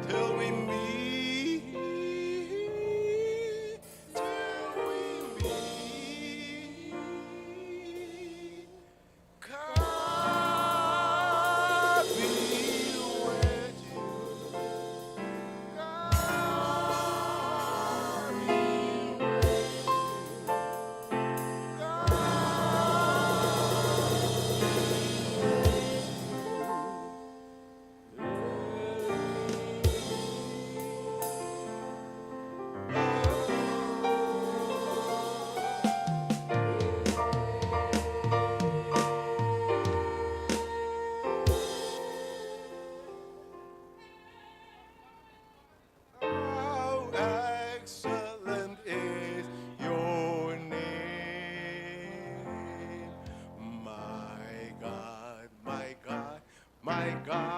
Till we meet, till we meet. God be with you. God be with you. How excellent is your name, my God, my God, my God.